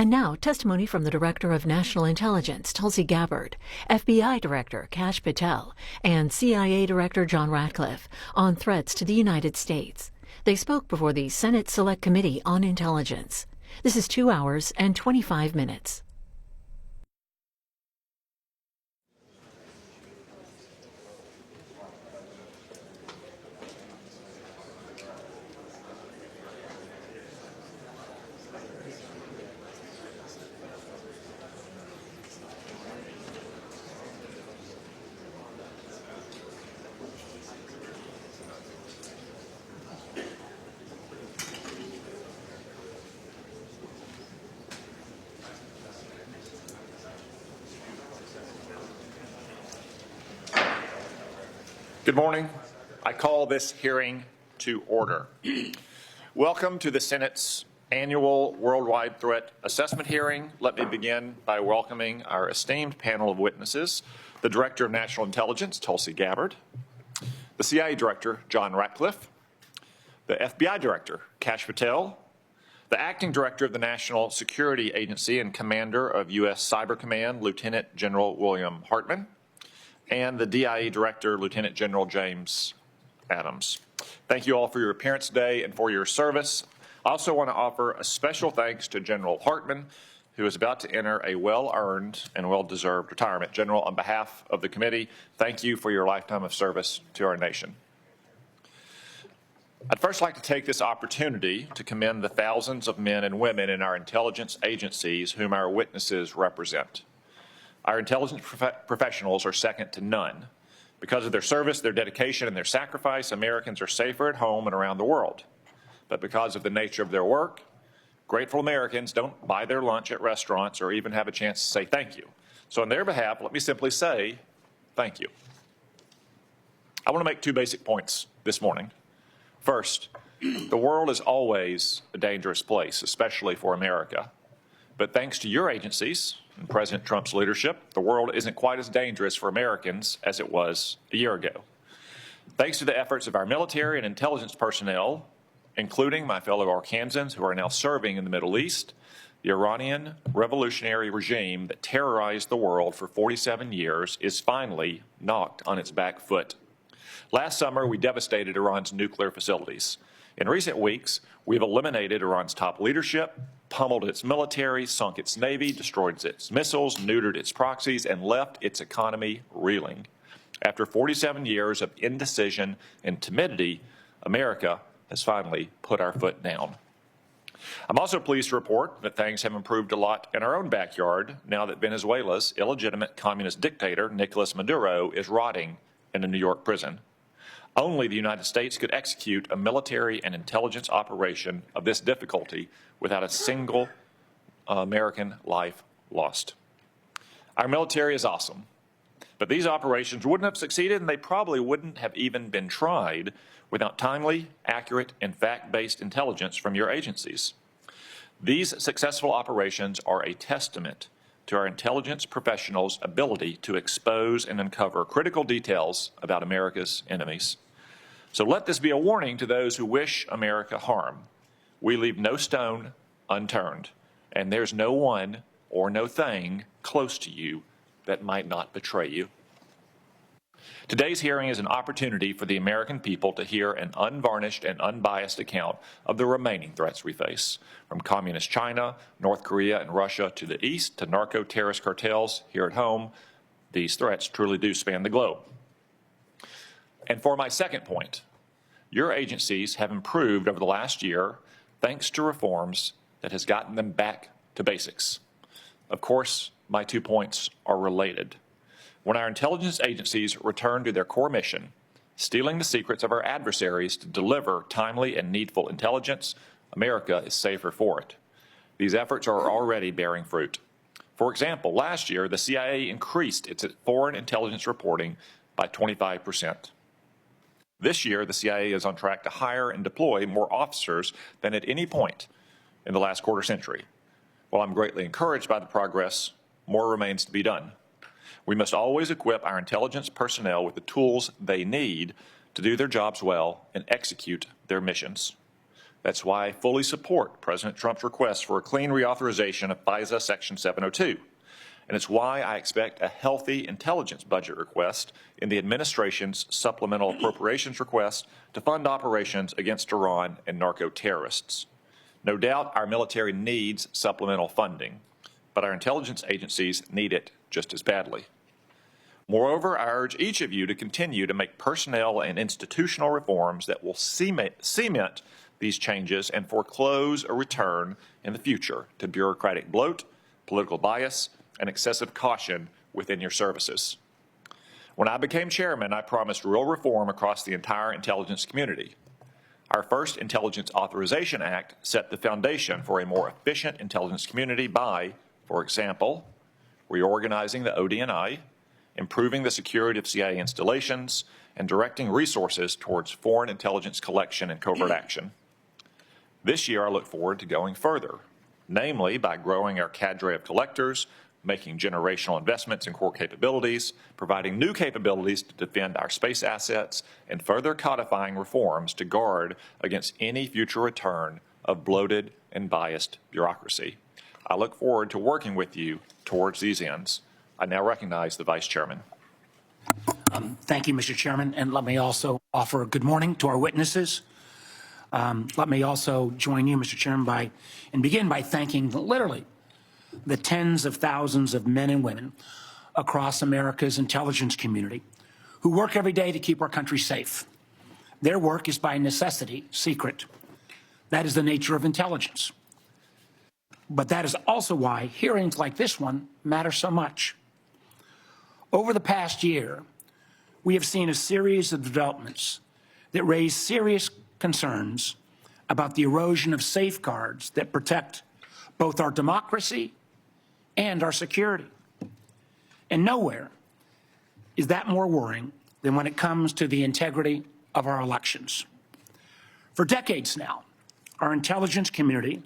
And now, testimony from the Director of National Intelligence Tulsi Gabbard, FBI Director Kash Patel, and CIA Director John Ratcliffe on threats to the United States. They spoke before the Senate Select Committee on Intelligence. This is 2 hours and 25 minutes. Good morning. I call this hearing to order. Welcome to the Senate's annual Worldwide Threat Assessment hearing. Let me begin by welcoming our esteemed panel of witnesses, the Director of National Intelligence, Tulsi Gabbard, the CIA Director, John Ratcliffe, the FBI Director, Kash Patel, the Acting Director of the National Security Agency and Commander of U.S. Cyber Command, Lieutenant General William Hartman, and the DIA Director, Lieutenant General James Adams. Thank you all for your appearance today and for your service. I also want to offer a special thanks to General Hartman, who is about to enter a well-earned and well-deserved retirement. General, on behalf of the committee, thank you for your lifetime of service to our nation. I'd first like to take this opportunity to commend the thousands of men and women in our intelligence agencies whom our witnesses represent. Our intelligence professionals are second to none. Because of their service, their dedication, and their sacrifice, Americans are safer at home and around the world. But because of the nature of their work, grateful Americans don't buy their lunch at restaurants or even have a chance to say thank you. So on their behalf, let me simply say thank you. I want to make two basic points this morning. First, the world is always a dangerous place, especially for America. But thanks to your agencies and President Trump's leadership, the world isn't quite as dangerous for Americans as it was a year ago. Thanks to the efforts of our military and intelligence personnel, including my fellow Arkansans who are now serving in the Middle East, the Iranian revolutionary regime that terrorized the world for 47 years is finally knocked on its back foot. Last summer, we devastated Iran's nuclear facilities. In recent weeks, we've eliminated Iran's top leadership, pummeled its military, sunk its navy, destroyed its missiles, neutered its proxies, and left its economy reeling. After 47 years of indecision and timidity, America has finally put our foot down. I'm also pleased to report that things have improved a lot in our own backyard now that Venezuela's illegitimate communist dictator, Nicolas Maduro, is rotting in a New York prison. Only the United States could execute a military and intelligence operation of this difficulty without a single American life lost. Our military is awesome, but these operations wouldn't have succeeded, and they probably wouldn't have even been tried without timely, accurate, and fact-based intelligence from your agencies. These successful operations are a testament to our intelligence professionals' ability to expose and uncover critical details about America's enemies. So let this be a warning to those who wish America harm. We leave no stone unturned, and there's no one or no thing close to you that might not betray you. Today's hearing is an opportunity for the American people to hear an unvarnished and unbiased account of the remaining threats we face, from communist China, North Korea, and Russia to the east to narco-terrorist cartels here at home. These threats truly do span the globe. And for my second point, your agencies have improved over the last year thanks to reforms that has gotten them back to basics. Of course, my 2 points are related. When our intelligence agencies return to their core mission, stealing the secrets of our adversaries to deliver timely and needful intelligence, America is safer for it. These efforts are already bearing fruit. For example, last year, the CIA increased its foreign intelligence reporting by 25%. This year, the CIA is on track to hire and deploy more officers than at any point in the last quarter century. While I'm greatly encouraged by the progress, more remains to be done. We must always equip our intelligence personnel with the tools they need to do their jobs well and execute their missions. That's why I fully support President Trump's request for a clean reauthorization of FISA Section 702. And it's why I expect a healthy intelligence budget request in the administration's supplemental appropriations request to fund operations against Iran and narco-terrorists. No doubt our military needs supplemental funding, but our intelligence agencies need it just as badly. Moreover, I urge each of you to continue to make personnel and institutional reforms that will cement these changes and foreclose a return in the future to bureaucratic bloat, political bias, and excessive caution within your services. When I became chairman, I promised real reform across the entire intelligence community. Our first Intelligence Authorization Act set the foundation for a more efficient intelligence community by, for example, reorganizing the ODNI, improving the security of CIA installations, and directing resources towards foreign intelligence collection and covert action. This year, I look forward to going further, namely by growing our cadre of collectors, making generational investments in core capabilities, providing new capabilities to defend our space assets, and further codifying reforms to guard against any future return of bloated and biased bureaucracy. I look forward to working with you towards these ends. I now recognize the Vice Chairman. Thank you, Mr. Chairman, and let me also offer a good morning to our witnesses. Let me also join you, Mr. Chairman, and begin by thanking literally the tens of thousands of men and women across America's intelligence community who work every day to keep our country safe. Their work is by necessity secret. That is the nature of intelligence. But that is also why hearings like this one matter so much. Over the past year, we have seen a series of developments that raise serious concerns about the erosion of safeguards that protect both our democracy and our security. And nowhere is that more worrying than when it comes to the integrity of our elections. For decades now, our intelligence community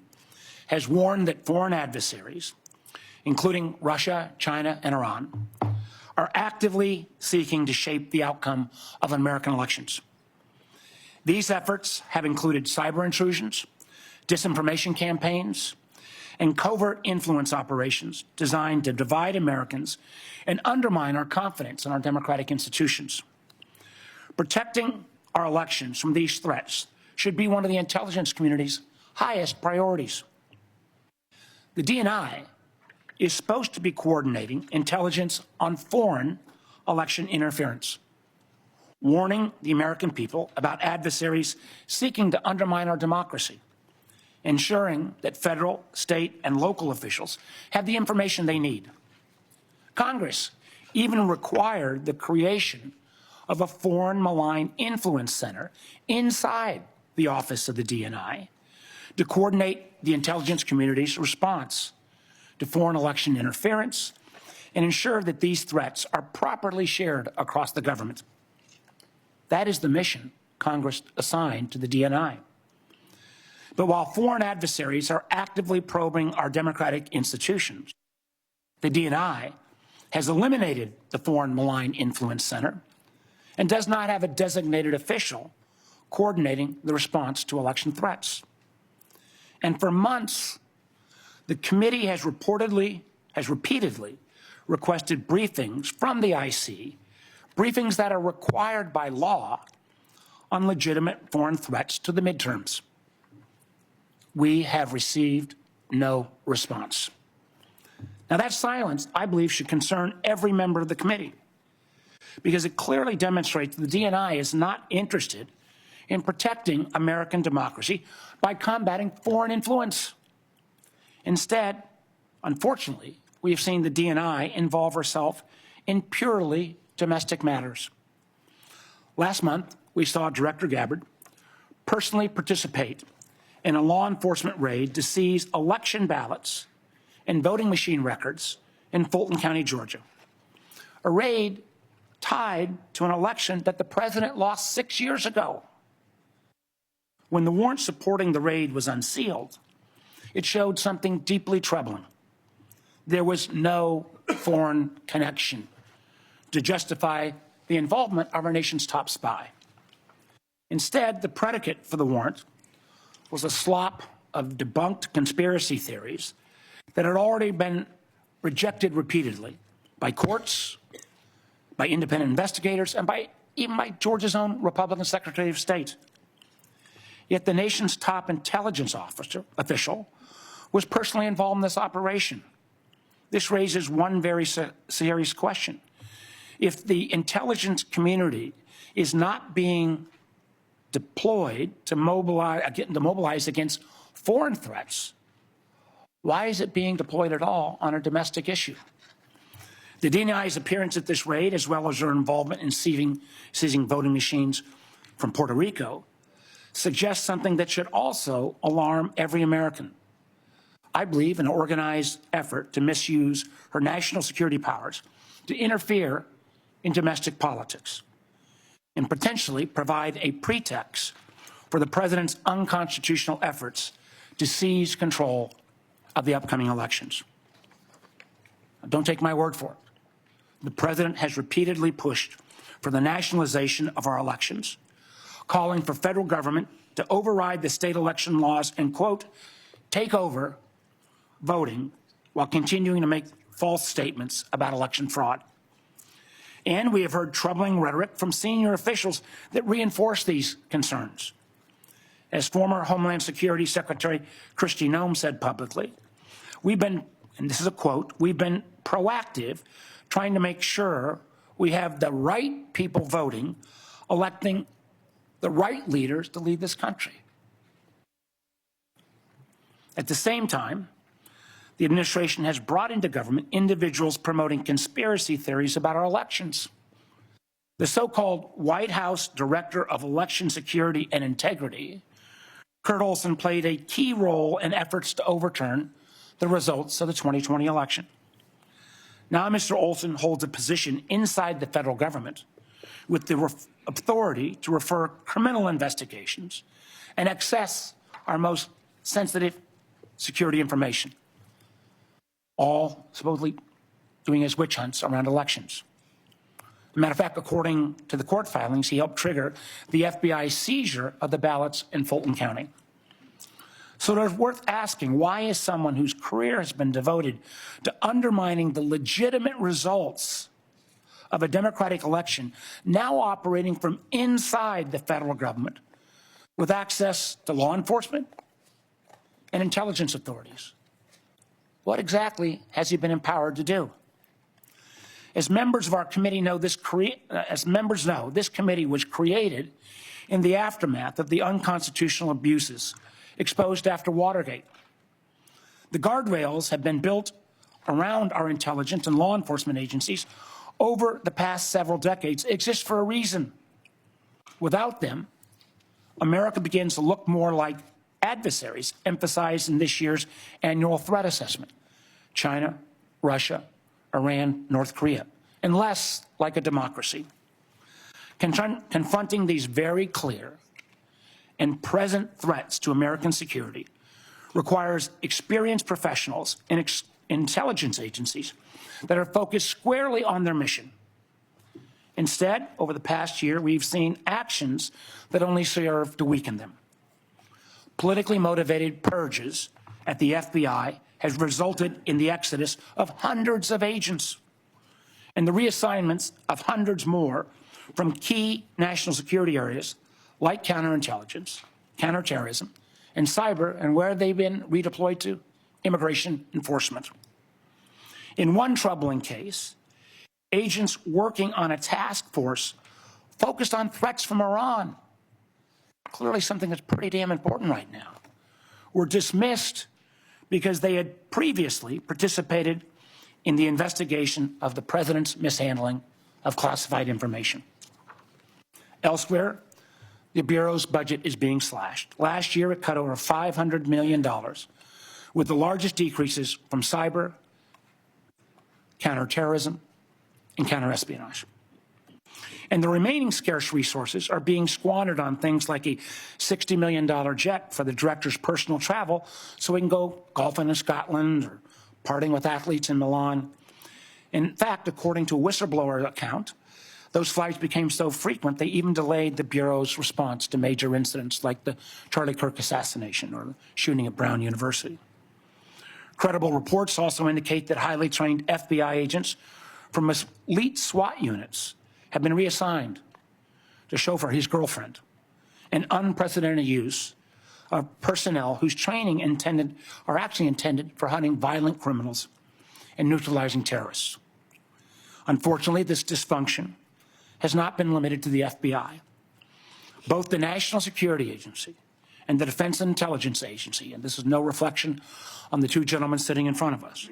has warned that foreign adversaries, including Russia, China, and Iran, are actively seeking to shape the outcome of American elections. These efforts have included cyber intrusions, disinformation campaigns, and covert influence operations designed to divide Americans and undermine our confidence in our democratic institutions. Protecting our elections from these threats should be one of the intelligence community's highest priorities. The DNI is supposed to be coordinating intelligence on foreign election interference, warning the American people about adversaries seeking to undermine our democracy, ensuring that federal, state, and local officials have the information they need. Congress even required the creation of a foreign malign influence center inside the office of the DNI to coordinate the intelligence community's response to foreign election interference and ensure that these threats are properly shared across the government. That is the mission Congress assigned to the DNI. But while foreign adversaries are actively probing our democratic institutions, the DNI has eliminated the Foreign Malign Influence Center and does not have a designated official coordinating the response to election threats. And for months, the committee has repeatedly requested briefings from the IC, briefings that are required by law on legitimate foreign threats to the midterms. We have received no response. Now, that silence, I believe, should concern every member of the committee because it clearly demonstrates the DNI is not interested in protecting American democracy by combating foreign influence. Instead, unfortunately, we have seen the DNI involve herself in purely domestic matters. Last month, we saw Director Gabbard personally participate in a law enforcement raid to seize election ballots and voting machine records in Fulton County, Georgia. A raid tied to an election that the president lost 6 years ago. When the warrant supporting the raid was unsealed, it showed something deeply troubling. There was no foreign connection to justify the involvement of our nation's top spy. Instead, the predicate for the warrant was a slop of debunked conspiracy theories that had already been rejected repeatedly by courts, by independent investigators, and even by Georgia's own Republican Secretary of State. Yet the nation's top intelligence official was personally involved in this operation. This raises one very serious question. If the intelligence community is not being deployed to mobilize against foreign threats, why is it being deployed at all on a domestic issue? The DNI's appearance at this raid, as well as their involvement in seizing voting machines from Puerto Rico, suggests something that should also alarm every American. I believe an organized effort to misuse her national security powers to interfere in domestic politics and potentially provide a pretext for the president's unconstitutional efforts to seize control of the upcoming elections. Don't take my word for it. The president has repeatedly pushed for the nationalization of our elections, calling for federal government to override the state election laws and, quote, take over voting while continuing to make false statements about election fraud. And we have heard troubling rhetoric from senior officials that reinforce these concerns. As former Homeland Security Secretary Kristi Noem said publicly, we've been, and this is a quote, we've been proactive trying to make sure we have the right people voting, electing the right leaders to lead this country. At the same time, the administration has brought into government individuals promoting conspiracy theories about our elections. The so-called White House Director of Election Security and Integrity, Kurt Olson, played a key role in efforts to overturn the results of the 2020 election. Now Mr. Olson holds a position inside the federal government with the authority to refer criminal investigations and access our most sensitive security information, all supposedly doing his witch hunts around elections. As a matter of fact, according to the court filings, he helped trigger the FBI seizure of the ballots in Fulton County. So it's worth asking, why is someone whose career has been devoted to undermining the legitimate results of a democratic election now operating from inside the federal government with access to law enforcement and intelligence authorities? What exactly has he been empowered to do? As members of our committee know, this committee was created in the aftermath of the unconstitutional abuses exposed after Watergate. The guardrails have been built around our intelligence and law enforcement agencies over the past several decades exist for a reason. Without them, America begins to look more like adversaries emphasized in this year's annual threat assessment: China, Russia, Iran, North Korea, and less like a democracy. Confronting these very clear and present threats to American security requires experienced professionals in intelligence agencies that are focused squarely on their mission. Instead, over the past year, we've seen actions that only serve to weaken them. Politically motivated purges at the FBI has resulted in the exodus of hundreds of agents and the reassignments of hundreds more from key national security areas like counterintelligence, counterterrorism, and cyber, and where they've been redeployed to? Immigration enforcement. In one troubling case, agents working on a task force focused on threats from Iran, clearly something that's pretty damn important right now, were dismissed because they had previously participated in the investigation of the president's mishandling of classified information. Elsewhere, the Bureau's budget is being slashed. Last year, it cut over $500 million, with the largest decreases from cyber, counterterrorism, and counterespionage. And the remaining scarce resources are being squandered on things like a $60 million jet for the director's personal travel so he can go golfing in Scotland or partying with athletes in Milan. In fact, according to a whistleblower account, Those flights became so frequent, they even delayed the Bureau's response to major incidents like the Charlie Kirk assassination or the shooting at Brown University. Credible reports also indicate that highly trained FBI agents from elite SWAT units have been reassigned to chauffeur his girlfriend, an unprecedented use of personnel whose training are actually intended for hunting violent criminals and neutralizing terrorists. Unfortunately, this dysfunction has not been limited to the FBI. Both the National Security Agency and the Defense Intelligence Agency, and this is no reflection on the two gentlemen sitting in front of us,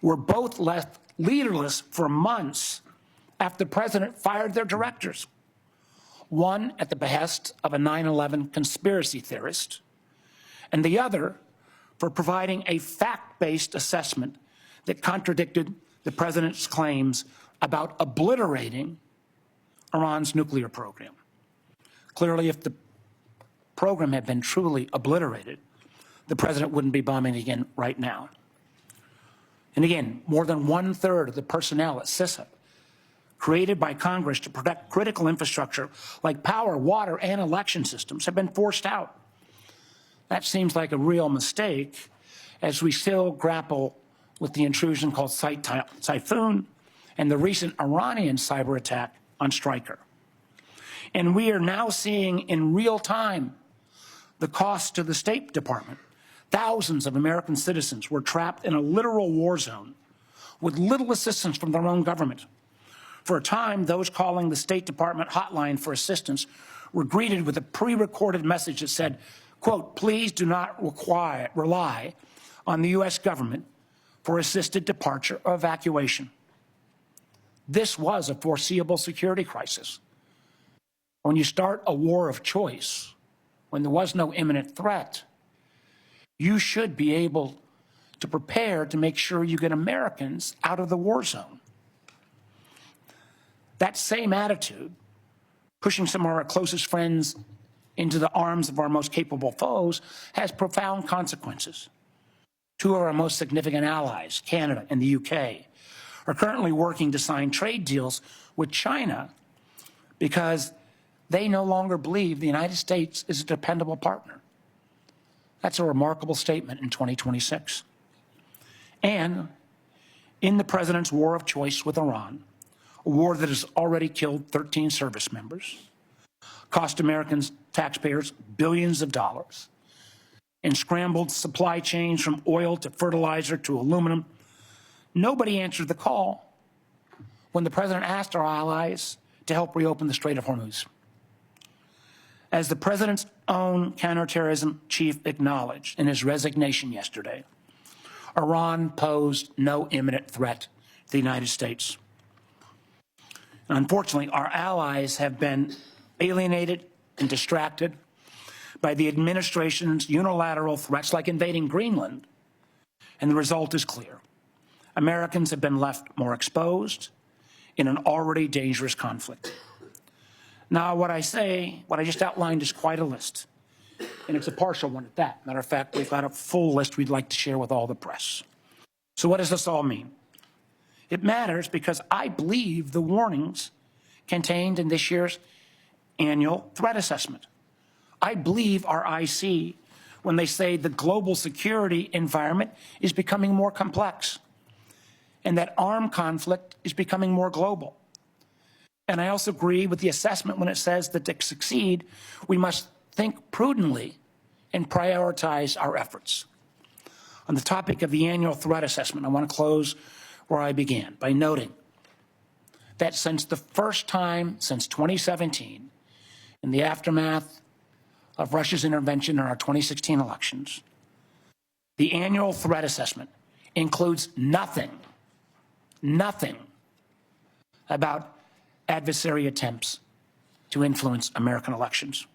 were both left leaderless for months after the president fired their directors, one at the behest of a 9/11 conspiracy theorist, and the other for providing a fact-based assessment that contradicted the president's claims about obliterating Iran's nuclear program. Clearly, if the program had been truly obliterated, the president wouldn't be bombing again right now. And again, more than 1/3 of the personnel at CISA, created by Congress to protect critical infrastructure like power, water, and election systems, have been forced out. That seems like a real mistake as we still grapple with the intrusion called Typhoon and the recent Iranian cyber attack on Stryker. And we are now seeing in real time the cost to the State Department. Thousands of American citizens were trapped in a literal war zone with little assistance from their own government. For a time, those calling the State Department hotline for assistance were greeted with a pre-recorded message that said, quote, "Please do not rely on the U.S. government for assisted departure or evacuation." This was a foreseeable security crisis. When you start a war of choice, when there was no imminent threat, you should be able to prepare to make sure you get Americans out of the war zone. That same attitude, pushing some of our closest friends into the arms of our most capable foes, has profound consequences. Two of our most significant allies, Canada and the UK, are currently working to sign trade deals with China because they no longer believe the United States is a dependable partner. That's a remarkable statement in 2026. And in the president's war of choice with Iran, a war that has already killed 13 service members, cost American taxpayers billions of dollars, and scrambled supply chains from oil to fertilizer to aluminum, nobody answered the call when the president asked our allies to help reopen the Strait of Hormuz. As the president's own counterterrorism chief acknowledged in his resignation yesterday, Iran posed no imminent threat to the United States. And unfortunately, our allies have been alienated and distracted by the administration's unilateral threats like invading Greenland, and the result is clear. Americans have been left more exposed in an already dangerous conflict. Now, what I just outlined is quite a list, and it's a partial one at that. Matter of fact, we've got a full list we'd like to share with all the press. So what does this all mean? It matters because I believe the warnings contained in this year's annual threat assessment. I believe our IC when they say the global security environment is becoming more complex and that armed conflict is becoming more global. And I also agree with the assessment when it says that to succeed, we must think prudently and prioritize our efforts. On the topic of the annual threat assessment, I want to close where I began by noting that since the first time since 2017, in the aftermath of Russia's intervention in our 2016 elections, the annual threat assessment includes nothing about adversary attempts to influence American elections.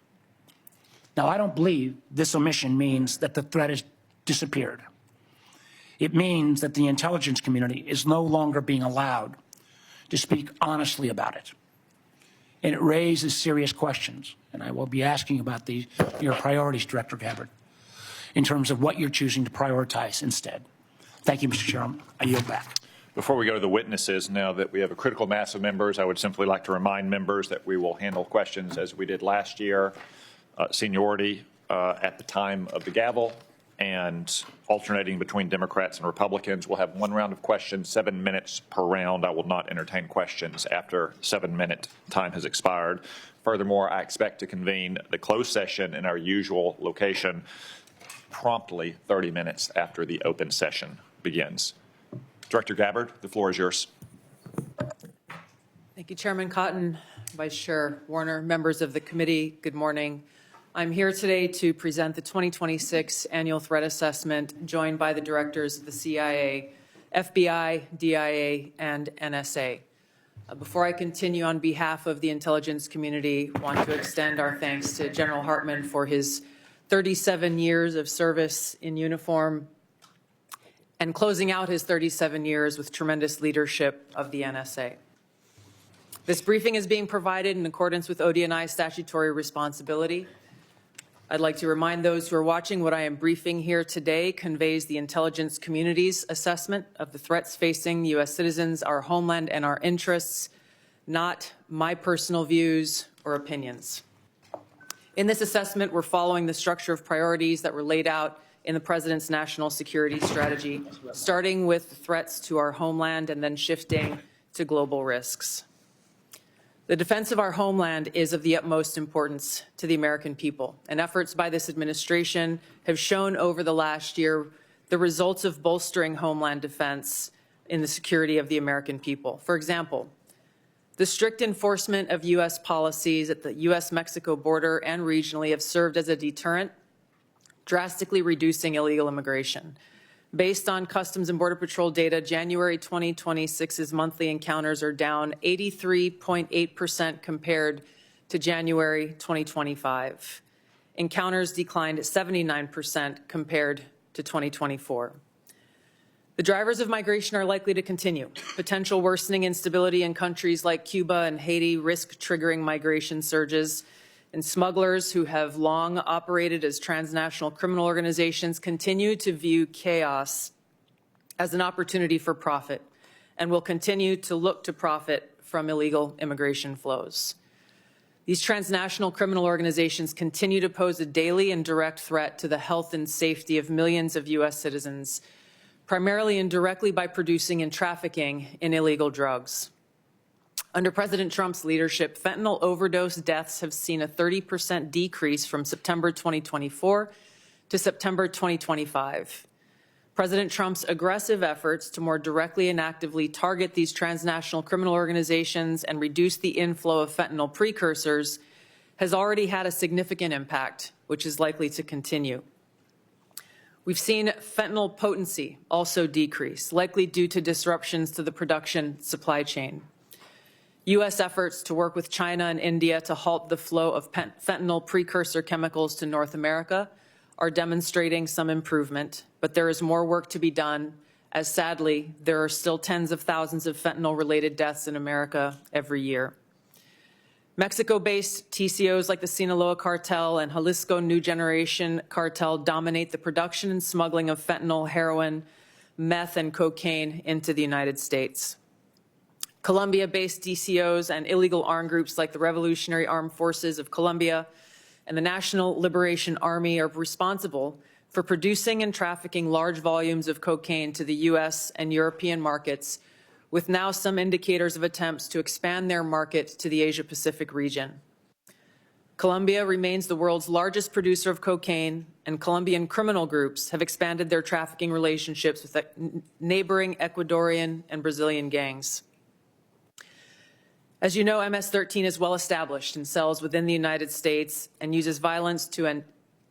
Now, I don't believe this omission means that the threat has disappeared. It means that the intelligence community is no longer being allowed to speak honestly about it. And it raises serious questions, and I will be asking about your priorities, Director Gabbard, in terms of what you're choosing to prioritize instead. Thank you, Mr. Chairman. I yield back. Before we go to the witnesses, now that we have a critical mass of members, I would simply like to remind members that we will handle questions as we did last year, seniority at the time of the gavel, and alternating between Democrats and Republicans. We'll have one round of questions, 7 minutes per round. I will not entertain questions after 7-minute time has expired. Furthermore, I expect to convene the closed session in our usual location promptly 30 minutes after the open session begins. Director Gabbard, the floor is yours. Thank you, Chairman Cotton, Vice Chair Warner, members of the committee, good morning. I'm here today to present the 2026 Annual Threat Assessment, joined by the directors of the CIA, FBI, DIA, and NSA. Before I continue, on behalf of the intelligence community, I want to extend our thanks to General Hartman for his 37 years of service in uniform and closing out his 37 years with tremendous leadership of the NSA. This briefing is being provided in accordance with ODNI statutory responsibility. I'd like to remind those who are watching what I am briefing here today conveys the intelligence community's assessment of the threats facing U.S. citizens, our homeland, and our interests, not my personal views or opinions. In this assessment, we're following the structure of priorities that were laid out in the President's national security strategy, starting with threats to our homeland and then shifting to global risks. The defense of our homeland is of the utmost importance to the American people, and efforts by this administration have shown over the last year the results of bolstering homeland defense in the security of the American people. For example, the strict enforcement of U.S. policies at the U.S.-Mexico border and regionally have served as a deterrent, drastically reducing illegal immigration. Based on Customs and Border Patrol data, January 2026's monthly encounters are down 83.8% compared to January 2025. Encounters declined 79% compared to 2024. The drivers of migration are likely to continue. Potential worsening instability in countries like Cuba and Haiti risk triggering migration surges, and smugglers who have long operated as transnational criminal organizations continue to view chaos as an opportunity for profit and will continue to look to profit from illegal immigration flows. These transnational criminal organizations continue to pose a daily and direct threat to the health and safety of millions of U.S. citizens, primarily and directly by producing and trafficking in illegal drugs. Under President Trump's leadership, fentanyl overdose deaths have seen a 30% decrease from September 2024 to September 2025. President Trump's aggressive efforts to more directly and actively target these transnational criminal organizations and reduce the inflow of fentanyl precursors has already had a significant impact, which is likely to continue. We've seen fentanyl potency also decrease, likely due to disruptions to the production supply chain. U.S. efforts to work with China and India to halt the flow of fentanyl precursor chemicals to North America are demonstrating some improvement, but there is more work to be done, as sadly, there are still tens of thousands of fentanyl-related deaths in America every year. Mexico-based TCOs like the Sinaloa Cartel and Jalisco New Generation Cartel dominate the production and smuggling of fentanyl, heroin, meth, and cocaine into the United States. Colombia-based DCOs and illegal armed groups like the Revolutionary Armed Forces of Colombia and the National Liberation Army are responsible for producing and trafficking large volumes of cocaine to the U.S. and European markets, with now some indicators of attempts to expand their market to the Asia-Pacific region. Colombia remains the world's largest producer of cocaine, and Colombian criminal groups have expanded their trafficking relationships with neighboring Ecuadorian and Brazilian gangs. As you know, MS-13 is well established in cells within the United States and uses violence to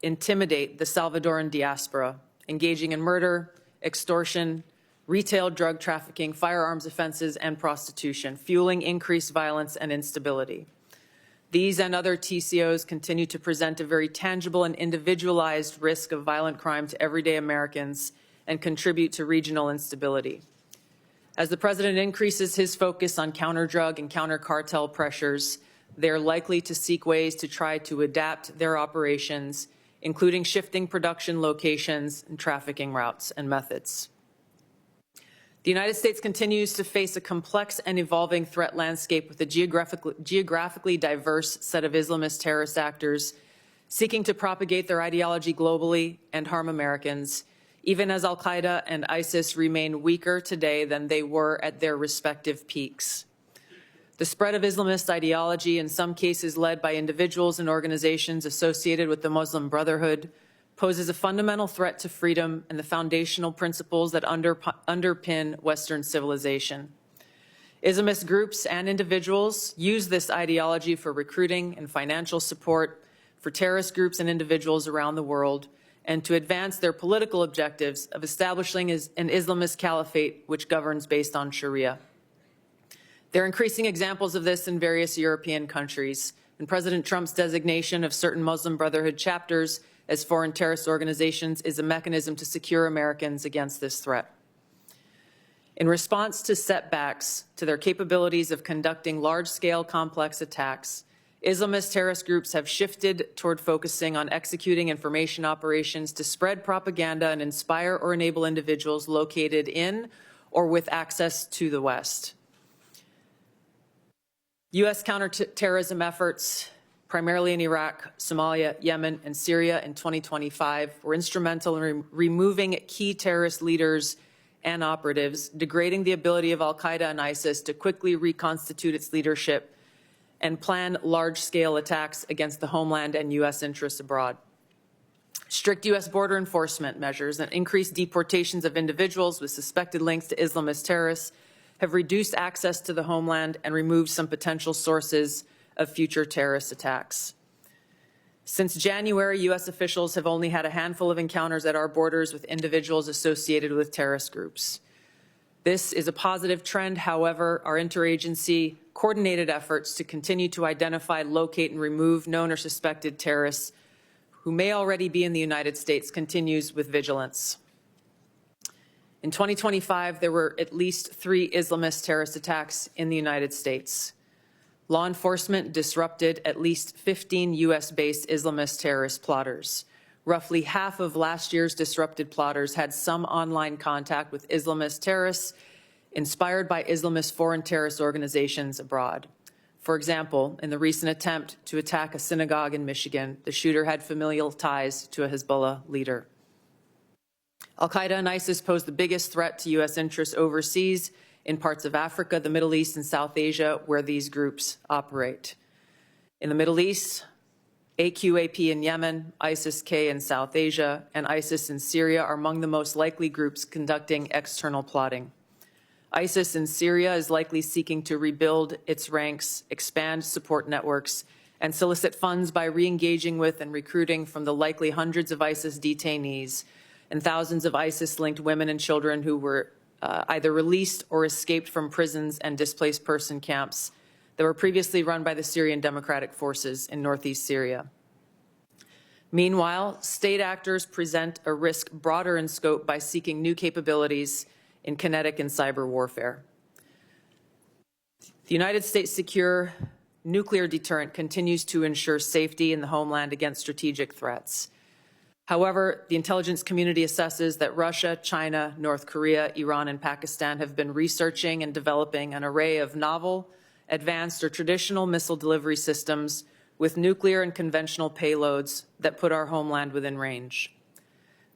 intimidate the Salvadoran diaspora, engaging in murder, extortion, retail drug trafficking, firearms offenses, and prostitution, fueling increased violence and instability. These and other TCOs continue to present a very tangible and individualized risk of violent crime to everyday Americans and contribute to regional instability. As the President increases his focus on counter-drug and counter-cartel pressures, they're likely to seek ways to try to adapt their operations, including shifting production locations and trafficking routes and methods. The United States continues to face a complex and evolving threat landscape with a geographically diverse set of Islamist terrorist actors seeking to propagate their ideology globally and harm Americans, even as al-Qaeda and ISIS remain weaker today than they were at their respective peaks. The spread of Islamist ideology, in some cases led by individuals and organizations associated with the Muslim Brotherhood, poses a fundamental threat to freedom and the foundational principles that underpin Western civilization. Islamist groups and individuals use this ideology for recruiting and financial support for terrorist groups and individuals around the world, and to advance their political objectives of establishing an Islamist caliphate which governs based on Sharia. There are increasing examples of this in various European countries, and President Trump's designation of certain Muslim Brotherhood chapters as foreign terrorist organizations is a mechanism to secure Americans against this threat. In response to setbacks to their capabilities of conducting large-scale complex attacks, Islamist terrorist groups have shifted toward focusing on executing information operations to spread propaganda and inspire or enable individuals located in or with access to the West. U.S. counterterrorism efforts, primarily in Iraq, Somalia, Yemen, and Syria in 2025, were instrumental in removing key terrorist leaders and operatives, degrading the ability of al-Qaeda and ISIS to quickly reconstitute its leadership and plan large-scale attacks against the homeland and U.S. interests abroad. Strict U.S. border enforcement measures and increased deportations of individuals with suspected links to Islamist terrorists have reduced access to the homeland and removed some potential sources of future terrorist attacks. Since January, U.S. officials have only had a handful of encounters at our borders with individuals associated with terrorist groups. This is a positive trend. However, our interagency coordinated efforts to continue to identify, locate, and remove known or suspected terrorists who may already be in the United States continues with vigilance. In 2025, there were at least 3 Islamist terrorist attacks in the United States. Law enforcement disrupted at least 15 U.S.-based Islamist terrorist plotters. Roughly half of last year's disrupted plotters had some online contact with Islamist terrorists inspired by Islamist foreign terrorist organizations abroad. For example, in the recent attempt to attack a synagogue in Michigan, the shooter had familial ties to a Hezbollah leader. Al-Qaeda and ISIS pose the biggest threat to U.S. interests overseas in parts of Africa, the Middle East, and South Asia, where these groups operate. In the Middle East, AQAP in Yemen, ISIS-K in South Asia, and ISIS in Syria are among the most likely groups conducting external plotting. ISIS in Syria is likely seeking to rebuild its ranks, expand support networks, and solicit funds by re-engaging with and recruiting from the likely hundreds of ISIS detainees and thousands of ISIS-linked women and children who were either released or escaped from prisons and displaced person camps that were previously run by the Syrian Democratic Forces in northeast Syria. Meanwhile, state actors present a risk broader in scope by seeking new capabilities in kinetic and cyber warfare. The United States' secure nuclear deterrent continues to ensure safety in the homeland against strategic threats. However, the intelligence community assesses that Russia, China, North Korea, Iran, and Pakistan have been researching and developing an array of novel, advanced, or traditional missile delivery systems with nuclear and conventional payloads that put our homeland within range.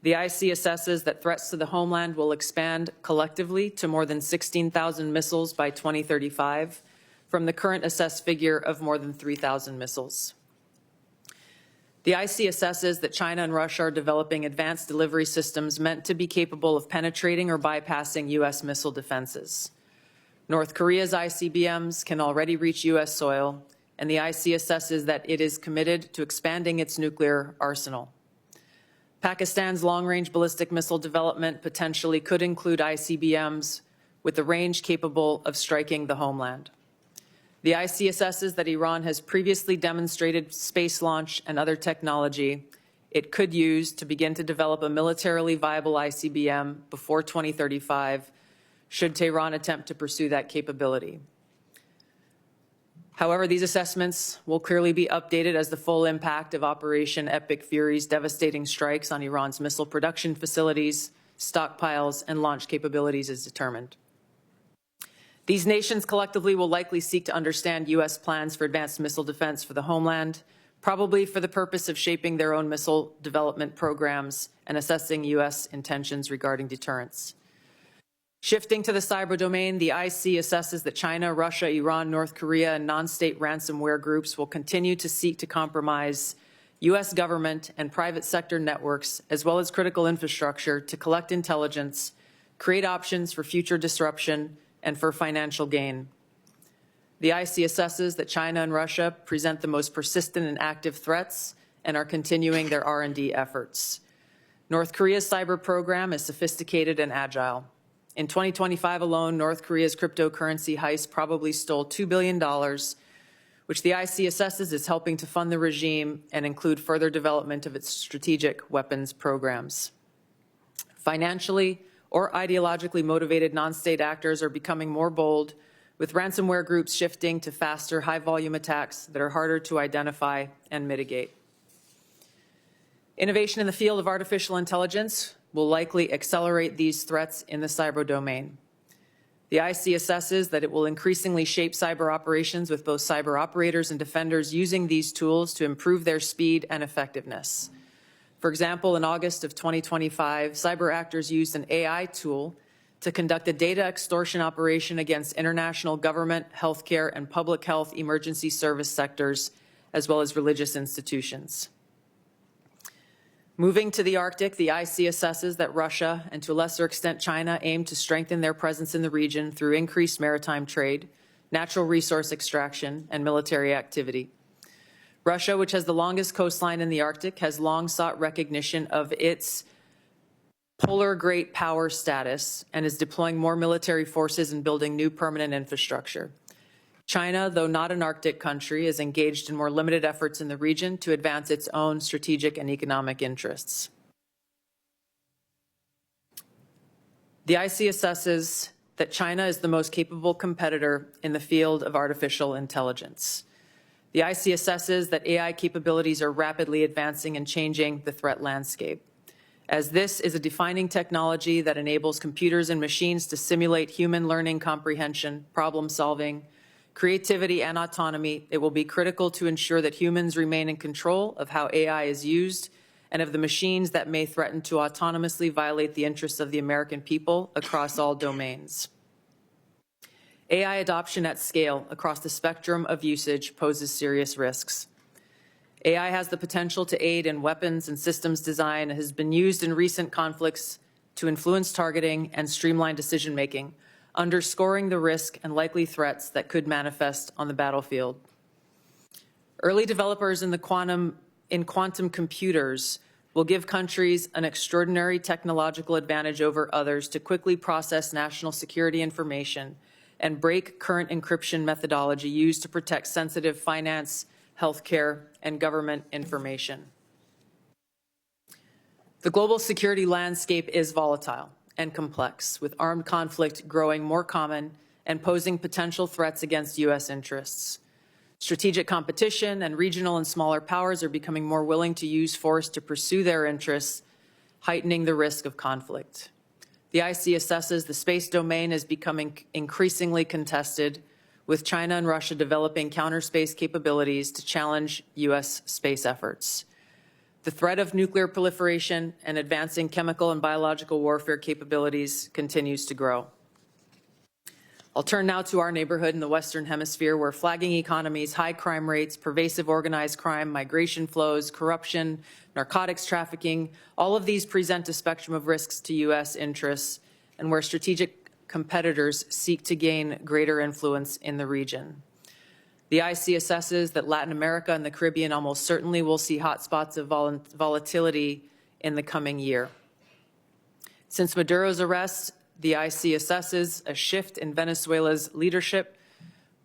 The IC assesses that threats to the homeland will expand collectively to more than 16,000 missiles by 2035, from the current assessed figure of more than 3,000 missiles. The IC assesses that China and Russia are developing advanced delivery systems meant to be capable of penetrating or bypassing U.S. missile defenses. North Korea's ICBMs can already reach U.S. soil, and the IC assesses that it is committed to expanding its nuclear arsenal. Pakistan's long-range ballistic missile development potentially could include ICBMs with a range capable of striking the homeland. The IC assesses that Iran has previously demonstrated space launch and other technology it could use to begin to develop a militarily viable ICBM before 2035, should Tehran attempt to pursue that capability. However, these assessments will clearly be updated as the full impact of Operation Epic Fury's devastating strikes on Iran's missile production facilities stockpiles, and launch capabilities is determined. These nations collectively will likely seek to understand U.S. plans for advanced missile defense for the homeland, probably for the purpose of shaping their own missile development programs and assessing U.S. intentions regarding deterrence. Shifting to the cyber domain, the IC assesses that China, Russia, Iran, North Korea, and non-state ransomware groups will continue to seek to compromise U.S. government and private sector networks, as well as critical infrastructure, to collect intelligence, create options for future disruption, and for financial gain. The IC assesses that China and Russia present the most persistent and active threats and are continuing their R&D efforts. North Korea's cyber program is sophisticated and agile. In 2025 alone, North Korea's cryptocurrency heist probably stole $2 billion, which the IC assesses is helping to fund the regime and include further development of its strategic weapons programs. Financially or ideologically motivated non-state actors are becoming more bold, with ransomware groups shifting to faster, high-volume attacks that are harder to identify and mitigate. Innovation in the field of artificial intelligence will likely accelerate these threats in the cyber domain. The IC assesses that it will increasingly shape cyber operations, with both cyber operators and defenders using these tools to improve their speed and effectiveness. For example, in August of 2025, cyber actors used an AI tool to conduct a data extortion operation against international government, healthcare, and public health emergency service sectors, as well as religious institutions. Moving to the Arctic, the IC assesses that Russia, and to a lesser extent China, aim to strengthen their presence in the region through increased maritime trade, natural resource extraction, and military activity. Russia, which has the longest coastline in the Arctic, has long sought recognition of its polar great power status and is deploying more military forces and building new permanent infrastructure. China, though not an Arctic country, is engaged in more limited efforts in the region to advance its own strategic and economic interests. The IC assesses that China is the most capable competitor in the field of artificial intelligence. The IC assesses that AI capabilities are rapidly advancing and changing the threat landscape, as this is a defining technology that enables computers and machines to simulate human learning comprehension, problem solving, creativity, and autonomy. It will be critical to ensure that humans remain in control of how AI is used and of the machines that may threaten to autonomously violate the interests of the American people across all domains. AI adoption at scale across the spectrum of usage poses serious risks. AI has the potential to aid in weapons and systems design and has been used in recent conflicts to influence targeting and streamline decision-making, underscoring the risk and likely threats that could manifest on the battlefield. Early developers in quantum computers will give countries an extraordinary technological advantage over others to quickly process national security information and break current encryption methodology used to protect sensitive finance, healthcare, and government information. The global security landscape is volatile and complex, with armed conflict growing more common and posing potential threats against U.S. interests. Strategic competition and regional and smaller powers are becoming more willing to use force to pursue their interests, heightening the risk of conflict. The IC assesses the space domain is becoming increasingly contested, with China and Russia developing counter-space capabilities to challenge U.S. space efforts. The threat of nuclear proliferation and advancing chemical and biological warfare capabilities continues to grow. I'll turn now to our neighborhood in the Western Hemisphere, where flagging economies, high crime rates, pervasive organized crime, migration flows, corruption, narcotics trafficking, all of these present a spectrum of risks to U.S. interests, and where strategic competitors seek to gain greater influence in the region. The IC assesses that Latin America and the Caribbean almost certainly will see hotspots of volatility in the coming year. Since Maduro's arrest, the IC assesses a shift in Venezuela's leadership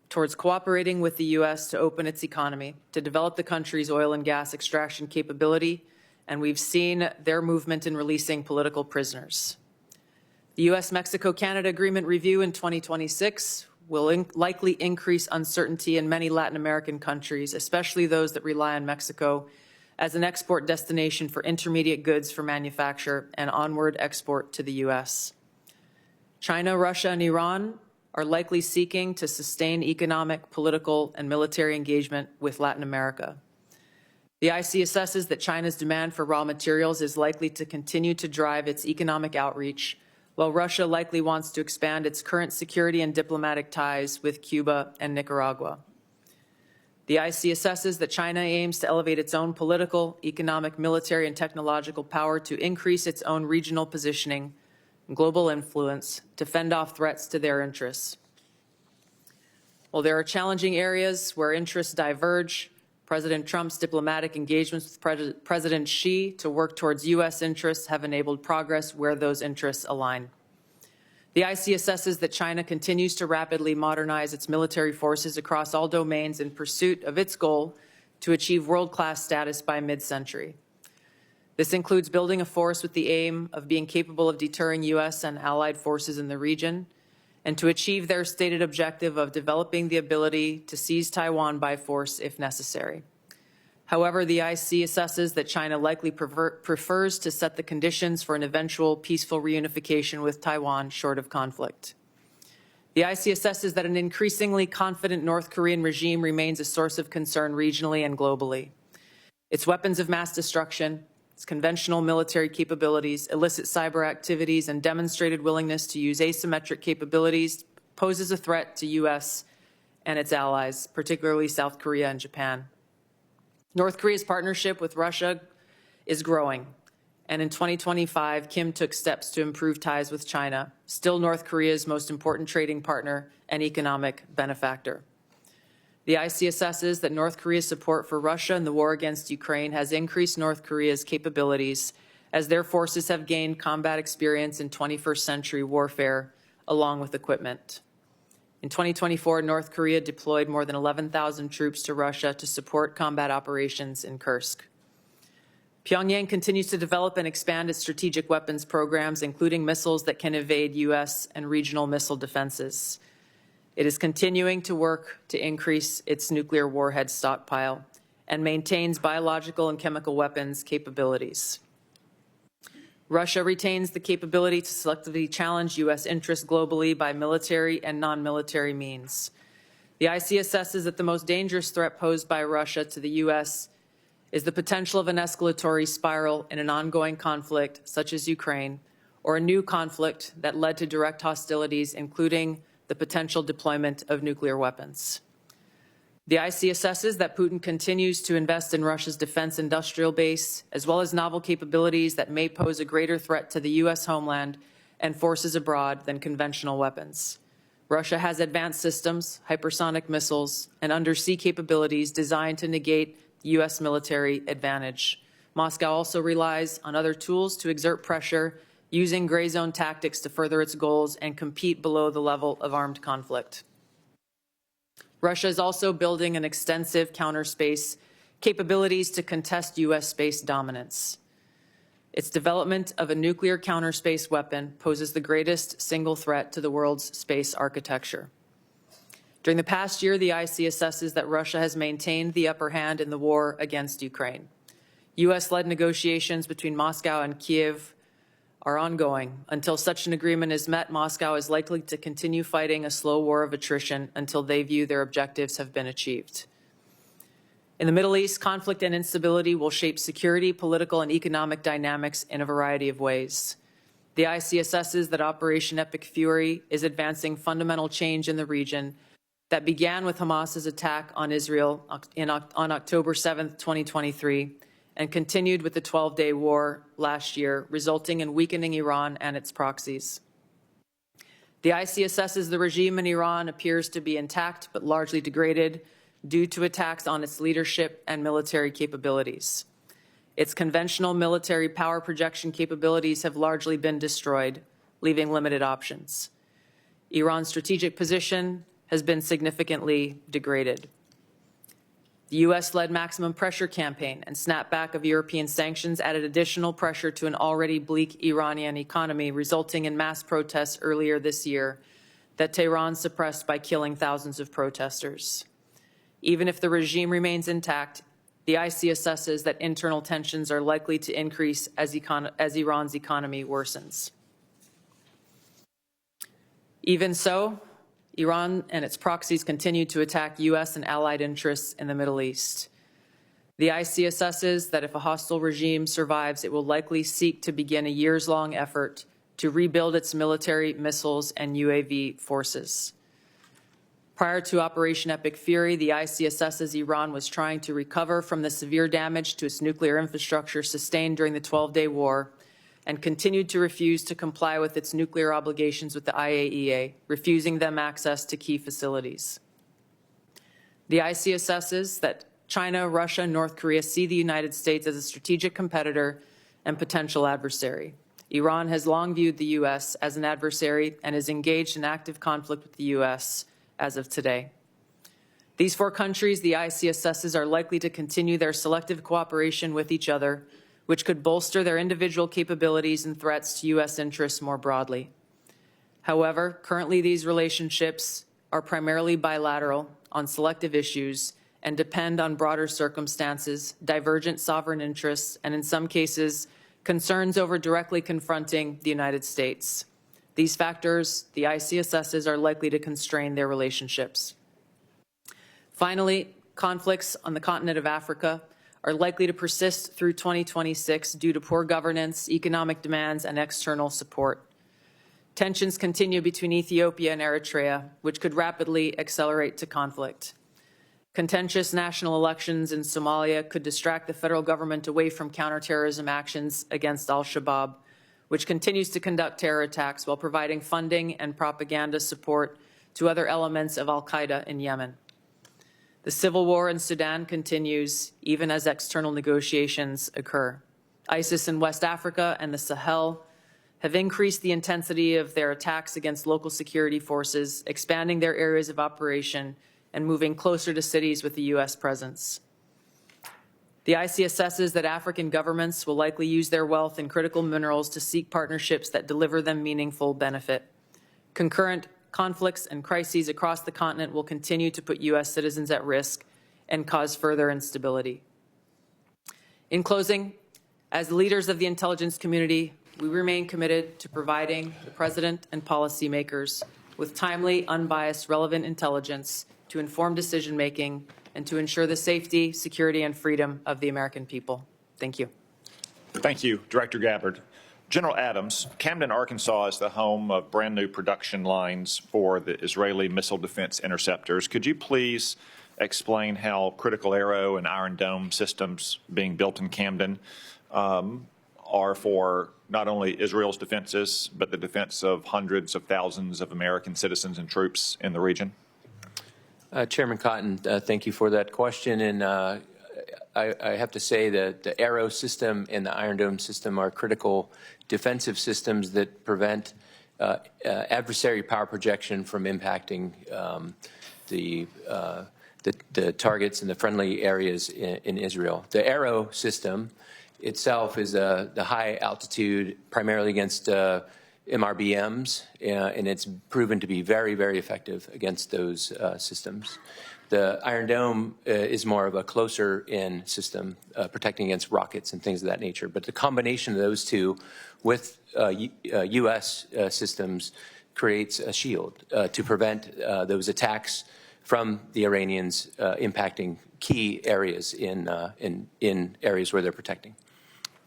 towards cooperating with the U.S. to open its economy, to develop the country's oil and gas extraction capability, and we've seen their movement in releasing political prisoners. The U.S.-Mexico-Canada Agreement review in 2026 will likely increase uncertainty in many Latin American countries, especially those that rely on Mexico as an export destination for intermediate goods for manufacture and onward export to the U.S. China, Russia, and Iran are likely seeking to sustain economic, political, and military engagement with Latin America. The IC assesses that China's demand for raw materials is likely to continue to drive its economic outreach, while Russia likely wants to expand its current security and diplomatic ties with Cuba and Nicaragua. The IC assesses that China aims to elevate its own political, economic, military, and technological power to increase its own regional positioning and global influence to fend off threats to their interests. While there are challenging areas where interests diverge, President Trump's diplomatic engagements with President Xi to work towards U.S. interests have enabled progress where those interests align. The IC assesses that China continues to rapidly modernize its military forces across all domains in pursuit of its goal to achieve world-class status by mid-century. This includes building a force with the aim of being capable of deterring U.S. and allied forces in the region, and to achieve their stated objective of developing the ability to seize Taiwan by force if necessary. However, the IC assesses that China likely prefers to set the conditions for an eventual peaceful reunification with Taiwan short of conflict. The IC assesses that an increasingly confident North Korean regime remains a source of concern regionally and globally. Its weapons of mass destruction, its conventional military capabilities, illicit cyber activities, and demonstrated willingness to use asymmetric capabilities poses a threat to U.S. and its allies, particularly South Korea and Japan. North Korea's partnership with Russia is growing, and in 2025, Kim took steps to improve ties with China, still North Korea's most important trading partner and economic benefactor. The IC assesses that North Korea's support for Russia in the war against Ukraine has increased North Korea's capabilities as their forces have gained combat experience in 21st century warfare, along with equipment. In 2024, North Korea deployed more than 11,000 troops to Russia to support combat operations in Kursk. Pyongyang continues to develop and expand its strategic weapons programs, including missiles that can evade U.S. and regional missile defenses. It is continuing to work to increase its nuclear warhead stockpile and maintains biological and chemical weapons capabilities. Russia retains the capability to selectively challenge U.S. interests globally by military and non-military means. The IC assesses that the most dangerous threat posed by Russia to the U.S. is the potential of an escalatory spiral in an ongoing conflict such as Ukraine, or a new conflict that led to direct hostilities, including the potential deployment of nuclear weapons. The IC assesses that Putin continues to invest in Russia's defense industrial base, as well as novel capabilities that may pose a greater threat to the U.S. homeland and forces abroad than conventional weapons. Russia has advanced systems, hypersonic missiles, and undersea capabilities designed to negate the U.S. military advantage. Moscow also relies on other tools to exert pressure, using gray zone tactics to further its goals and compete below the level of armed conflict. Russia is also building an extensive counterspace capabilities to contest U.S. space dominance. Its development of a nuclear counterspace weapon poses the greatest single threat to the world's space architecture. During the past year, the IC assesses that Russia has maintained the upper hand in the war against Ukraine. U.S.-led negotiations between Moscow and Kyiv are ongoing. Until such an agreement is met, Moscow is likely to continue fighting a slow war of attrition until they view their objectives have been achieved. In the Middle East, conflict and instability will shape security, political, and economic dynamics in a variety of ways. The IC assesses that Operation Epic Fury is advancing fundamental change in the region that began with Hamas's attack on Israel on October 7, 2023, and continued with the 12-day war last year, resulting in weakening Iran and its proxies. The IC assesses the regime in Iran appears to be intact but largely degraded due to attacks on its leadership and military capabilities. Its conventional military power projection capabilities have largely been destroyed, leaving limited options. Iran's strategic position has been significantly degraded. The U.S.-led maximum pressure campaign and snapback of European sanctions added additional pressure to an already bleak Iranian economy, resulting in mass protests earlier this year that Tehran suppressed by killing thousands of protesters. Even if the regime remains intact, the IC assesses that internal tensions are likely to increase as Iran's economy worsens. Even so, Iran and its proxies continue to attack U.S. and allied interests in the Middle East. The IC assesses that if a hostile regime survives, it will likely seek to begin a years-long effort to rebuild its military, missiles, and UAV forces. Prior to Operation Epic Fury, the IC assesses Iran was trying to recover from the severe damage to its nuclear infrastructure sustained during the 12-day war and continued to refuse to comply with its nuclear obligations with the IAEA, refusing them access to key facilities. The IC assesses that China, Russia, and North Korea see the United States as a strategic competitor and potential adversary. Iran has long viewed the U.S. as an adversary and is engaged in active conflict with the U.S. as of today. These four countries, the IC assesses, are likely to continue their selective cooperation with each other, which could bolster their individual capabilities and threats to U.S. interests more broadly. However, currently these relationships are primarily bilateral on selective issues and depend on broader circumstances, divergent sovereign interests, and in some cases, concerns over directly confronting the United States. These factors, the IC assesses, are likely to constrain their relationships. Finally, conflicts on the continent of Africa are likely to persist through 2026 due to poor governance, economic demands, and external support. Tensions continue between Ethiopia and Eritrea, which could rapidly accelerate to conflict. Contentious national elections in Somalia could distract the federal government away from counterterrorism actions against al-Shabaab, which continues to conduct terror attacks while providing funding and propaganda support to other elements of al-Qaeda in Yemen. The civil war in Sudan continues, even as external negotiations occur. ISIS in West Africa and the Sahel have increased the intensity of their attacks against local security forces, expanding their areas of operation and moving closer to cities with the U.S. presence. The IC assesses that African governments will likely use their wealth in critical minerals to seek partnerships that deliver them meaningful benefit. Concurrent conflicts and crises across the continent will continue to put U.S. citizens at risk and cause further instability. In closing, as leaders of the intelligence community, we remain committed to providing the President and policymakers with timely, unbiased, relevant intelligence to inform decision-making and to ensure the safety, security, and freedom of the American people. Thank you. Thank you, Director Gabbard. General Adams, Camden, Arkansas is the home of brand new production lines for the Israeli missile defense interceptors. Could you please explain how critical Arrow and Iron Dome systems being built in Camden are for not only Israel's defenses, but the defense of hundreds of thousands of American citizens and troops in the region? Chairman Cotton, thank you for that question. And I have to say that the Arrow system and the Iron Dome system are critical defensive systems that prevent adversary power projection from impacting the targets in the friendly areas in Israel. The Arrow system itself is the high altitude, primarily against MRBMs, and it's proven to be very, very effective against those systems. The Iron Dome is more of a closer-in system, protecting against rockets and things of that nature. But the combination of those two with U.S. systems creates a shield to prevent those attacks from the Iranians impacting key areas in areas where they're protecting.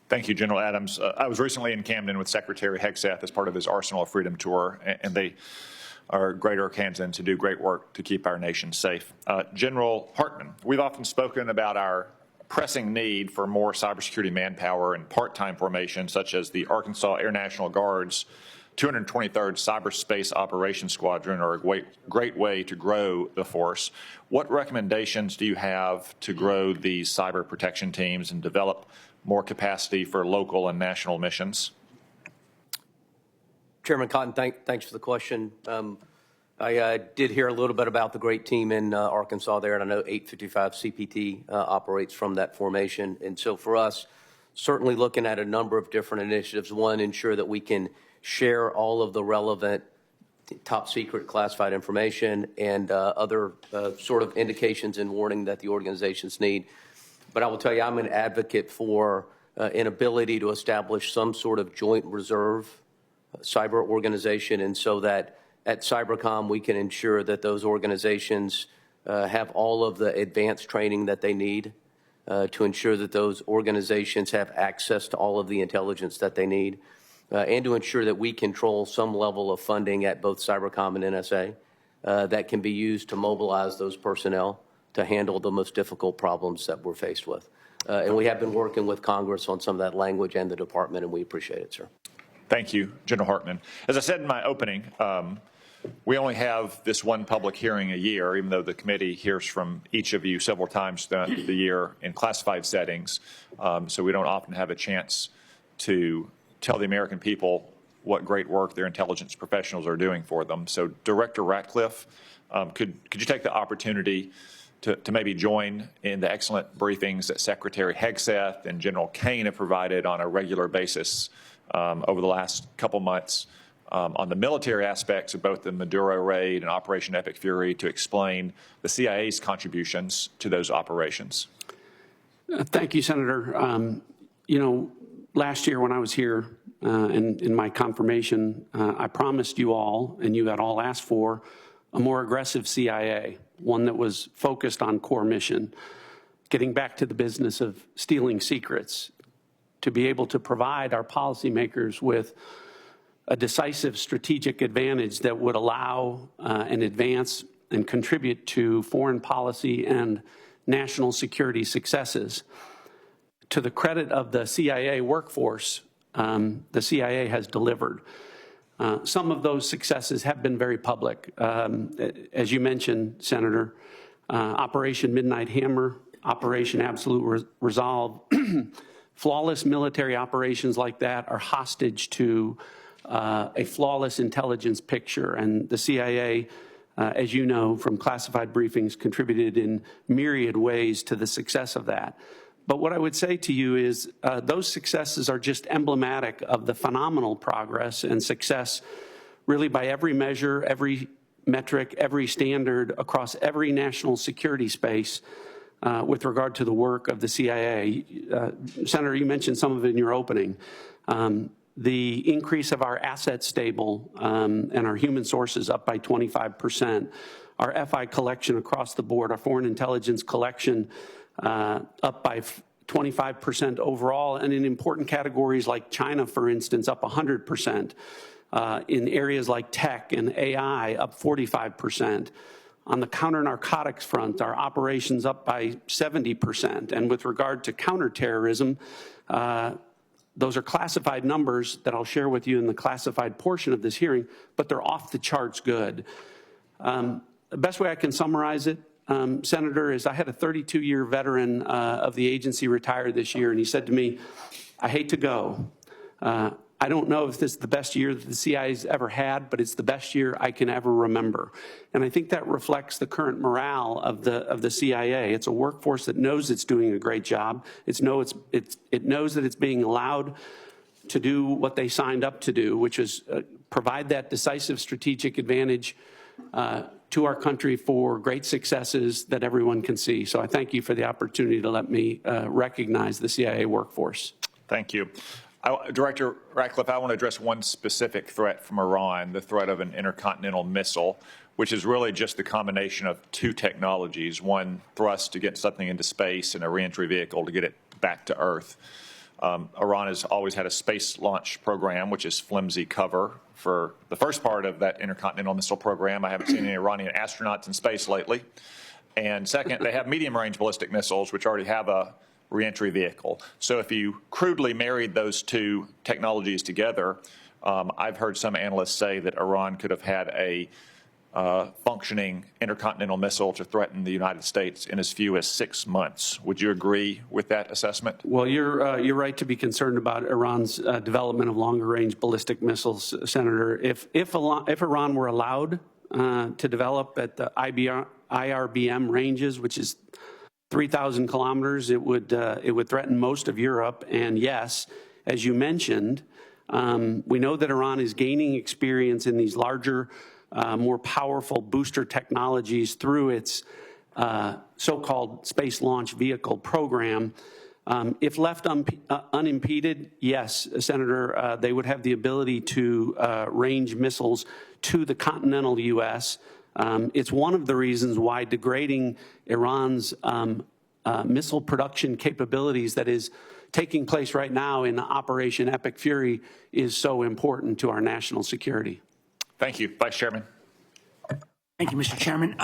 Thank you, General Adams. I was recently in Camden with Secretary Hegseth as part of his Arsenal of Freedom tour, and they are great Arkansans to do great work to keep our nation safe. General Hartman, we've often spoken about our pressing need for more cybersecurity manpower and part-time formation, such as the Arkansas Air National Guard's 223rd Cyberspace Operations Squadron are a great way to grow the force. What recommendations do you have to grow these cyber protection teams and develop more capacity for local and national missions? Chairman Cotton, thanks for the question. I did hear a little bit about the great team in Arkansas there, and I know 855 CPT operates from that formation. And so for us, certainly looking at a number of different initiatives. One, ensure that we can share all of the relevant top secret classified information and other sort of indications and warning that the organizations need. But I will tell you, I'm an advocate for an ability to establish some sort of joint reserve cyber organization, and so that at Cybercom we can ensure that those organizations have all of the advanced training that they need to ensure that those organizations have access to all of the intelligence that they need, and to ensure that we control some level of funding at both Cybercom and NSA that can be used to mobilize those personnel to handle the most difficult problems that we're faced with. And we have been working with Congress on some of that language and the department, and we appreciate it, sir. Thank you, General Hartman. As I said in my opening, we only have this one public hearing a year, even though the committee hears from each of you several times throughout the year in classified settings. So we don't often have a chance to tell the American people what great work their intelligence professionals are doing for them. So Director Ratcliffe, could you take the opportunity to maybe join in the excellent briefings that Secretary Hegseth and General Kane have provided on a regular basis over the last couple months on the military aspects of both the Maduro raid and Operation Epic Fury, to explain the CIA's contributions to those operations? Thank you, Senator. You know, last year when I was here in my confirmation, I promised you all, and you had all asked for, a more aggressive CIA, one that was focused on core mission, getting back to the business of stealing secrets, to be able to provide our policymakers with a decisive strategic advantage that would allow and advance and contribute to foreign policy and national security successes. To the credit of the CIA workforce, the CIA has delivered. Some of those successes have been very public. As you mentioned, Senator, Operation Midnight Hammer, Operation Absolute Resolve, flawless military operations like that are hostage to a flawless intelligence picture. And the CIA, as you know from classified briefings, contributed in myriad ways to the success of that. But what I would say to you is those successes are just emblematic of the phenomenal progress and success really by every measure, every metric, every standard across every national security space with regard to the work of the CIA. Senator, you mentioned some of it in your opening. The increase of our asset stable and our human sources up by 25%, our FI collection across the board, our foreign intelligence collection up by 25% overall, and in important categories like China, for instance, up 100%. In areas like tech and AI, up 45%. On the counter-narcotics front, our operations up by 70%. And with regard to counterterrorism, those are classified numbers that I'll share with you in the classified portion of this hearing, but they're off the charts good. The best way I can summarize it, Senator, is I had a 32-year veteran of the agency retire this year, and he said to me, I hate to go. I don't know if this is the best year that the CIA's ever had, but it's the best year I can ever remember. And I think that reflects the current morale of the CIA. It's a workforce that knows it's doing a great job. It knows that it's being allowed to do what they signed up to do, which is provide that decisive strategic advantage to our country for great successes that everyone can see. So I thank you for the opportunity to let me recognize the CIA workforce. Thank you. Director Ratcliffe, I want to address one specific threat from Iran, the threat of an intercontinental missile, which is really just the combination of two technologies, one thrust to get something into space and a reentry vehicle to get it back to Earth. Iran has always had a space launch program, which is flimsy cover for the first part of that intercontinental missile program. I haven't seen any Iranian astronauts in space lately. And second, they have medium-range ballistic missiles, which already have a reentry vehicle. So if you crudely married those two technologies together, I've heard some analysts say that Iran could have had a functioning intercontinental missile to threaten the United States in as few as 6 months. Would you agree with that assessment? Well, you're right to be concerned about Iran's development of longer-range ballistic missiles, Senator. If Iran were allowed to develop at the IRBM ranges, which is 3,000 kilometers, it would threaten most of Europe. And yes, as you mentioned, we know that Iran is gaining experience in these larger, more powerful booster technologies through its so-called Space Launch Vehicle program. If left unimpeded, yes, Senator, they would have the ability to range missiles to the continental U.S. It's one of the reasons why degrading Iran's missile production capabilities that is taking place right now in Operation Epic Fury is so important to our national security. Thank you. Vice Chairman. Thank you, Mr. Chairman.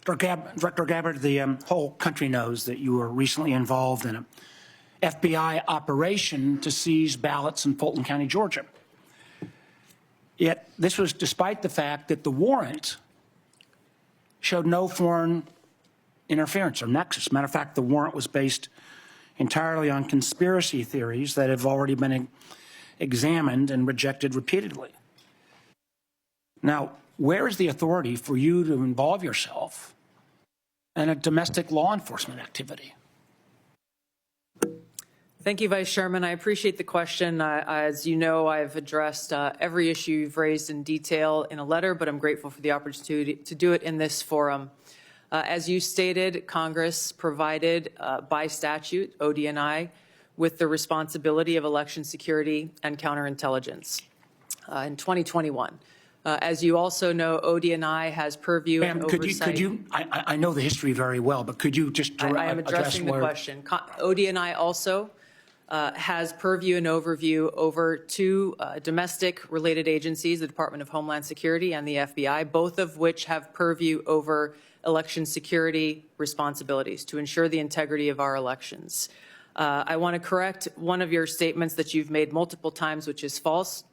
Director Gabbard, the whole country knows that you were recently involved in an FBI operation to seize ballots in Fulton County, Georgia. Yet this was despite the fact that the warrant showed no foreign interference or nexus. Matter of fact, the warrant was based entirely on conspiracy theories that have already been examined and rejected repeatedly. Now, where is the authority for you to involve yourself in a domestic law enforcement activity? Thank you, Vice Chairman. I appreciate the question. As you know, I've addressed every issue you've raised in detail in a letter, but I'm grateful for the opportunity to do it in this forum. As you stated, Congress provided by statute ODNI with the responsibility of election security and counterintelligence in 2021. As you also know, ODNI has purview and oversight. I know the history very well, but could you just I am addressing the question. ODNI also has purview and overview over two domestic related agencies, the Department of Homeland Security and the FBI, both of which have purview over election security responsibilities to ensure the integrity of our elections. I want to correct one of your statements that you've made multiple times, which is false.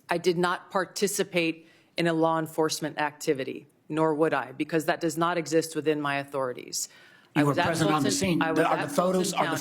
I did not participate in a law enforcement activity, nor would I, because that does not exist within my authorities. You were present on the scene. Are the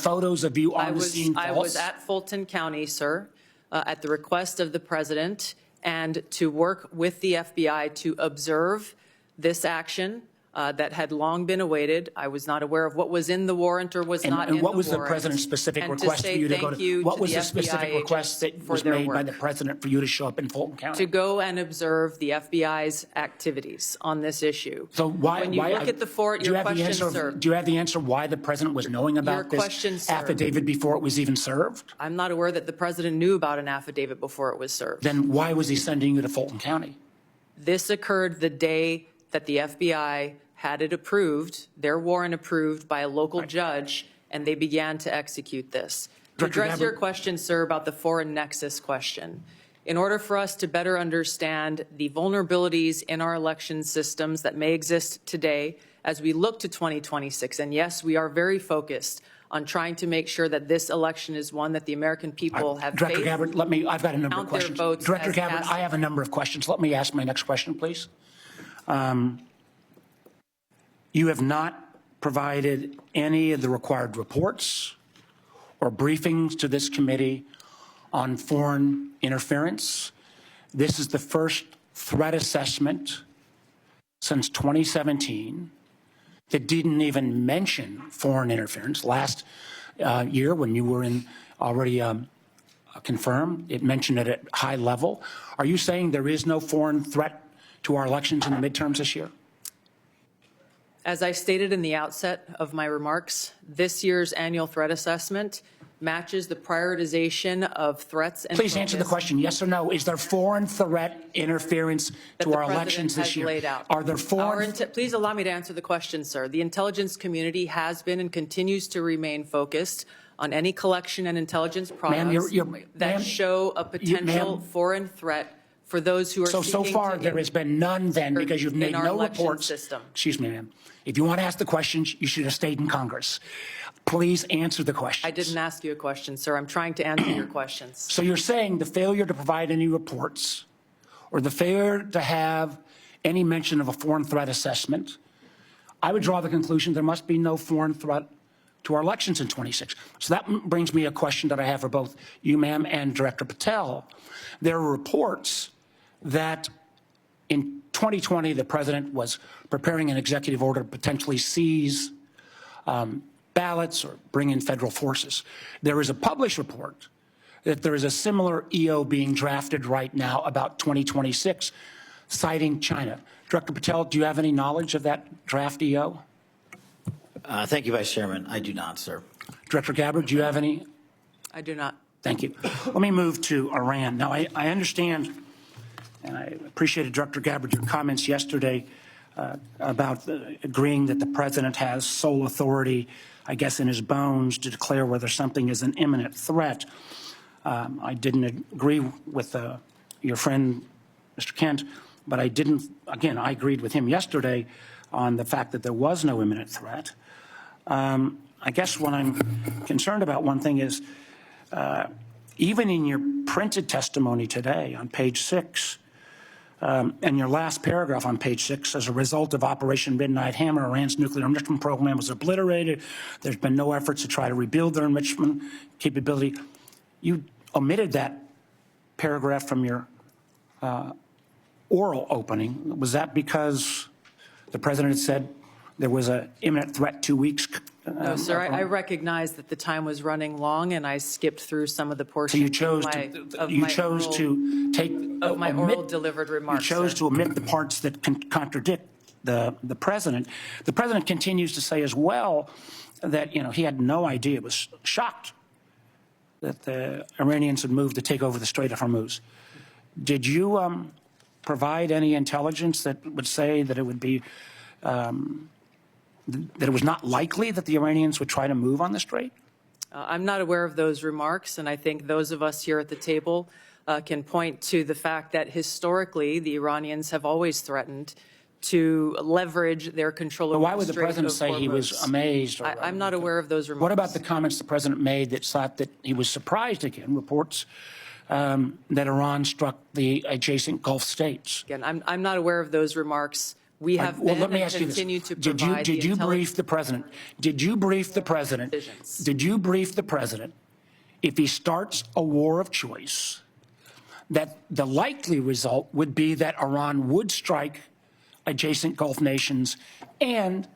photos of you on the scene false? I was at Fulton County, sir, at the request of the president, and to work with the FBI to observe this action that had long been awaited. I was not aware of what was in the warrant or was not in the warrant. And what was the president's specific request for you to go to? What was the specific request that was made by the president for you to show up in Fulton County? To go and observe the FBI's activities on this issue. So why? When you look at the forward, your question, sir. Do you have the answer why the president was knowing about this affidavit before it was even served? I'm not aware that the president knew about an affidavit before it was served. Then why was he sending you to Fulton County? This occurred the day that the FBI had it approved, their warrant approved by a local judge, and they began to execute this. To address your question, sir, about the foreign nexus question, in order for us to better understand the vulnerabilities in our election systems that may exist today as we look to 2026, and yes, we are very focused on trying to make sure that this election is one that the American people have faith. Director Gabbard, I've got a number of questions. Director Gabbard, I have a number of questions. Let me ask my next question, please. You have not provided any of the required reports or briefings to this committee on foreign interference. This is the first threat assessment since 2017 that didn't even mention foreign interference. Last year, when you were in already confirmed, it mentioned it at high level. Are you saying there is no foreign threat to our elections in the midterms this year? As I stated in the outset of my remarks, this year's annual threat assessment matches the prioritization of threats and Please answer the question, yes or no. Is there foreign threat interference to our elections this year? Laid out. Are there foreign? Please allow me to answer the question, sir. The intelligence community has been and continues to remain focused on any collection and intelligence products that show a potential foreign threat for those who are so far there has been none then, because you've made no reports. System. Excuse me, ma'am. If you want to ask the questions, you should have stayed in Congress. Please answer the questions. I didn't ask you a question, sir. I'm trying to answer your questions. So you're saying the failure to provide any reports or the failure to have any mention of a foreign threat assessment, I would draw the conclusion there must be no foreign threat to our elections in 26. So that brings me a question that I have for both you, ma'am, and Director Patel. There are reports that in 2020, the president was preparing an executive order to potentially seize ballots or bring in federal forces. There is a published report that there is a similar EO being drafted right now about 2026 citing China. Director Patel, do you have any knowledge of that draft EO? Thank you, Vice Chairman. I do not, sir. Director Gabbard, do you have any? I do not. Thank you. Let me move to Iran. Now, I understand, and I appreciated, Director Gabbard, your comments yesterday about agreeing that the president has sole authority, I guess, in his bones to declare whether something is an imminent threat. I didn't agree with your friend, Mr. Kent, but I didn't, again, I agreed with him yesterday on the fact that there was no imminent threat. I guess what I'm concerned about, one thing is, even in your printed testimony today on page 6, and your last paragraph on page 6, as a result of Operation Midnight Hammer, Iran's nuclear enrichment program was obliterated. There's been no efforts to try to rebuild their enrichment capability. You omitted that paragraph from your oral opening. Was that because the president had said there was an imminent threat 2 weeks? No, sir. I recognize that the time was running long, and I skipped through some of the portions. So you chose to take my oral delivered remarks. You chose to omit the parts that contradict the president. The president continues to say as well that he had no idea, was shocked that the Iranians had moved to take over the Strait of Hormuz. Did you provide any intelligence that would say that it would be that it was not likely that the Iranians would try to move on the strait? I'm not aware of those remarks, and I think those of us here at the table can point to the fact that historically the Iranians have always threatened to leverage their control over why would the the Strait president of say he was Hormuz. amazed? I'm not aware of those remarks. What about the comments the president made that thought that he was surprised again, reports that Iran struck the adjacent Gulf states? Again, I'm not aware of those remarks. We have been let me and ask you this. continue to provide Did you brief the president? Did you brief the president? Did you brief the president if he starts a war of choice that the likely result would be that Iran would strike adjacent Gulf nations and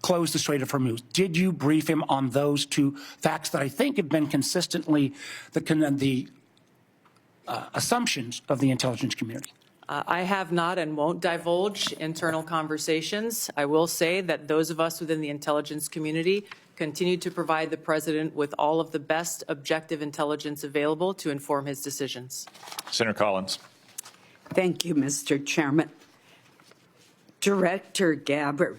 close the Strait of Hormuz? Did you brief him on those two facts that I think have been consistently the assumptions of the intelligence community? I have not and won't divulge internal conversations. I will say that those of us within the intelligence community continue to provide the president with all of the best objective intelligence available to inform his decisions. Senator Collins. Thank you, Mr. Chairman. Director Gabbard,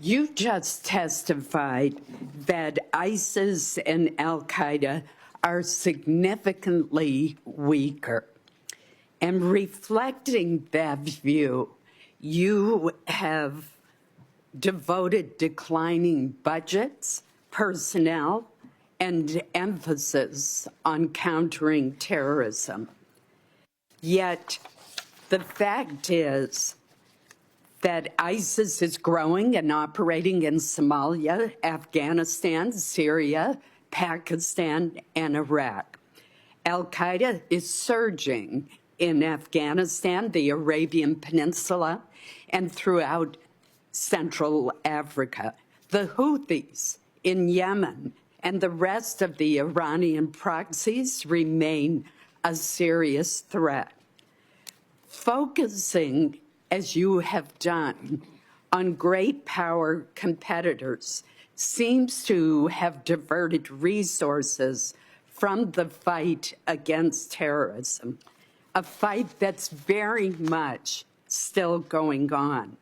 you just testified that ISIS and al-Qaeda are significantly weaker. And reflecting that view, you have devoted declining budgets, personnel, and emphasis on countering terrorism. Yet, the fact is that ISIS is growing and operating in Somalia, Afghanistan, Syria, Pakistan, and Iraq. Al-Qaeda is surging in Afghanistan, the Arabian Peninsula, and throughout Central Africa. The Houthis in Yemen and the rest of the Iranian proxies remain a serious threat. Focusing, as you have done, on great power competitors seems to have diverted resources from the fight against terrorism, a fight that's very much still going on.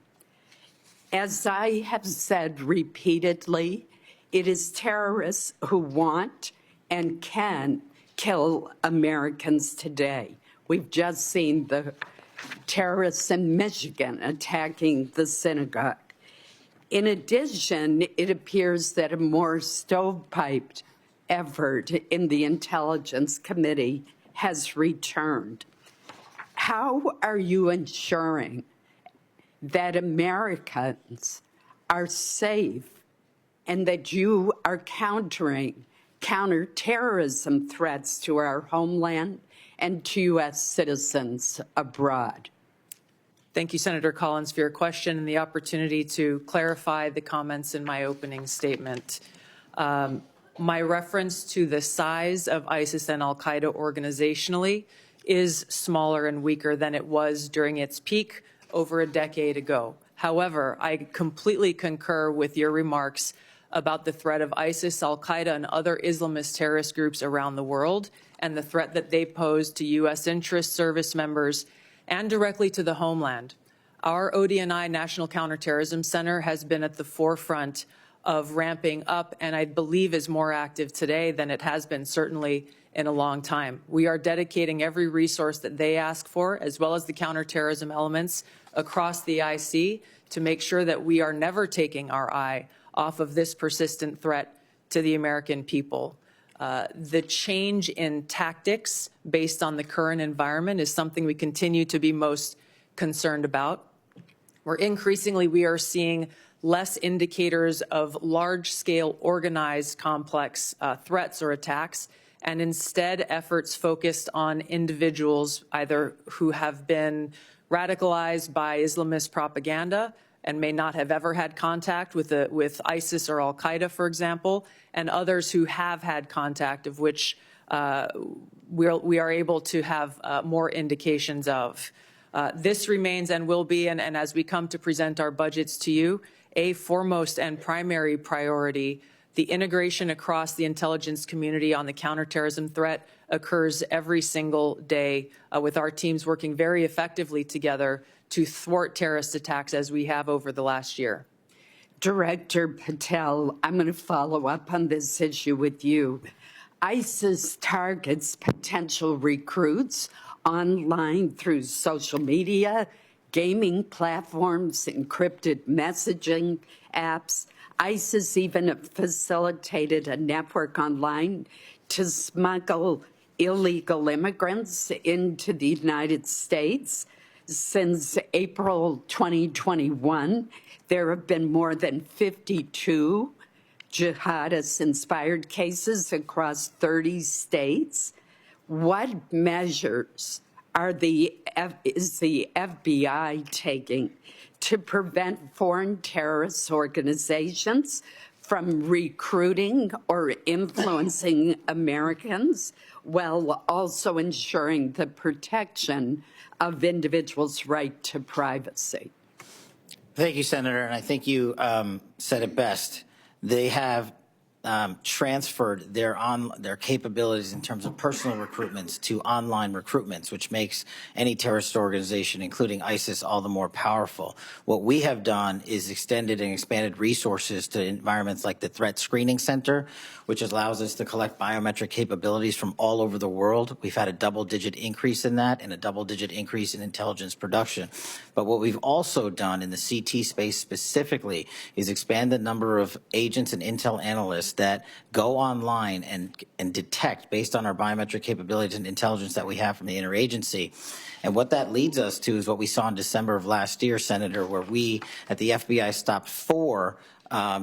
As I have said repeatedly, it is terrorists who want and can kill Americans today. We've just seen the terrorists in Michigan attacking the synagogue. In addition, it appears that a more stovepiped effort in the Intelligence Committee has returned. How are you ensuring that Americans are safe and that you are countering counterterrorism threats to our homeland and to U.S. citizens abroad? Thank you, Senator Collins, for your question and the opportunity to clarify the comments in my opening statement. My reference to the size of ISIS and al-Qaeda organizationally is smaller and weaker than it was during its peak over a decade ago. However, I completely concur with your remarks about the threat of ISIS, al-Qaeda, and other Islamist terrorist groups around the world, and the threat that they pose to U.S. interests, service members, and directly to the homeland. Our ODNI National Counterterrorism Center has been at the forefront of ramping up, and I believe is more active today than it has been certainly in a long time. We are dedicating every resource that they ask for, as well as the counterterrorism elements across the IC, to make sure that we are never taking our eye off of this persistent threat to the American people. The change in tactics based on the current environment is something we continue to be most concerned about. Where increasingly we are seeing less indicators of large-scale organized complex threats or attacks, and instead efforts focused on individuals either who have been radicalized by Islamist propaganda and may not have ever had contact with ISIS or al-Qaeda, for example, and others who have had contact, of which we are able to have more indications of. This remains and will be, and as we come to present our budgets to you, a foremost and primary priority. The integration across the intelligence community on the counterterrorism threat occurs every single day, with our teams working very effectively together to thwart terrorist attacks as we have over the last year. Director Patel, I'm going to follow up on this issue with you. ISIS targets potential recruits online through social media, gaming platforms, encrypted messaging apps. ISIS even facilitated a network online to smuggle illegal immigrants into the United States. Since April 2021, there have been more than 52 jihadist-inspired cases across 30 states. What measures is the FBI taking to prevent foreign terrorist organizations from recruiting or influencing Americans, while also ensuring the protection of individuals' right to privacy? Thank you, Senator, and I think you said it best. They have transferred their capabilities in terms of personal recruitments to online recruitments, which makes any terrorist organization, including ISIS, all the more powerful. What we have done is extended and expanded resources to environments like the Threat Screening Center, which allows us to collect biometric capabilities from all over the world. We've had a double-digit increase in that and a double-digit increase in intelligence production. But what we've also done in the CT space specifically is expand the number of agents and intel analysts that go online and detect based on our biometric capabilities and intelligence that we have from the interagency. And what that leads us to is what we saw in December of last year, Senator, where we at the FBI stopped 4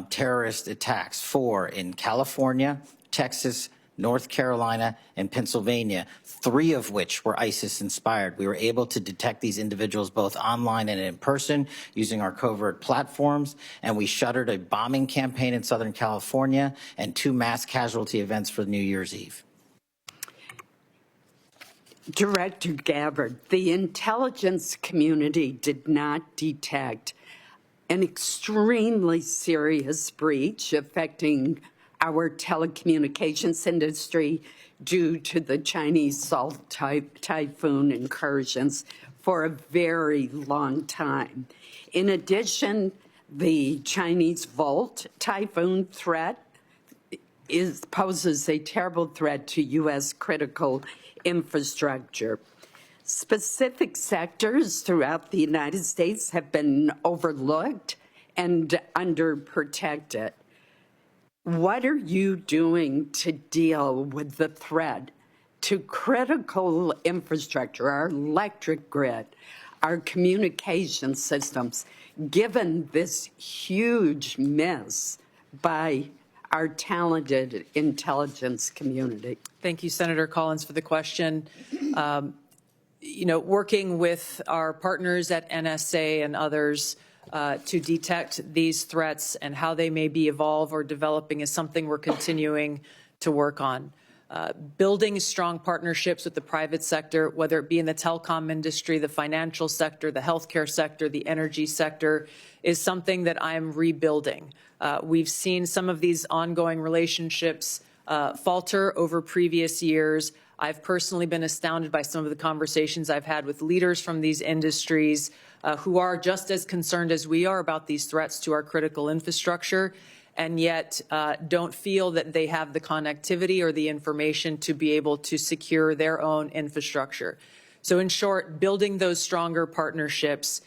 terrorist attacks, 4 in California, Texas, North Carolina, and Pennsylvania, 3 of which were ISIS-inspired. We were able to detect these individuals both online and in person using our covert platforms, and we shuttered a bombing campaign in Southern California and 2 mass casualty events for New Year's Eve. Director Gabbard, the intelligence community did not detect an extremely serious breach affecting our telecommunications industry due to the Chinese Salt Typhoon incursions for a very long time. In addition, the Chinese Volt Typhoon threat poses a terrible threat to U.S. critical infrastructure. Specific sectors throughout the United States have been overlooked and underprotected. What are you doing to deal with the threat to critical infrastructure, our electric grid, our communication systems, given this huge miss by our talented intelligence community? Thank you, Senator Collins, for the question. Working with our partners at NSA and others to detect these threats and how they may be evolved or developing is something we're continuing to work on. building strong partnerships with the private sector, whether it be in the telecom industry, the financial sector, the healthcare sector, the energy sector, is something that I'm rebuilding. We've seen some of these ongoing relationships falter over previous years. I've personally been astounded by some of the conversations I've had with leaders from these industries who are just as concerned as we are about these threats to our critical infrastructure, and yet don't feel that they have the connectivity or the information to be able to secure their own infrastructure. So in short, building those stronger partnerships,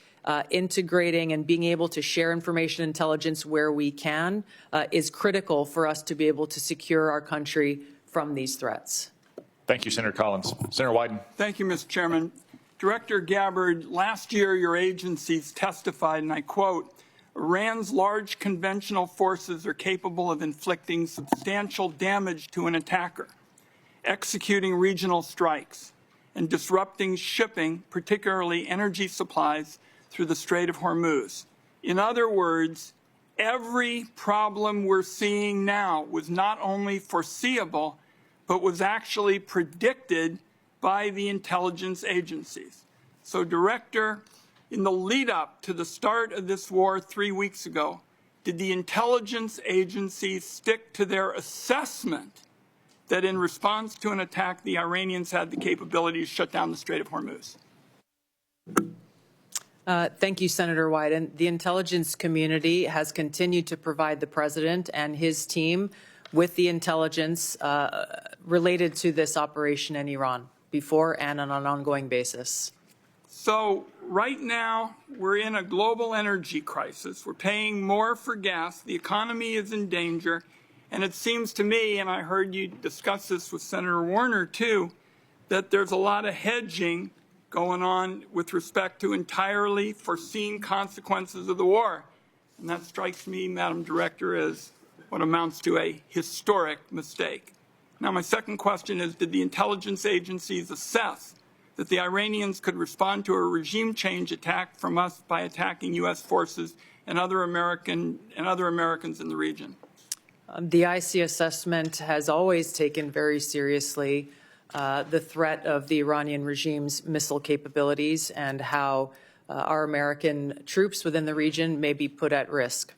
integrating and being able to share information intelligence where we can is critical for us to be able to secure our country from these threats. Thank you, Senator Collins. Senator Wyden. Thank you, Mr. Chairman. Director Gabbard, last year your agencies testified, and I quote, Iran's large conventional forces are capable of inflicting substantial damage to an attacker, executing regional strikes, and disrupting shipping, particularly energy supplies, through the Strait of Hormuz. In other words, every problem we're seeing now was not only foreseeable, but was actually predicted by the intelligence agencies. So, Director, in the lead up to the start of this war 3 weeks ago, did the intelligence agencies stick to their assessment that in response to an attack, the Iranians had the capability to shut down the Strait of Hormuz? Thank you, Senator Wyden. The intelligence community has continued to provide the president and his team with the intelligence related to this operation in Iran before and on an ongoing basis. So right now, we're in a global energy crisis. We're paying more for gas. The economy is in danger. And it seems to me, and I heard you discuss this with Senator Warner too, that there's a lot of hedging going on with respect to entirely foreseen consequences of the war. And that strikes me, Madam Director, as what amounts to a historic mistake. Now, my second question is, did the intelligence agencies assess that the Iranians could respond to a regime change attack from us by attacking U.S. forces and other Americans in the region? The IC assessment has always taken very seriously the threat of the Iranian regime's missile capabilities and how our American troops within the region may be put at risk.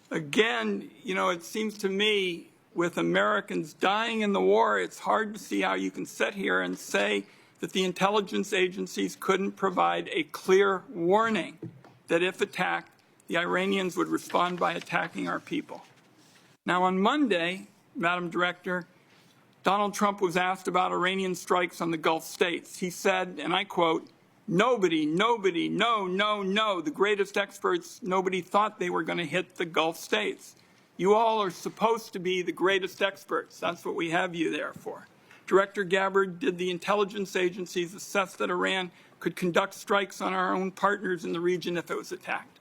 Again, you know, it seems to me with Americans dying in the war, it's hard to see how you can sit here and say that the intelligence agencies couldn't provide a clear warning that if attacked, the Iranians would respond by attacking our people. Now, on Monday, Madam Director, Donald Trump was asked about Iranian strikes on the Gulf states. He said, and I quote, nobody, no, the greatest experts, nobody thought they were going to hit the Gulf states. You all are supposed to be the greatest experts. That's what we have you there for. Director Gabbard, did the intelligence agencies assess that Iran could conduct strikes on our own partners in the region if it was attacked?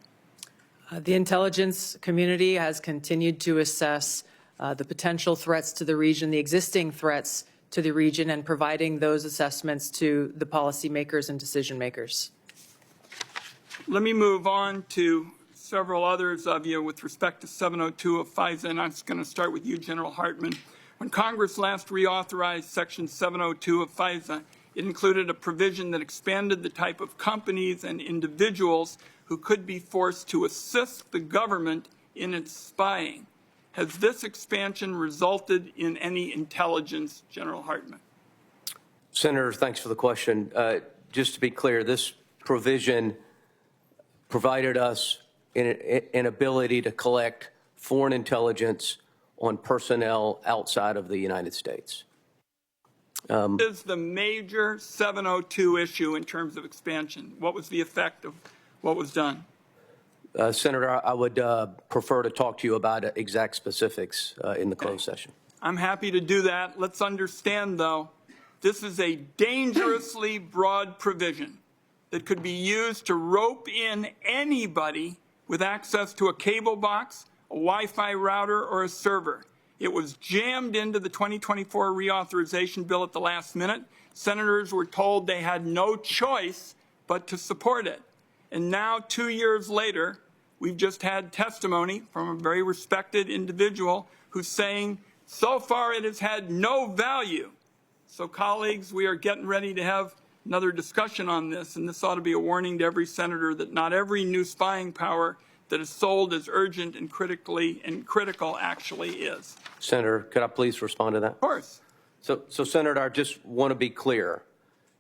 The intelligence community has continued to assess the potential threats to the region, the existing threats to the region, and providing those assessments to the policymakers and decision makers. Let me move on to several others of you with respect to 702 of FISA, and I'm just going to start with you, General Hartman. When Congress last reauthorized Section 702 of FISA, it included a provision that expanded the type of companies and individuals who could be forced to assist the government in its spying. Has this expansion resulted in any intelligence, General Hartman? Senator, thanks for the question. Just to be clear, this provision provided us an ability to collect foreign intelligence on personnel outside of the United States. What is the major 702 issue in terms of expansion? What was the effect of what was done? Senator, I would prefer to talk to you about exact specifics in the closed session. I'm happy to do that. Let's understand, though, this is a dangerously broad provision that could be used to rope in anybody with access to a cable box, a Wi-Fi router, or a server. It was jammed into the 2024 reauthorization bill at the last minute. Senators were told they had no choice but to support it. And now, 2 years later, we've just had testimony from a very respected individual who's saying So far, it has had no value. So, colleagues, we are getting ready to have another discussion on this, and this ought to be a warning to every senator that not every new spying power that is sold as urgent and critical actually is. Senator, could I please respond to that? Of course. So, Senator, I just want to be clear.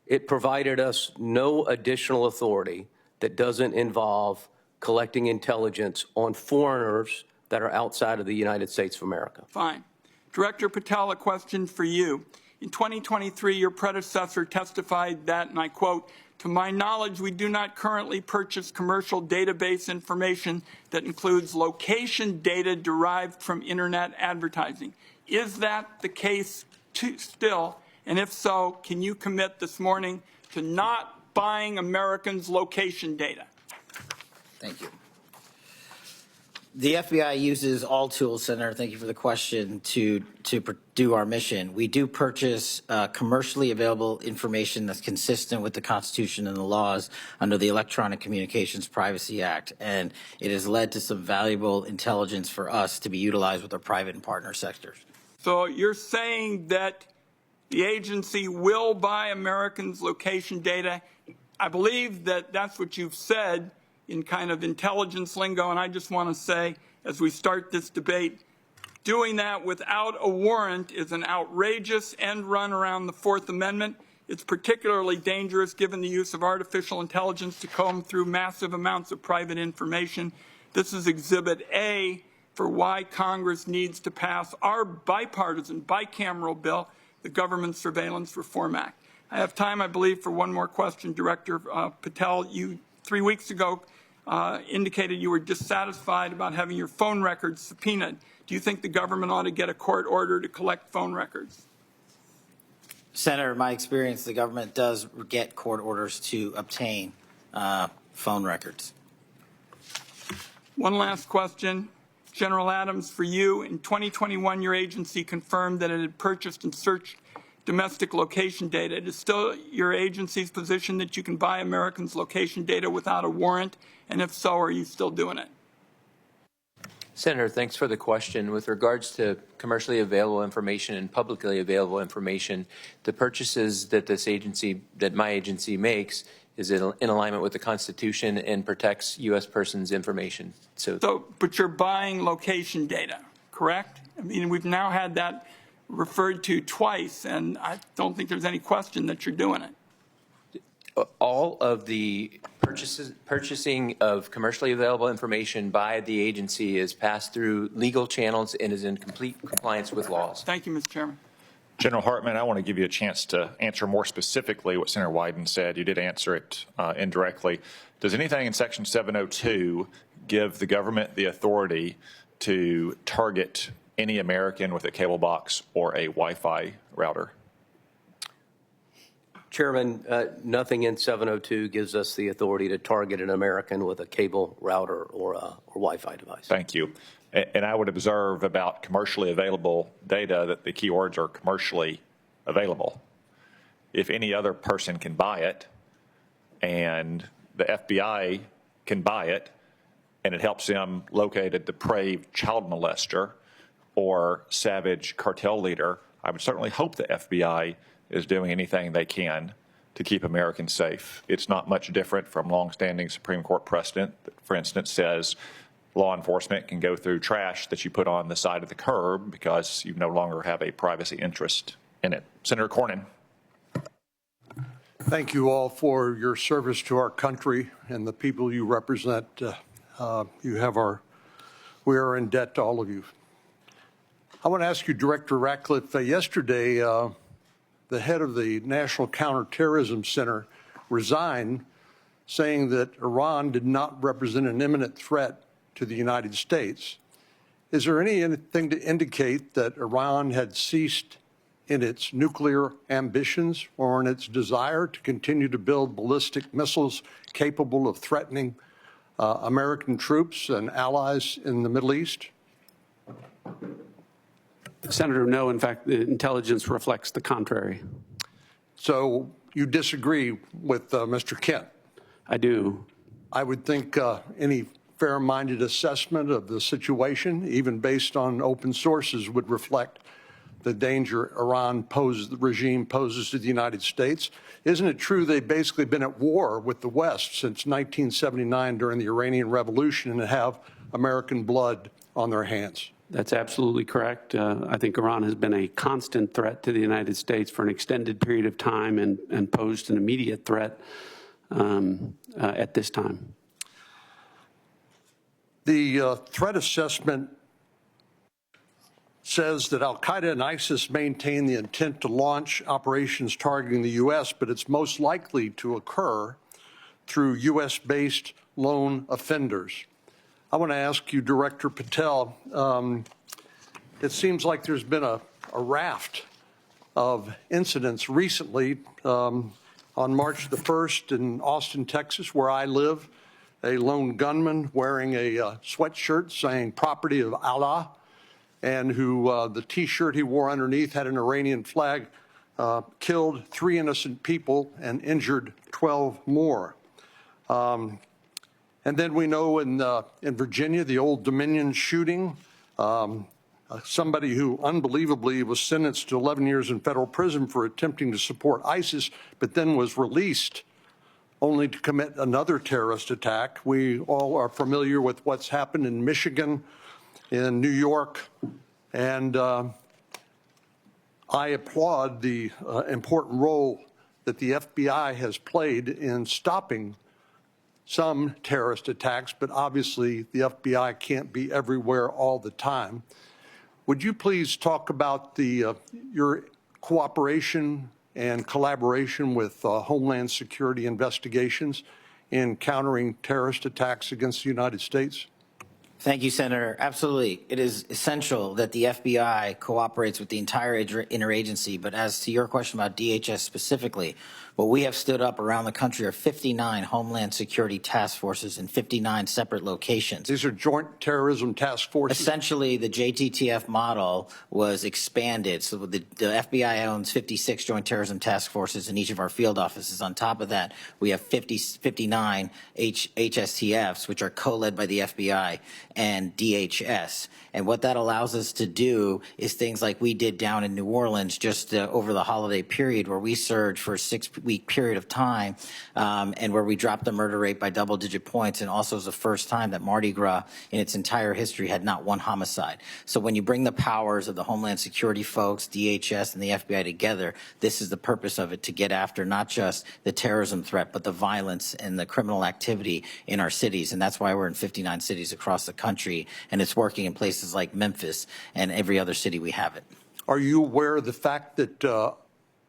It provided us no additional authority that doesn't involve collecting intelligence on foreigners that are outside of the United States of America. Fine. Director Patel, a question for you. In 2023, your predecessor testified that, and I quote, "To my knowledge, we do not currently purchase commercial database information that includes location data derived from internet advertising." Is that the case still? And if so, can you commit this morning to not buying Americans' location data? Thank you. The FBI uses all tools, Senator, thank you for the question, to do our mission. We do purchase commercially available information that's consistent with the Constitution and the laws under the Electronic Communications Privacy Act, and it has led to some valuable intelligence for us to be utilized with our private and partner sectors. So you're saying that the agency will buy Americans' location data. I believe that that's what you've said in kind of intelligence lingo, and I just want to say, as we start this debate, doing that without a warrant is an outrageous end run around the Fourth Amendment. It's particularly dangerous given the use of artificial intelligence to comb through massive amounts of private information. This is Exhibit A for why Congress needs to pass our bipartisan, bicameral bill, the Government Surveillance Reform Act. I have time, I believe, for one more question. Director Patel, you 3 weeks ago indicated you were dissatisfied about having your phone records subpoenaed. Do you think the government ought to get a court order to collect phone records? Senator, in my experience, the government does get court orders to obtain phone records. One last question. General Adams, for you, in 2021, your agency confirmed that it had purchased and searched domestic location data. It is still your agency's position that you can buy Americans' location data without a warrant? And if so, are you still doing it? Senator, thanks for the question. With regards to commercially available information and publicly available information, the purchases that my agency makes is in alignment with the Constitution and protects U.S. persons' information. But you're buying location data, correct? I mean, we've now had that referred to twice, and I don't think there's any question that you're doing it. All of the purchasing of commercially available information by the agency is passed through legal channels and is in complete compliance with laws. Thank you, Mr. Chairman. General Hartman, I want to give you a chance to answer more specifically what Senator Wyden said. You did answer it indirectly. Does anything in Section 702 give the government the authority to target any American with a cable box or a Wi-Fi router? Chairman, nothing in 702 gives us the authority to target an American with a cable router or Wi-Fi device. Thank you. And I would observe about commercially available data that the keywords are commercially available. If any other person can buy it and the FBI can buy it and it helps them locate a depraved child molester or savage cartel leader, I would certainly hope the FBI is doing anything they can to keep Americans safe. It's not much different from longstanding Supreme Court precedent that, for instance, says law enforcement can go through trash that you put on the side of the curb because you no longer have a privacy interest in it. Senator Cornyn. Thank you all for your service to our country and the people you represent. We are in debt to all of you. I want to ask you, Director Ratcliffe, yesterday, the head of the National Counterterrorism Center resigned, saying that Iran did not represent an imminent threat to the United States. Is there anything to indicate that Iran had ceased in its nuclear ambitions or in its desire to continue to build ballistic missiles capable of threatening American troops and allies in the Middle East? Senator, no. In fact, the intelligence reflects the contrary. So you disagree with Mr. Kent? I do. I would think any fair-minded assessment of the situation, even based on open sources, would reflect the danger the regime poses to the United States. Isn't it true they've basically been at war with the West since 1979 during the Iranian Revolution and have American blood on their hands? That's absolutely correct. I think Iran has been a constant threat to the United States for an extended period of time and posed an immediate threat at this time. The threat assessment says that al-Qaeda and ISIS maintain the intent to launch operations targeting the U.S., but it's most likely to occur through U.S.-based lone offenders. I want to ask you, Director Patel, it seems like there's been a raft of incidents recently. On March the 1st in Austin, Texas, where I live, a lone gunman wearing a sweatshirt saying "property of Allah," and who the T-shirt he wore underneath had an Iranian flag, killed 3 innocent people and injured 12 more. And then we know in Virginia, the Old Dominion shooting, somebody who unbelievably was sentenced to 11 years in federal prison for attempting to support ISIS, but then was released only to commit another terrorist attack. We all are familiar with what's happened in Michigan, in New York, and I applaud the important role that the FBI has played in stopping some terrorist attacks, but obviously the FBI can't be everywhere all the time. Would you please talk about your cooperation and collaboration with Homeland Security investigations in countering terrorist attacks against the United States? Thank you, Senator. Absolutely. It is essential that the FBI cooperates with the entire interagency. But as to your question about DHS specifically, what we have stood up around the country are 59 Homeland Security task forces in 59 separate locations. These are joint terrorism task forces? Essentially, the JTTF model was expanded. So the FBI owns 56 joint terrorism task forces in each of our field offices. On top of that, we have 59 HSTFs, which are co-led by the FBI and DHS. And what that allows us to do is things like we did down in New Orleans just over the holiday period, where we surged for a 6-week period of time and where we dropped the murder rate by double-digit points, and also was the first time that Mardi Gras in its entire history had not one homicide. So when you bring the powers of the Homeland Security folks, DHS, and the FBI together, this is the purpose of it, to get after not just the terrorism threat, but the violence and the criminal activity in our cities. And that's why we're in 59 cities across the country, and it's working in places like Memphis and every other city we have it. Are you aware of the fact that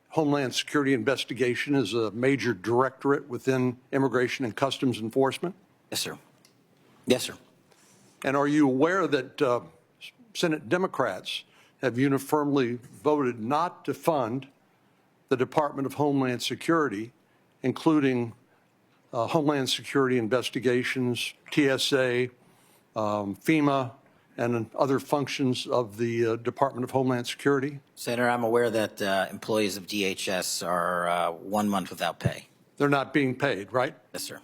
Homeland Security investigation is a major directorate within Immigration and Customs Enforcement? Yes, sir. Yes, sir. And are you aware that Senate Democrats have uniformly voted not to fund the Department of Homeland Security, including Homeland Security investigations, TSA, FEMA, and other functions of the Department of Homeland Security? Senator, I'm aware that employees of DHS are 1 month without pay. They're not being paid, right? Yes, sir.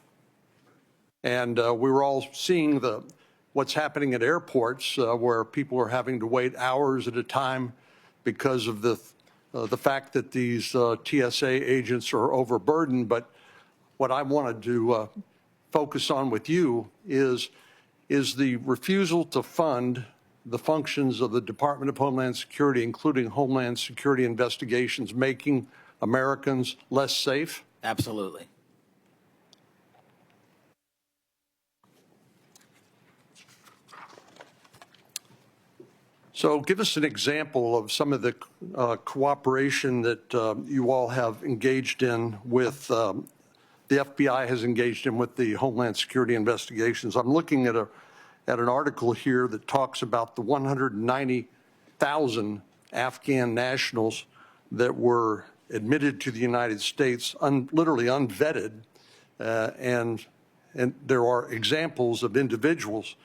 And we were all seeing what's happening at airports where people are having to wait hours at a time because of the fact that these TSA agents are overburdened. But what I wanted to focus on with you is the refusal to fund the functions of the Department of Homeland Security, including Homeland Security investigations, making Americans less safe? Absolutely. So give us an example of some of the cooperation that you all have engaged in with, the FBI has engaged in with the Homeland Security investigations. I'm looking at an article here that talks about the 190,000 Afghan nationals that were admitted to the United States, literally unvetted, and there are examples of individuals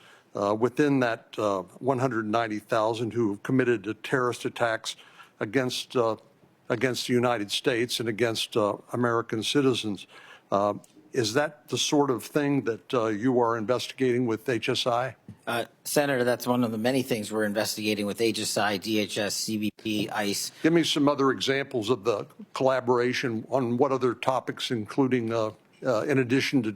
within that 190,000 who have committed terrorist attacks against the United States and against American citizens. Is that the sort of thing that you are investigating with HSI? Senator, that's one of the many things we're investigating with HSI, DHS, CBP, ICE. Give me some other examples of the collaboration on what other topics, including in addition to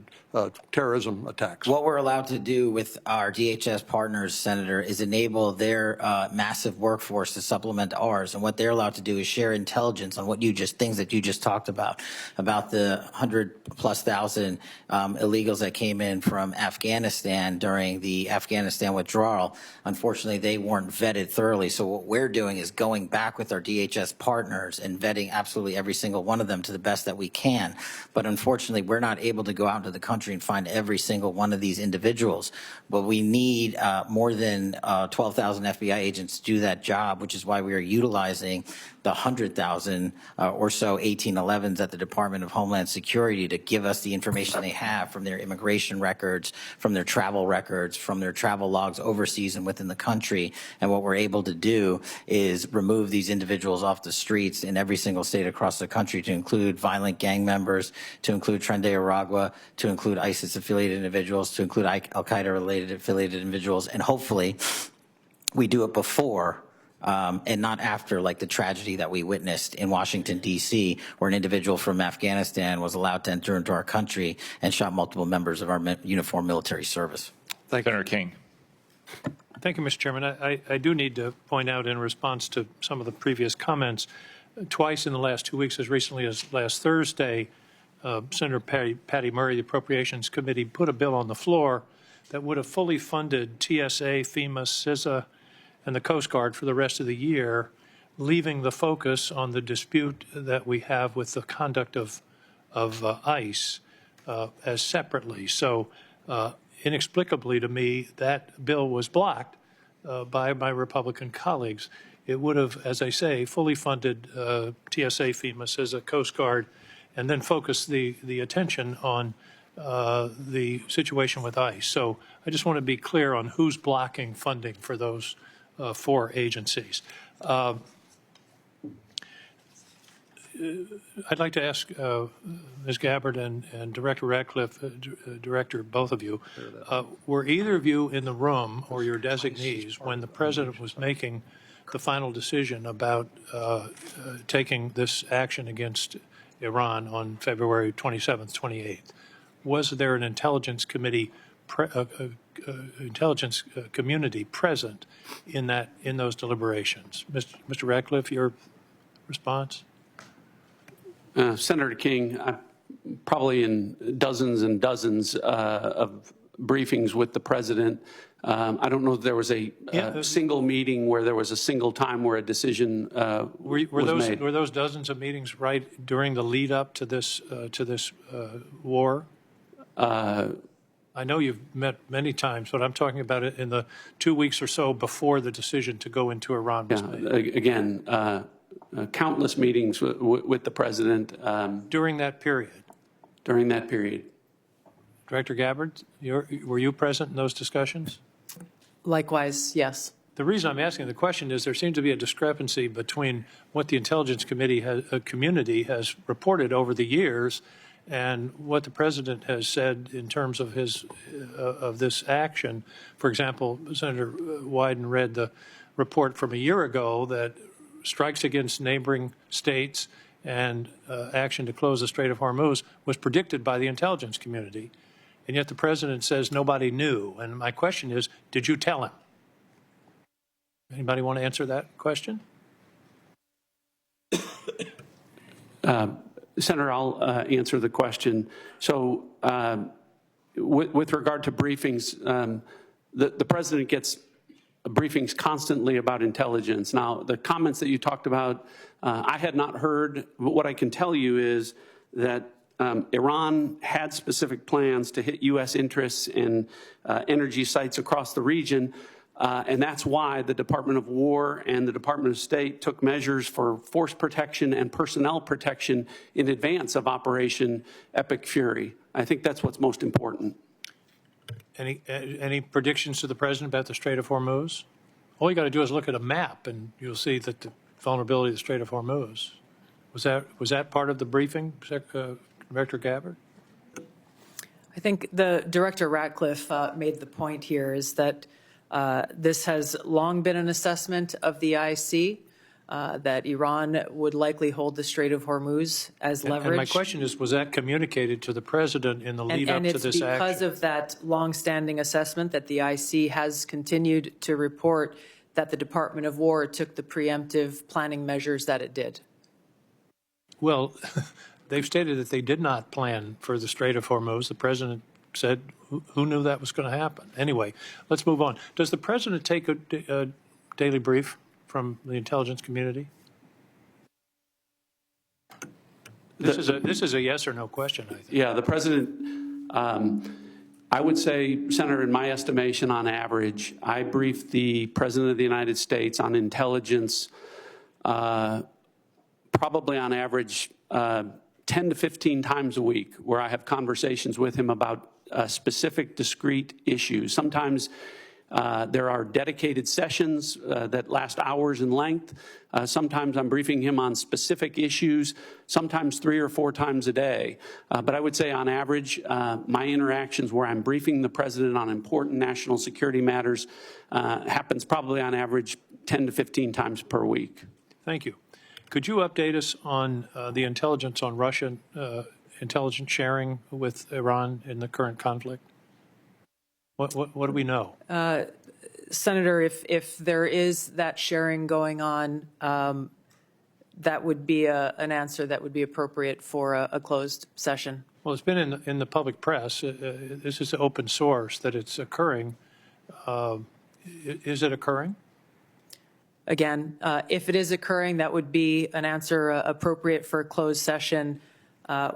terrorism attacks. What we're allowed to do with our DHS partners, Senator, is enable their massive workforce to supplement ours. And what they're allowed to do is share intelligence on things that you just talked about the 100,000+ illegals that came in from Afghanistan during the Afghanistan withdrawal. Unfortunately, they weren't vetted thoroughly. So what we're doing is going back with our DHS partners and vetting absolutely every single one of them to the best that we can. But unfortunately, we're not able to go out into the country and find every single one of these individuals. But we need more than 12,000 FBI agents to do that job, which is why we are utilizing the 100,000 or so 1811s at the Department of Homeland Security to give us the information they have from their immigration records, from their travel records, from their travel logs overseas and within the country. And what we're able to do is remove these individuals off the streets in every single state across the country, to include violent gang members, to include Tren de Aragua, to include ISIS-affiliated individuals, to include Al-Qaeda-related affiliated individuals. And hopefully we do it before and not after, like the tragedy that we witnessed in Washington, D.C., where an individual from Afghanistan was allowed to enter into our country and shot multiple members of our uniformed military service. Thank you. Senator King. Thank you, Mr. Chairman. I do need to point out, in response to some of the previous comments, twice in the last 2 weeks, as recently as last Thursday, Senator Patty Murray, the Appropriations Committee, put a bill on the floor that would have fully funded TSA, FEMA, CISA, and the Coast Guard for the rest of the year, leaving the focus on the dispute that we have with the conduct of ICE as separately. So inexplicably to me, that bill was blocked by my Republican colleagues. It would have, as I say, fully funded TSA, FEMA, CISA, Coast Guard, and then focus the attention on the situation with ICE. So I just want to be clear on who's blocking funding for those 4 agencies. I'd like to ask Ms. Gabbard and Director Ratcliffe, Director, both of you, were either of you in the room, or your designees, when the President was making the final decision about taking this action against Iran on February 27th, 28th? Was there an intelligence committee, intelligence community present in those deliberations? Mr. Ratcliffe, your response? Senator King, I'm probably in dozens and dozens of briefings with the President. I don't know if there was a single meeting where there was a single time where a decision was made. Were those dozens of meetings right during the lead up to this war? I know you've met many times, but I'm talking about it in the 2 weeks or so before the decision to go into Iran was made. Again, countless meetings with the President. During that period? During that period. Director Gabbard, were you present in those discussions? Likewise, yes. The reason I'm asking the question is there seems to be a discrepancy between what the Intelligence Community has reported over the years and what the President has said in terms of of this action. For example, Senator Wyden read the report from a year ago that strikes against neighboring states and action to close the Strait of Hormuz was predicted by the intelligence community. And yet the President says nobody knew. And my question is, did you tell him? Anybody want to answer that question? Senator, I'll answer the question. So with regard to briefings, the President gets briefings constantly about intelligence. Now, the comments that you talked about, I had not heard, but what I can tell you is that Iran had specific plans to hit U.S. interests in energy sites across the region, and that's why the Department of War and the Department of State took measures for force protection and personnel protection in advance of Operation Epic Fury. I think that's what's most important. Any predictions to the President about the Strait of Hormuz? All you got to do is look at a map, and you'll see that the vulnerability of the Strait of Hormuz. Was that part of the briefing, Director Gabbard? I think the Director Ratcliffe made the point here is that this has long been an assessment of the IC, that Iran would likely hold the Strait of Hormuz as leverage. And my question is, was that communicated to the President in the lead up to this action? And it's because of that longstanding assessment that the IC has continued to report that the Department of War took the preemptive planning measures that it did. Well, they've stated that they did not plan for the Strait of Hormuz. The President said, who knew that was going to happen? Anyway, let's move on. Does the President take a daily brief from the intelligence community? This is a yes or no question, I think. Yeah, the President, I would say, Senator, in my estimation, on average, I brief the President of the United States on intelligence probably on average 10 to 15 times a week, where I have conversations with him about specific, discrete issues. Sometimes there are dedicated sessions that last hours in length. Sometimes I'm briefing him on specific issues, sometimes 3 or 4 times a day. But I would say on average, my interactions where I'm briefing the President on important national security matters happens probably on average 10 to 15 times per week. Thank you. Could you update us on the intelligence on Russian intelligence sharing with Iran in the current conflict? What do we know? Senator, if there is that sharing going on, that would be an answer that would be appropriate for a closed session. Well, it's been in the public press. This is open source that it's occurring. Is it occurring? Again, if it is occurring, that would be an answer appropriate for a closed session.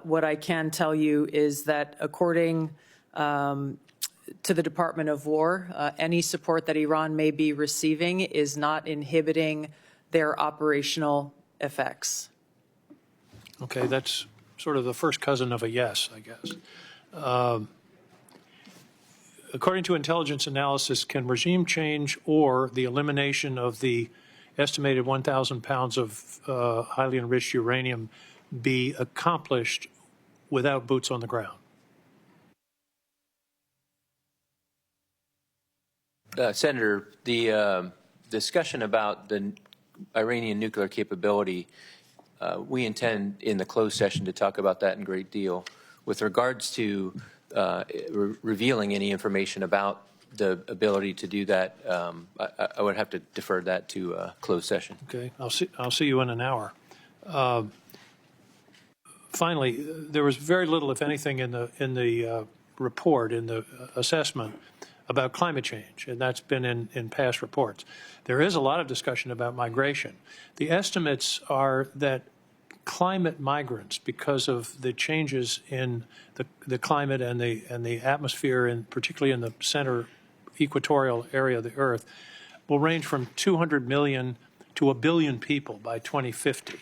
What I can tell you is that according to the Department of War, any support that Iran may be receiving is not inhibiting their operational effects. Okay, that's sort of the first cousin of a yes, I guess. According to intelligence analysis, can regime change or the elimination of the estimated 1,000 pounds of highly enriched uranium be accomplished without boots on the ground? Senator, the discussion about the Iranian nuclear capability, we intend in the closed session to talk about that in great deal. With regards to revealing any information about the ability to do that, I would have to defer that to a closed session. Okay, I'll see you in an hour. Finally, there was very little, if anything, in the report, in the assessment about climate change, and that's been in past reports. There is a lot of discussion about migration. The estimates are that climate migrants, because of the changes in the climate and the atmosphere, and particularly in the center equatorial area of the Earth, will range from 200 million to 1 billion people by 2050.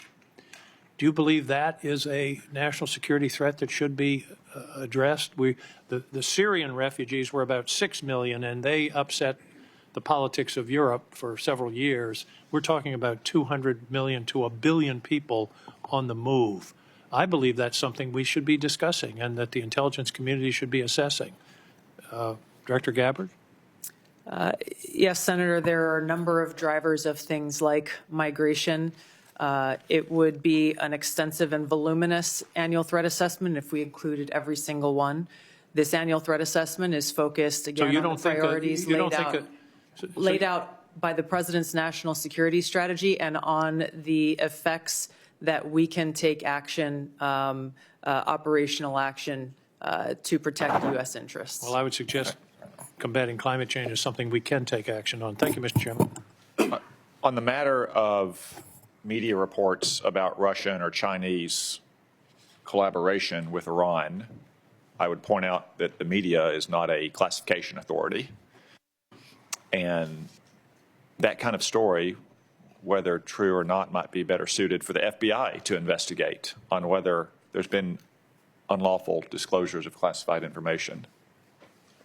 Do you believe that is a national security threat that should be addressed? The Syrian refugees were about 6 million, and they upset the politics of Europe for several years. We're talking about 200 million to 1 billion people on the move. I believe that's something we should be discussing and that the intelligence community should be assessing. Director Gabbard? Yes, Senator, there are a number of drivers of things like migration. It would be an extensive and voluminous annual threat assessment if we included every single one. This annual threat assessment is focused, again, on the priorities laid out by the President's national security strategy and on the effects that we can take action, operational action, to protect U.S. interests. Well, I would suggest combating climate change is something we can take action on. Thank you, Mr. Chairman. On the matter of media reports about Russian or Chinese collaboration with Iran, I would point out that the media is not a classification authority. And that kind of story, whether true or not, might be better suited for the FBI to investigate on whether there's been unlawful disclosures of classified information.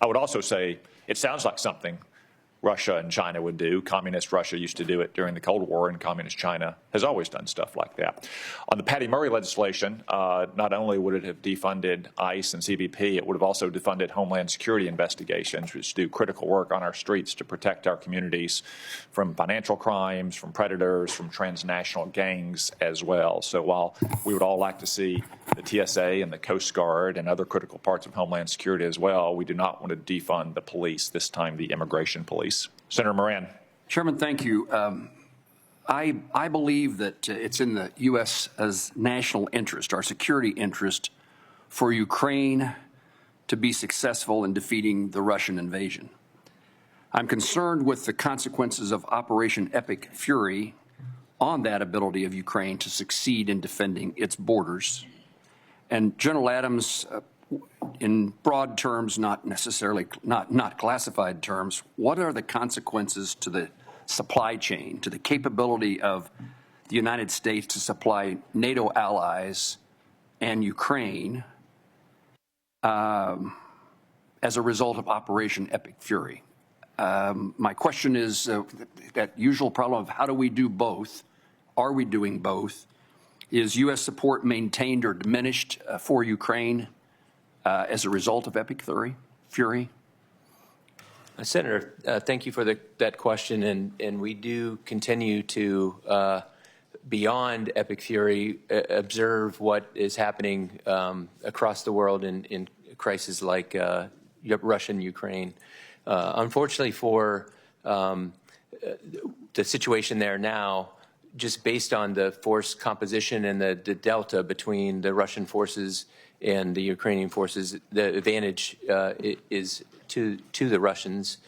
I would also say it sounds like something Russia and China would do. Communist Russia used to do it during the Cold War, and Communist China has always done stuff like that. On the Patty Murray legislation, not only would it have defunded ICE and CBP, it would have also defunded Homeland Security investigations, which do critical work on our streets to protect our communities from financial crimes, from predators, from transnational gangs as well. So while we would all like to see the TSA and the Coast Guard and other critical parts of Homeland Security as well, we do not want to defund the police, this time the immigration police. Senator Moran. Chairman, thank you. I believe that it's in the U.S.'s national interest, our security interest, for Ukraine to be successful in defeating the Russian invasion. I'm concerned with the consequences of Operation Epic Fury on that ability of Ukraine to succeed in defending its borders. And General Adams, in broad terms, not necessarily, not classified terms, what are the consequences to the supply chain, to the capability of the United States to supply NATO allies and Ukraine as a result of Operation Epic Fury? My question is that usual problem of how do we do both? Are we doing both? Is U.S. support maintained or diminished for Ukraine as a result of Epic Fury? Senator, thank you for that question, and we do continue to, beyond Epic Fury, observe what is happening across the world in crises like Russia and Ukraine. Unfortunately for the situation there now, just based on the force composition and the delta between the Russian forces and the Ukrainian forces, the advantage is to the Russians.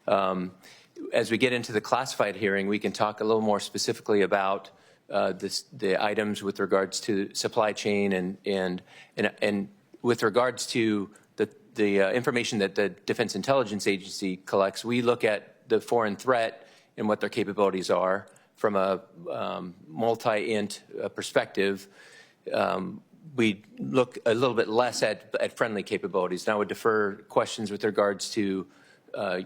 As we get into the classified hearing, we can talk a little more specifically about the items with regards to supply chain and with regards to the information that the Defense Intelligence Agency collects. We look at the foreign threat and what their capabilities are from a multi-int perspective. We look a little bit less at friendly capabilities. And I would defer questions with regards to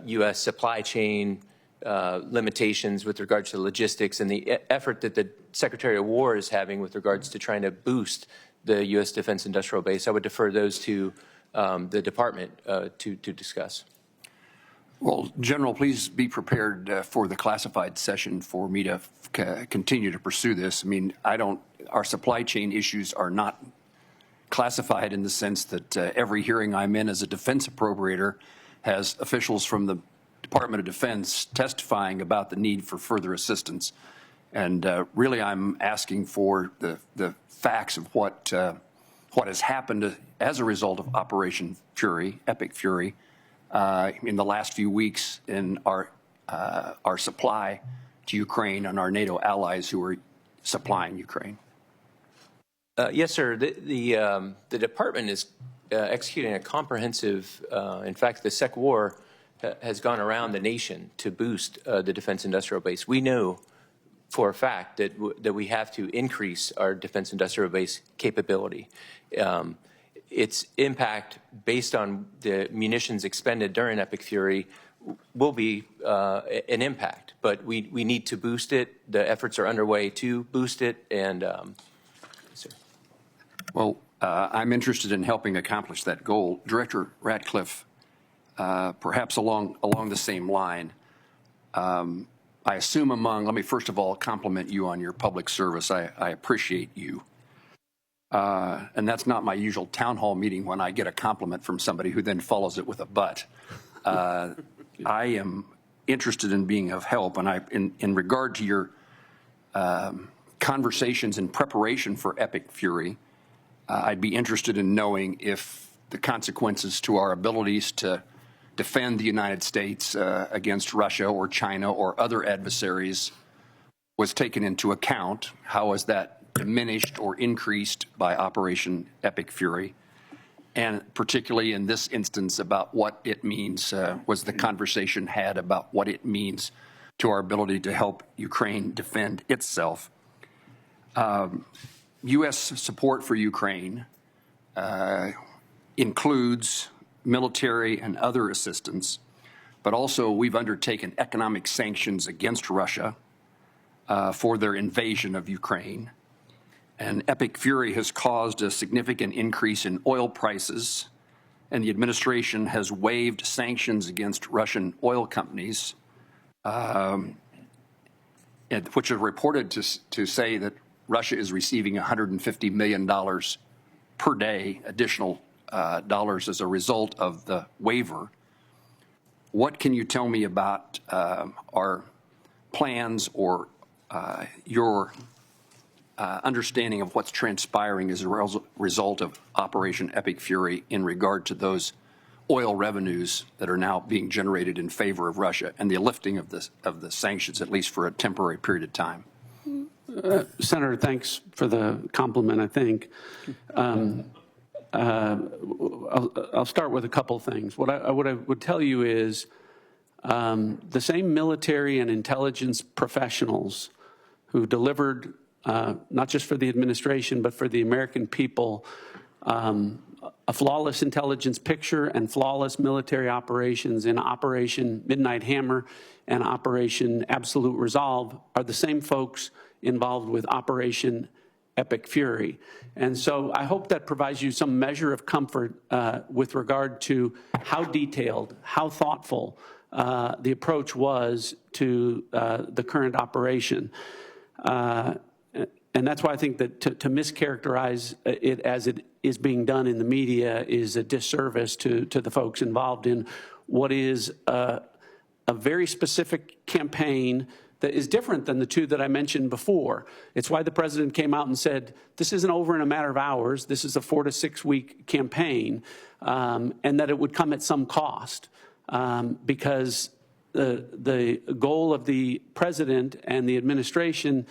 U.S. supply chain limitations with regards to logistics and the effort that the Secretary of War is having with regards to trying to boost the U.S. Defense Industrial Base. I would defer those to the Department to discuss. Well, General, please be prepared for the classified session for me to continue to pursue this. I mean, our supply chain issues are not classified in the sense that every hearing I'm in as a defense appropriator has officials from the Department of Defense testifying about the need for further assistance. And really, I'm asking for the facts of what has happened as a result of Operation Fury, Epic Fury, in the last few weeks in our supply to Ukraine and our NATO allies who are supplying Ukraine. Yes, sir. The department is executing a comprehensive, in fact, the Sec War has gone around the nation to boost the defense industrial base. We know for a fact that we have to increase our defense industrial base capability. Its impact based on the munitions expended during Epic Fury will be an impact, but we need to boost it. The efforts are underway to boost it, and Well, I'm interested in helping accomplish that goal. Director Ratcliffe, perhaps along the same line, I assume let me first of all compliment you on your public service. I appreciate you. And that's not my usual town hall meeting when I get a compliment from somebody who then follows it with a but. I am interested in being of help, and in regard to your conversations in preparation for Epic Fury, I'd be interested in knowing if the consequences to our abilities to defend the United States against Russia or China or other adversaries was taken into account. How has that diminished or increased by Operation Epic Fury? And particularly in this instance about what it means, was the conversation had about what it means to our ability to help Ukraine defend itself? U.S. support for Ukraine includes military and other assistance, but also we've undertaken economic sanctions against Russia for their invasion of Ukraine. And epic fury has caused a significant increase in oil prices, and the administration has waived sanctions against Russian oil companies, which are reported to say that Russia is receiving $150 million per day additional dollars as a result of the waiver. What can you tell me about our plans or your understanding of what's transpiring as a result of Operation Epic Fury in regard to those oil revenues that are now being generated in favor of Russia and the lifting of the sanctions, at least for a temporary period of time? Senator, thanks for the compliment, I think. I'll start with a couple things. What I would tell you is the same military and intelligence professionals who delivered, not just for the administration, but for the American people, a flawless intelligence picture and flawless military operations in Operation Midnight Hammer and Operation Absolute Resolve are the same folks involved with Operation Epic Fury. And so I hope that provides you some measure of comfort with regard to how detailed, how thoughtful the approach was to the current operation. And that's why I think that to mischaracterize it as it is being done in the media is a disservice to the folks involved in what is a very specific campaign that is different than the two that I mentioned before. It's why the president came out and said, this isn't over in a matter of hours. This is a 4 to 6 week campaign, and that it would come at some cost because the goal of the president and the administration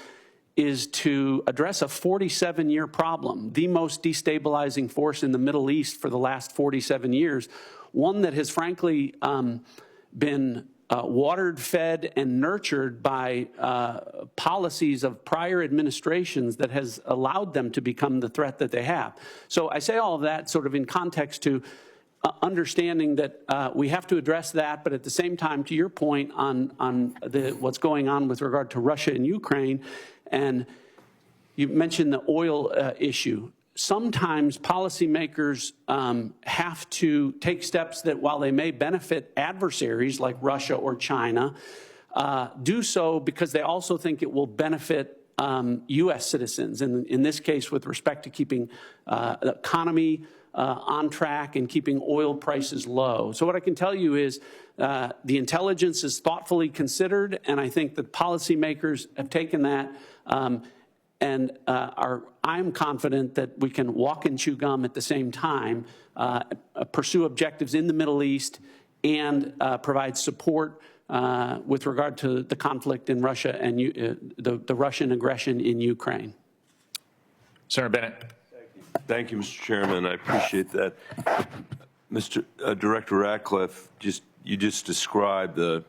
is to address a 47-year problem, the most destabilizing force in the Middle East for the last 47 years, one that has frankly been watered, fed, and nurtured by policies of prior administrations that has allowed them to become the threat that they have. So I say all of that sort of in context to understanding that we have to address that, but at the same time, to your point on what's going on with regard to Russia and Ukraine, and you mentioned the oil issue. Sometimes policymakers have to take steps that, while they may benefit adversaries like Russia or China, do so because they also think it will benefit U.S. citizens, and in this case with respect to keeping the economy on track and keeping oil prices low. So what I can tell you is the intelligence is thoughtfully considered, and I think that policymakers have taken that and I'm confident that we can walk and chew gum at the same time, pursue objectives in the Middle East, and provide support with regard to the conflict in Russia and the Russian aggression in Ukraine. Senator Bennett. Thank you, Mr. Chairman. I appreciate that. Mr. Director Ratcliffe, you just described the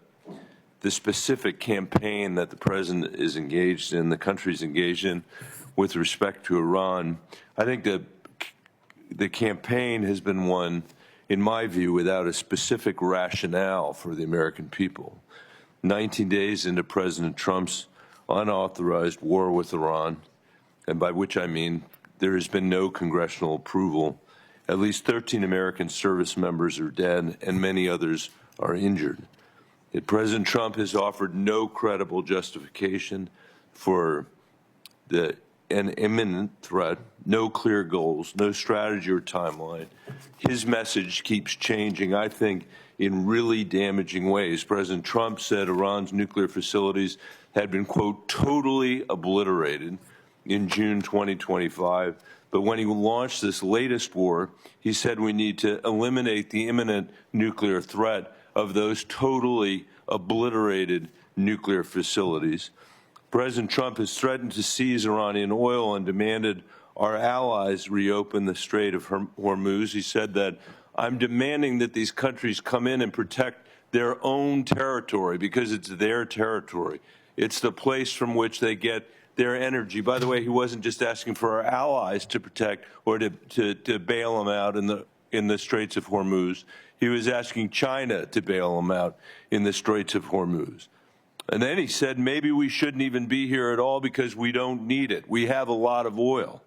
specific campaign that the president is engaged in, the country's engaged in with respect to Iran. I think the campaign has been one, in my view, without a specific rationale for the American people. 19 days into President Trump's unauthorized war with Iran, and by which I mean there has been no congressional approval, at least 13 American service members are dead and many others are injured. Yet President Trump has offered no credible justification for an imminent threat, no clear goals, no strategy or timeline. His message keeps changing, I think, in really damaging ways. President Trump said Iran's nuclear facilities had been, quote, totally obliterated in June 2025. But when he launched this latest war, he said we need to eliminate the imminent nuclear threat of those totally obliterated nuclear facilities. President Trump has threatened to seize Iranian oil and demanded our allies reopen the Strait of Hormuz. He said that I'm demanding that these countries come in and protect their own territory because it's their territory. It's the place from which they get their energy. By the way, he wasn't just asking for our allies to protect or to bail them out in the in the Straits of Hormuz. He was asking China to bail him out in the Straits of Hormuz. And then he said, maybe we shouldn't even be here at all because we don't need it. We have a lot of oil.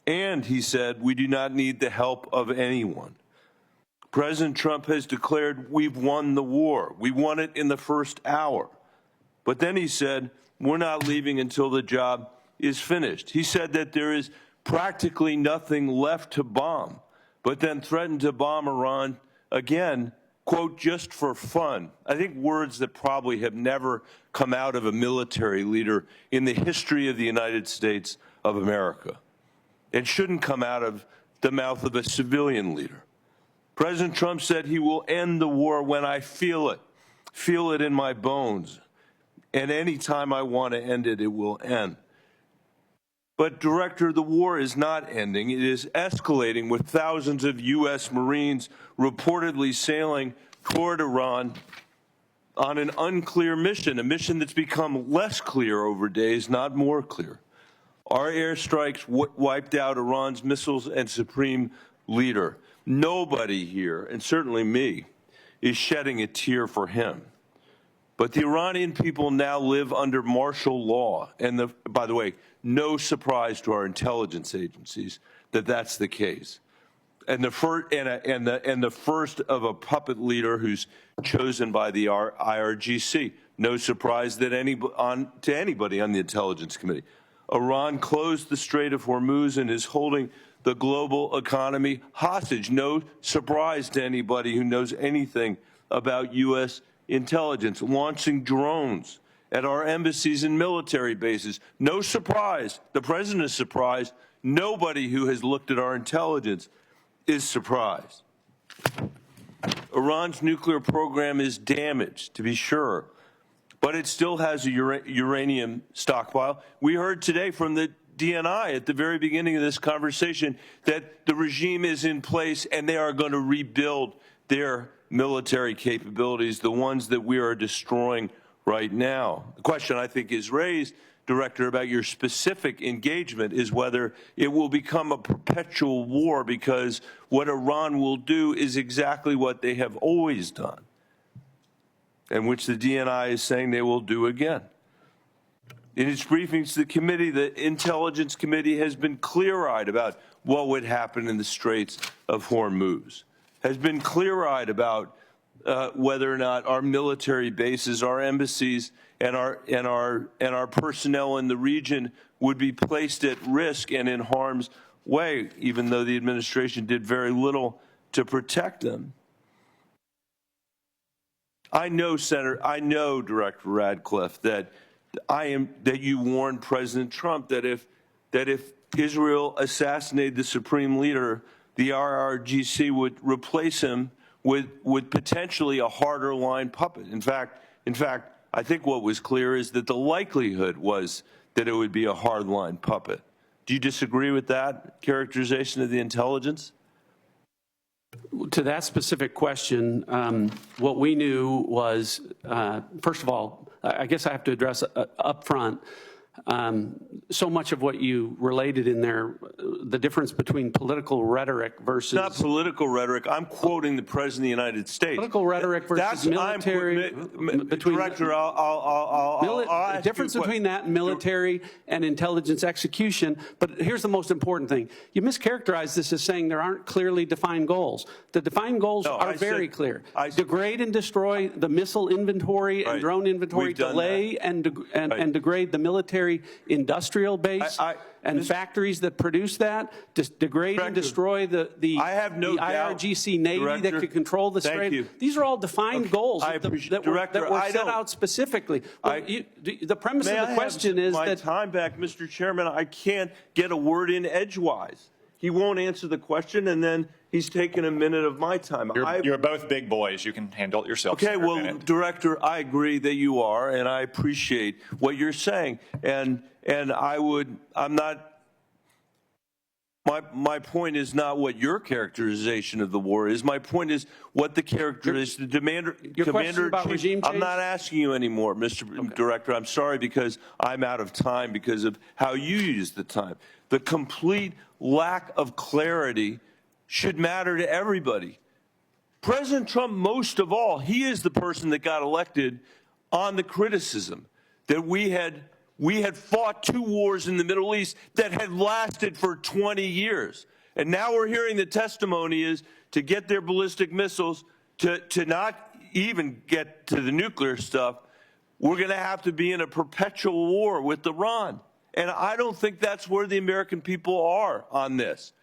And he said, we do not need the help of anyone. President Trump has declared we've won the war. We won it in the first hour. But then he said, we're not leaving until the job is finished. He said that there is practically nothing left to bomb, but then threatened to bomb Iran again, quote, just for fun. I think words that probably have never come out of a military leader in the history of the United States of America. It shouldn't come out of the mouth of a civilian leader. President Trump said he will end the war when I feel it in my bones. And any time I want to end it, it will end. But, Director, the war is not ending. It is escalating with thousands of U.S. Marines reportedly sailing toward Iran on an unclear mission, a mission that's become less clear over days, not more clear. Our airstrikes wiped out Iran's missiles and supreme leader. Nobody here, and certainly me, is shedding a tear for him. But the Iranian people now live under martial law. And by the way, no surprise to our intelligence agencies that that's the case. And the first of a puppet leader who's chosen by the IRGC. No surprise that to anybody on the Intelligence Committee. Iran closed the Strait of Hormuz and is holding the global economy hostage. No surprise to anybody who knows anything about U.S. intelligence. Launching drones at our embassies and military bases. No surprise. The president is surprised. Nobody who has looked at our intelligence is surprised. Iran's nuclear program is damaged, to be sure, but it still has a uranium stockpile. We heard today from the DNI at the very beginning of this conversation that the regime is in place and they are going to rebuild their military capabilities, the ones that we are destroying right now. The question I think is raised, Director, about your specific engagement is whether it will become a perpetual war, because what Iran will do is exactly what they have always done, and which the DNI is saying they will do again. In its briefings to the committee, the Intelligence Committee has been clear-eyed about what would happen in the Straits of Hormuz, has been clear-eyed about whether or not our military bases, our embassies, and our personnel in the region would be placed at risk and in harm's way, even though the administration did very little to protect them. I know, Director Ratcliffe, that you warned President Trump that if Israel assassinated the supreme leader, the IRGC would replace him with potentially a harder line puppet. In fact, I think what was clear is that the likelihood was that it would be a hard line puppet. Do you disagree with that characterization of the intelligence? To that specific question, what we knew was, first of all, I guess I have to address up front, so much of what you related in there, the difference between political rhetoric versus... Not political rhetoric. I'm quoting the President of the United States. Political rhetoric versus military... Director, I'll ask difference between that and military and intelligence execution. But here's the most important thing. You mischaracterized this as saying there aren't clearly defined goals. The defined goals are very clear. Degrade and destroy the missile inventory and drone inventory, delay and degrade the military industrial base and factories that produce that, degrade and destroy the IRGC Navy that could control the Strait. These are all defined goals that were set out specifically. The premise of the question is that... time back, Mr. Chairman. I can't get a word in edgewise. He won't answer the question, and then he's taken a minute of my time. You're both big boys. You can handle it yourself. Okay, well, Director, I agree that you are, and I appreciate what you're saying. And I'm not... My point is not what your characterization of the war is. My point is what the characterization, the Commander-in-Chief. I'm not asking you anymore, Mr. Director. I'm sorry, because I'm out of time because of how you use the time. The complete lack of clarity should matter to everybody. President Trump, most of all, he is the person that got elected on the criticism that we had fought 2 wars in the Middle East that had lasted for 20 years. And now we're hearing the testimony is to get their ballistic missiles, to not even get to the nuclear stuff, we're going to have to be in a perpetual war with Iran. And I don't think that's where the American people are on this.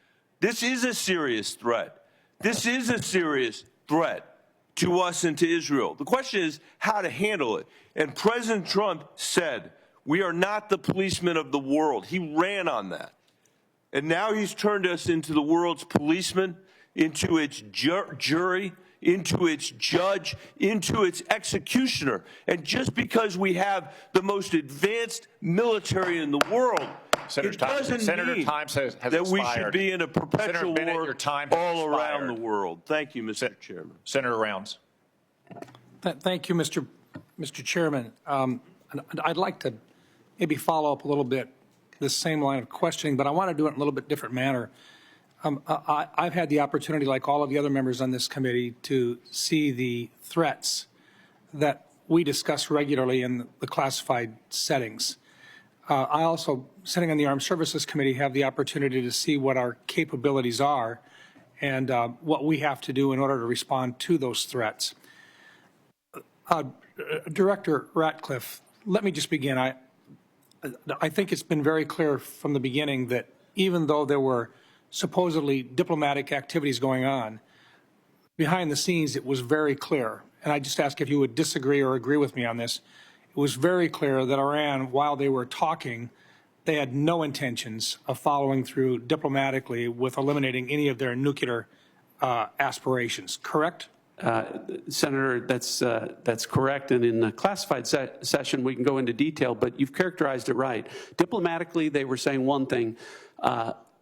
This is a serious threat. This is a serious threat to us and to Israel. The question is how to handle it. And President Trump said, we are not the policemen of the world. He ran on that. And now he's turned us into the world's policeman, into its jury, into its judge, into its executioner. And just because we have the most advanced military in the world, it doesn't mean that we should be in a perpetual war all around the world. Thank you, Mr. Chairman. Senator Rounds. Thank you, Mr. Chairman. I'd like to maybe follow up a little bit this same line of questioning, but I want to do it in a little bit different manner. I've had the opportunity, like all of the other members on this committee, to see the threats that we discuss regularly in the classified settings. I also, sitting on the Armed Services Committee, have the opportunity to see what our capabilities are and what we have to do in order to respond to those threats. Director Ratcliffe, let me just begin. I think it's been very clear from the beginning that even though there were supposedly diplomatic activities going on, behind the scenes it was very clear, and I just ask if you would disagree or agree with me on this, it was very clear that Iran, while they were talking, they had no intentions of following through diplomatically with eliminating any of their nuclear aspirations, correct? Senator, that's correct. And in the classified session, we can go into detail, but you've characterized it right. Diplomatically, they were saying one thing.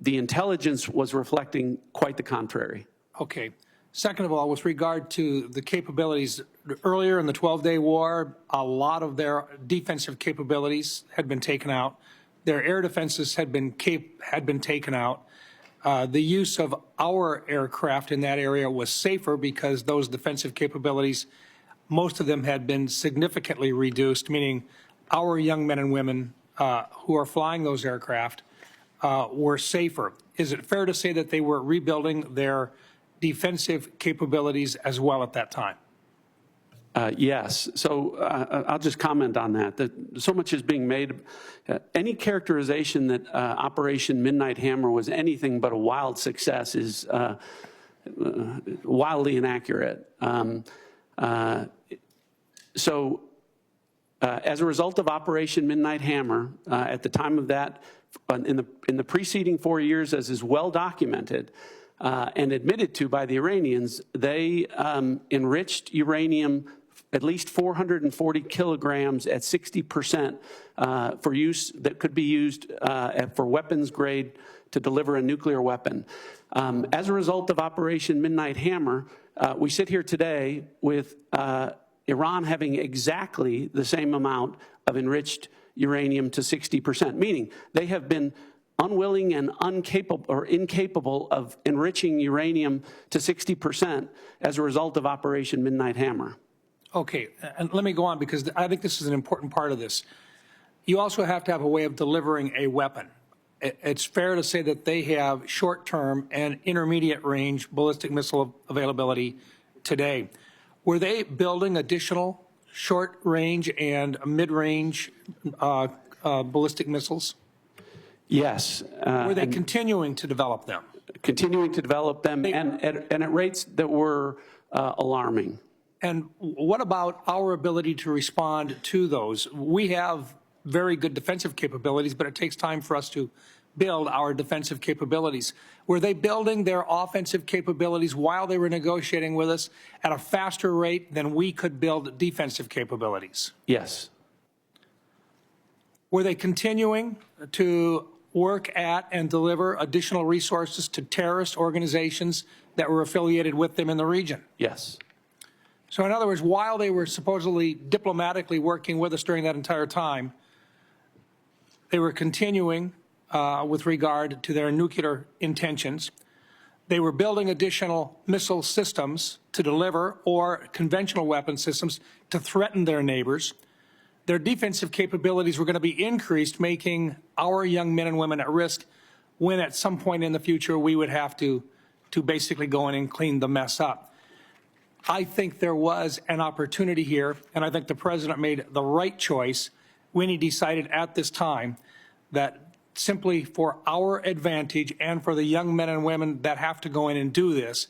The intelligence was reflecting quite the contrary. Okay. Second of all, with regard to the capabilities, earlier in the 12-day war, a lot of their defensive capabilities had been taken out. Their air defenses had been taken out. The use of our aircraft in that area was safer because those defensive capabilities, most of them had been significantly reduced, meaning our young men and women who are flying those aircraft were safer. Is it fair to say that they were rebuilding their defensive capabilities as well at that time? Yes. So I'll just comment on that. So much is being made. Any characterization that Operation Midnight Hammer was anything but a wild success is wildly inaccurate. As a result of Operation Midnight Hammer, at the time of that, in the preceding 4 years, as is well documented and admitted to by the Iranians, they enriched uranium at least 440 kilograms at 60% for use that could be used for weapons grade to deliver a nuclear weapon. As a result of Operation Midnight Hammer, we sit here today with Iran having exactly the same amount of enriched uranium to 60%, meaning they have been unwilling and incapable of enriching uranium to 60% as a result of Operation Midnight Hammer. Okay, and let me go on because I think this is an important part of this. You also have to have a way of delivering a weapon. It's fair to say that they have short-term and intermediate-range ballistic missile availability today. Were they building additional short-range and mid-range ballistic missiles? Yes. Were they continuing to develop them? Continuing to develop them and at rates that were alarming. And what about our ability to respond to those? We have very good defensive capabilities, but it takes time for us to build our defensive capabilities. Were they building their offensive capabilities while they were negotiating with us at a faster rate than we could build defensive capabilities? Yes. Were they continuing to work at and deliver additional resources to terrorist organizations that were affiliated with them in the region? Yes. So in other words, while they were supposedly diplomatically working with us during that entire time, they were continuing with regard to their nuclear intentions. They were building additional missile systems to deliver or conventional weapon systems to threaten their neighbors. Their defensive capabilities were going to be increased, making our young men and women at risk when at some point in the future we would have to basically go in and clean the mess up. I think there was an opportunity here, and I think the President made the right choice when he decided at this time that simply for our advantage and for the young men and women that have to go in and do this,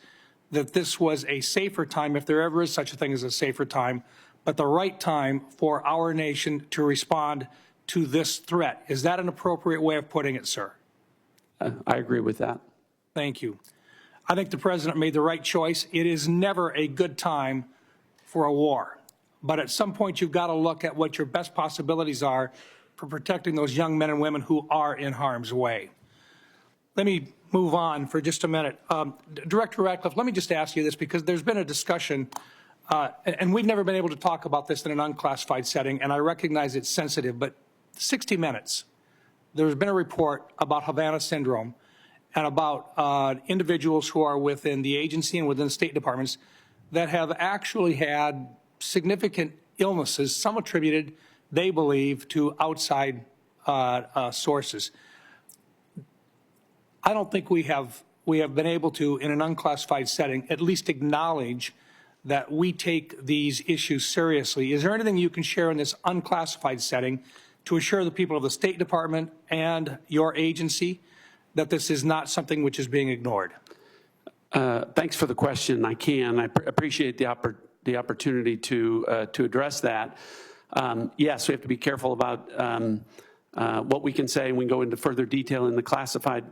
that this was a safer time, if there ever is such a thing as a safer time, but the right time for our nation to respond to this threat. Is that an appropriate way of putting it, sir? I agree with that. Thank you. I think the President made the right choice. It is never a good time for a war, but at some point you've got to look at what your best possibilities are for protecting those young men and women who are in harm's way. Let me move on for just a minute. Director Ratcliffe, let me just ask you this, because there's been a discussion, and we've never been able to talk about this in an unclassified setting, and I recognize it's sensitive, but 60 Minutes, there's been a report about Havana syndrome and about individuals who are within the agency and within the State Departments that have actually had significant illnesses, some attributed, they believe, to outside sources. I don't think we have been able to, in an unclassified setting, at least acknowledge that we take these issues seriously. Is there anything you can share in this unclassified setting to assure the people of the State Department and your agency that this is not something which is being ignored? Thanks for the question. I can. I appreciate the opportunity to address that. Yes, we have to be careful about what we can say, and we can go into further detail in the classified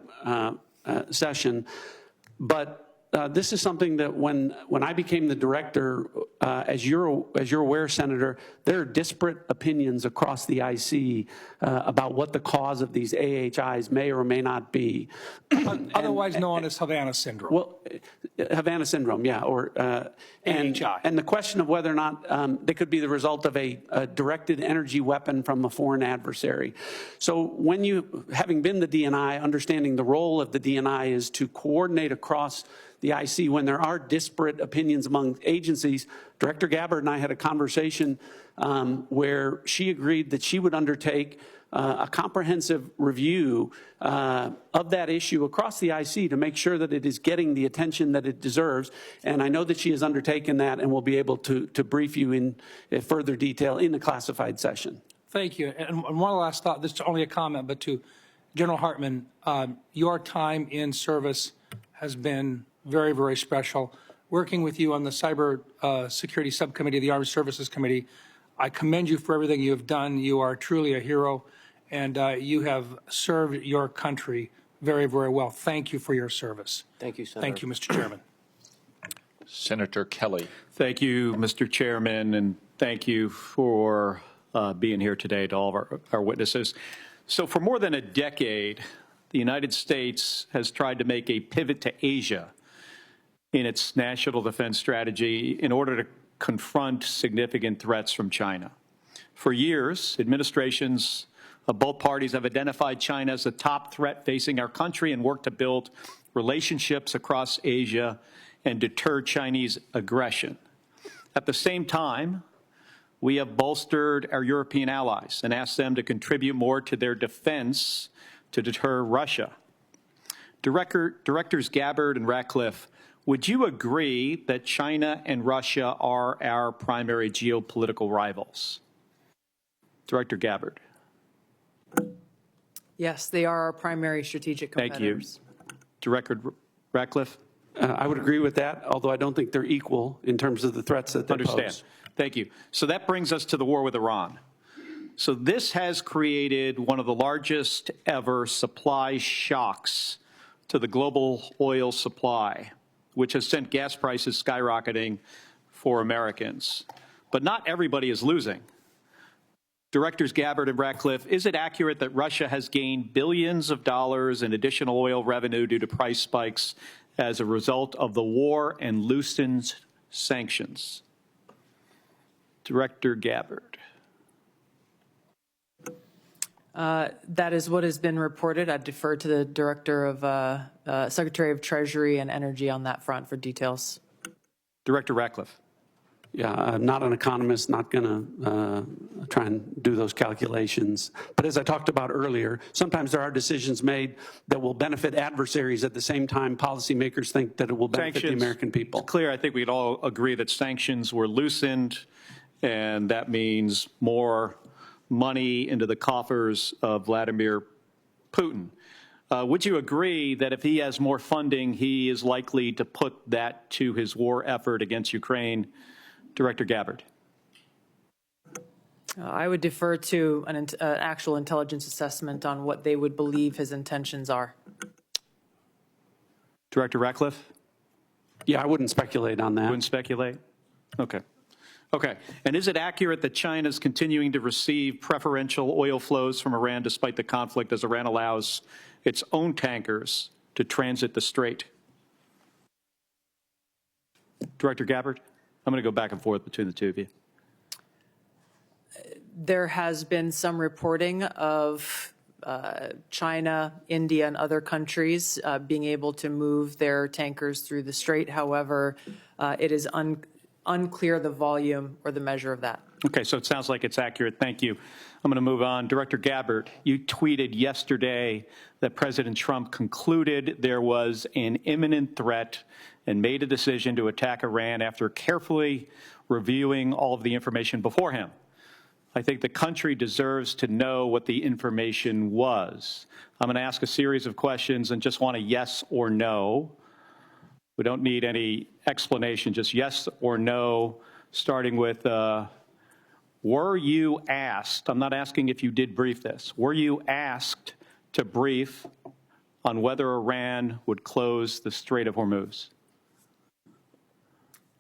session. But this is something that when I became the director, as you're aware, Senator, there are disparate opinions across the IC about what the cause of these AHIs may or may not be. Otherwise known as Havana syndrome. Well, Havana syndrome, yeah, or AHI. And the question of whether or not they could be the result of a directed energy weapon from a foreign adversary. So when you, having been the DNI, understanding the role of the DNI is to coordinate across the IC when there are disparate opinions among agencies. Director Gabbard and I had a conversation where she agreed that she would undertake a comprehensive review of that issue across the IC to make sure that it is getting the attention that it deserves. And I know that she has undertaken that and will be able to brief you in further detail in the classified session. Thank you. And one last thought, this is only a comment, but to General Hartman, your time in service has been very, very special. Working with you on the Cyber Security Subcommittee of the Armed Services Committee, I commend you for everything you have done. You are truly a hero, and you have served your country very, very well. Thank you for your service. Thank you, Senator. Thank you, Mr. Chairman. Senator Kelly. Thank you, Mr. Chairman, and thank you for being here today to all of our witnesses. So for more than a decade, the United States has tried to make a pivot to Asia in its national defense strategy in order to confront significant threats from China. For years, administrations of both parties have identified China as a top threat facing our country and worked to build relationships across Asia and deter Chinese aggression. At the same time, we have bolstered our European allies and asked them to contribute more to their defense to deter Russia. Directors Gabbard and Ratcliffe, would you agree that China and Russia are our primary geopolitical rivals? Director Gabbard. Yes, they are our primary strategic competitors. Thank you. Director Ratcliffe? I would agree with that, although I don't think they're equal in terms of the threats that they pose. Thank you. So that brings us to the war with Iran. So this has created one of the largest ever supply shocks to the global oil supply, which has sent gas prices skyrocketing for Americans. But not everybody is losing. Directors Gabbard and Ratcliffe, is it accurate that Russia has gained billions of dollars in additional oil revenue due to price spikes as a result of the war and loosened sanctions? Director Gabbard. That is what has been reported. I'd defer to the Director of Secretary of Treasury and Energy on that front for details. Director Ratcliffe. Yeah, I'm not an economist, not going to try and do those calculations. But as I talked about earlier, sometimes there are decisions made that will benefit adversaries at the same time policymakers think that it will benefit the American people. It's clear, I think we'd all agree that sanctions were loosened, and that means more money into the coffers of Vladimir Putin. Would you agree that if he has more funding, he is likely to put that to his war effort against Ukraine? Director Gabbard. I would defer to an actual intelligence assessment on what they would believe his intentions are. Director Ratcliffe? Yeah, I wouldn't speculate on that. Wouldn't speculate? Okay. Okay. And is it accurate that China is continuing to receive preferential oil flows from Iran despite the conflict as Iran allows its own tankers to transit the strait? Director Gabbard? I'm going to go back and forth between the two of you. There has been some reporting of China, India, and other countries being able to move their tankers through the strait. However, it is unclear the volume or the measure of that. Okay, so it sounds like it's accurate. Thank you. I'm going to move on. Director Gabbard, you tweeted yesterday that President Trump concluded there was an imminent threat and made a decision to attack Iran after carefully reviewing all of the information before him. I think the country deserves to know what the information was. I'm going to ask a series of questions and just want a yes or no. We don't need any explanation, just yes or no, starting with, were you asked, I'm not asking if you did brief this, were you asked to brief on whether Iran would close the Strait of Hormuz?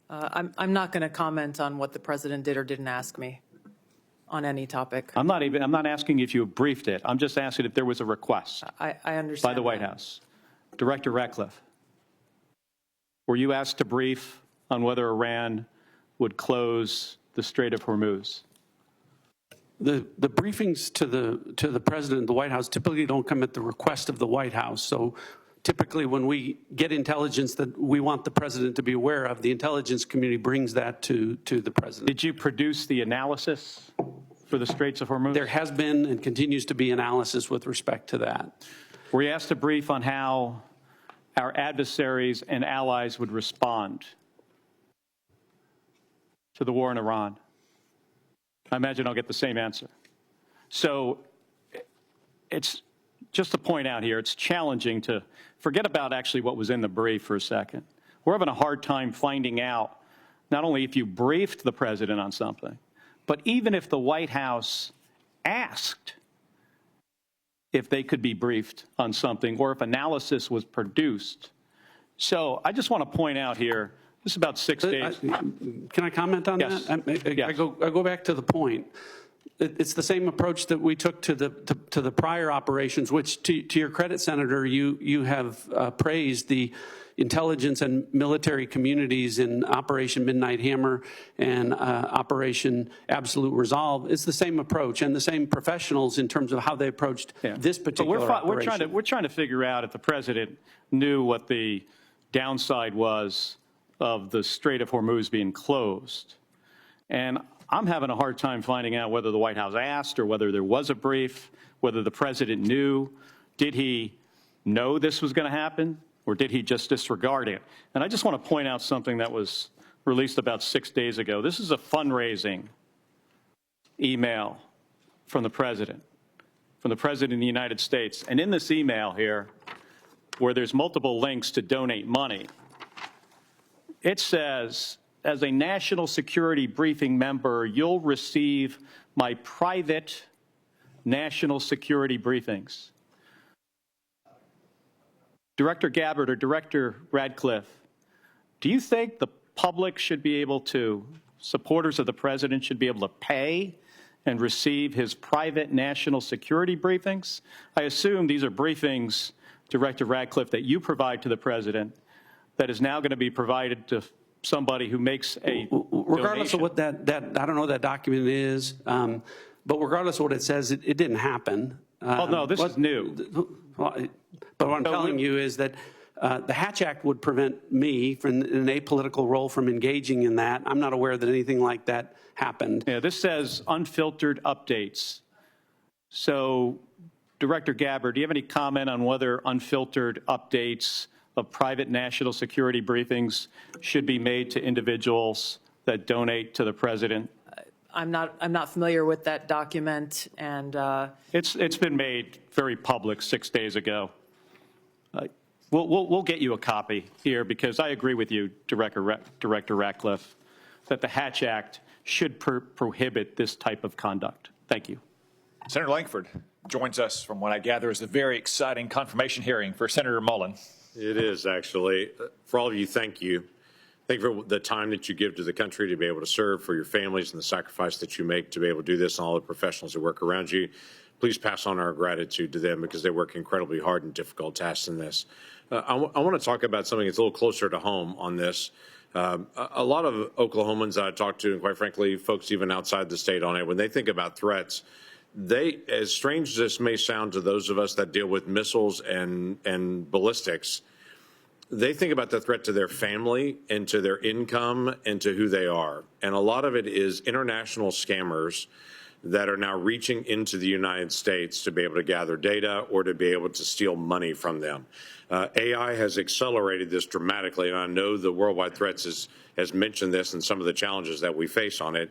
I'm not going to comment on what the president did or didn't ask me on any topic. I'm not asking if you briefed it. I'm just asking if there was a request. I understand by the White House. Director Ratcliffe, were you asked to brief on whether Iran would close the Strait of Hormuz? The briefings to the president and the White House typically don't come at the request of the White House. So typically when we get intelligence that we want the president to be aware of, the intelligence community brings that to the president. Did you produce the analysis for the Straits of Hormuz? There has been and continues to be analysis with respect to that. Were you asked to brief on how our adversaries and allies would respond to the war in Iran? I imagine I'll get the same answer. So it's just to point out here, it's challenging to forget about actually what was in the brief for a second. We're having a hard time finding out not only if you briefed the president on something, but even if the White House asked if they could be briefed on something or if analysis was produced. So I just want to point out here, this is about 6 days. Can I comment on Yes. that? Yes. I go back to the point. It's the same approach that we took to the prior operations, which, to your credit, Senator, you have praised the intelligence and military communities in Operation Midnight Hammer and Operation Absolute Resolve. It's the same approach and the same professionals in terms of how they approached this particular operation. We're trying to figure out if the president knew what the downside was of the Strait of Hormuz being closed. And I'm having a hard time finding out whether the White House asked or whether there was a brief, whether the president knew. Did he know this was going to happen, or did he just disregard it? And I just want to point out something that was released about 6 days ago. This is a fundraising email from the president of the United States. And in this email here, where there's multiple links to donate money, it says, as a national security briefing member, you'll receive my private national security briefings. Director Gabbard or Director Ratcliffe, do you think the public should be able to, supporters of the president should be able to pay and receive his private national security briefings? I assume these are briefings, Director Ratcliffe, that you provide to the president that is now going to be provided to somebody who makes a regardless donation. of what that I don't know what that document is, but regardless of what it says, it didn't happen. Oh, no, this is new. But what I'm telling you is that the Hatch Act would prevent me from an apolitical role from engaging in that. I'm not aware that anything like that happened. Yeah, this says unfiltered updates. So, Director Gabbard, do you have any comment on whether unfiltered updates of private national security briefings should be made to individuals that donate to the president? I'm not familiar with that document, and It's been made very public 6 days ago. We'll get you a copy here, because I agree with you, Director Ratcliffe, that the Hatch Act should prohibit this type of conduct. Thank you. Senator Langford joins us from what I gather is a very exciting confirmation hearing for Senator Mullen. It is, actually. For all of you, thank you. Thank you for the time that you give to the country to be able to serve, for your families and the sacrifice that you make to be able to do this, and all the professionals that work around you. Please pass on our gratitude to them, because they work incredibly hard and difficult tasks in this. I want to talk about something that's a little closer to home on this. A lot of Oklahomans that I talk to, and quite frankly, folks even outside the state on it, when they think about threats, they, as strange as this may sound to those of us that deal with missiles and ballistics, they think about the threat to their family and to their income and to who they are. And a lot of it is international scammers that are now reaching into the United States to be able to gather data or to be able to steal money from them. AI has accelerated this dramatically, and I know the Worldwide Threats has mentioned this and some of the challenges that we face on it.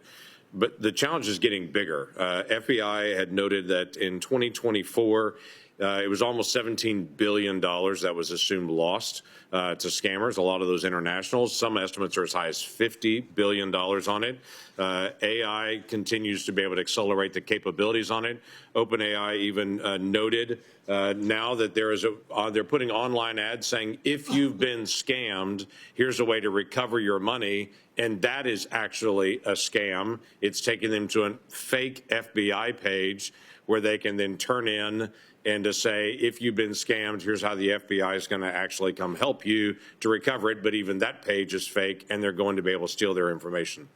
But the challenge is getting bigger. FBI had noted that in 2024, it was almost $17 billion that was assumed lost to scammers, a lot of those internationals. Some estimates are as high as $50 billion on it. AI continues to be able to accelerate the capabilities on it. OpenAI even noted now that they're putting online ads saying, if you've been scammed, here's a way to recover your money. And that is actually a scam. It's taking them to a fake FBI page where they can then turn in and to say, if you've been scammed, here's how the FBI is going to actually come help you to recover it. But even that page is fake, and they're going to be able to steal their information.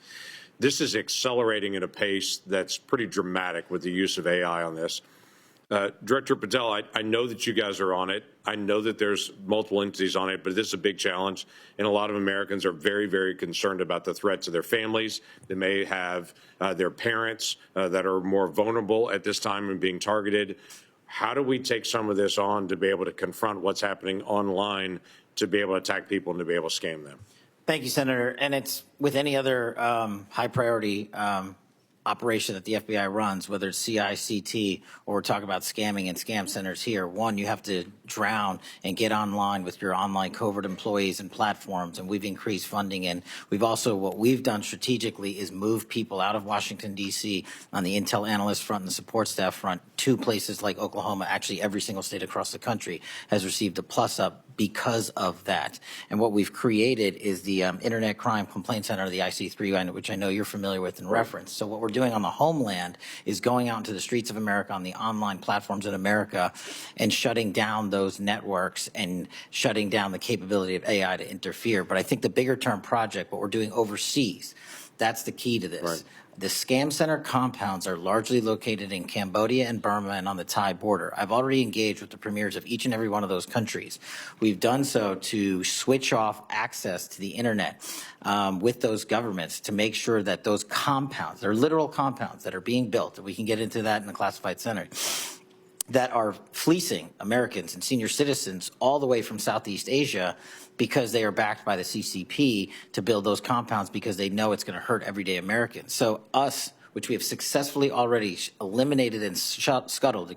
This is accelerating at a pace that's pretty dramatic with the use of AI on this. Director Patel, I know that you guys are on it. I know that there's multiple entities on it, but this is a big challenge, and a lot of Americans are very, very concerned about the threat to their families. They may have their parents that are more vulnerable at this time and being targeted. How do we take some of this on to be able to confront what's happening online, to be able to attack people and to be able to scam them? Thank you, Senator. And it's with any other high priority operation that the FBI runs, whether it's CICT or we're talking about scamming and scam centers here. One, you have to drown and get online with your online covert employees and platforms, and we've increased funding. And we've also, what we've done strategically is move people out of Washington, D.C. on the intel analyst front and the support staff front to places like Oklahoma. Actually, every single state across the country has received a plus up because of that. And what we've created is the Internet Crime Complaint Center, the IC3, which I know you're familiar with and reference. So what we're doing on the homeland is going out into the streets of America, on the online platforms in America, and shutting down those networks and shutting down the capability of AI to interfere. But I think the bigger term project, what we're doing overseas, that's the key to this. Right. The scam center compounds are largely located in Cambodia and Burma and on the Thai border. I've already engaged with the premiers of each and every one of those countries. We've done so to switch off access to the internet with those governments to make sure that those compounds, they're literal compounds that are being built, and we can get into that in the classified center, that are fleecing Americans and senior citizens all the way from Southeast Asia because they are backed by the CCP to build those compounds because they know it's going to hurt everyday Americans. So us, which we have successfully already eliminated and scuttled,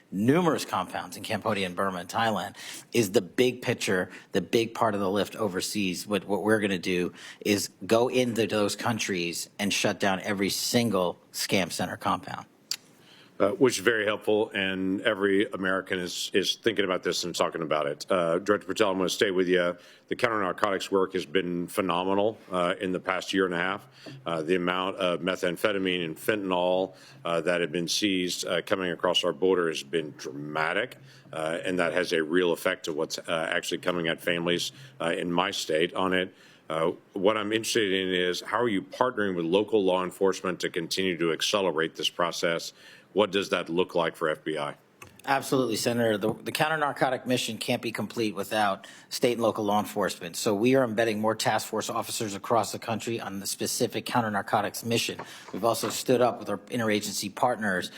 numerous compounds in Cambodia and Burma and Thailand, is the big picture, the big part of the lift overseas. What we're going to do is go into those countries and shut down every single scam center compound. Which is very helpful, and every American is thinking about this and talking about it. Director Patel, I'm going to stay with you. The counter-narcotics work has been phenomenal in the past year and a half. The amount of methamphetamine and fentanyl that have been seized coming across our border has been dramatic, and that has a real effect to what's actually coming at families in my state on it. What I'm interested in is, how are you partnering with local law enforcement to continue to accelerate this process? what does that look like for FBI? Absolutely, Senator. The counter-narcotic mission can't be complete without state and local law enforcement. So we are embedding more task force officers across the country on the specific counter-narcotics mission. We've also stood up with our interagency partners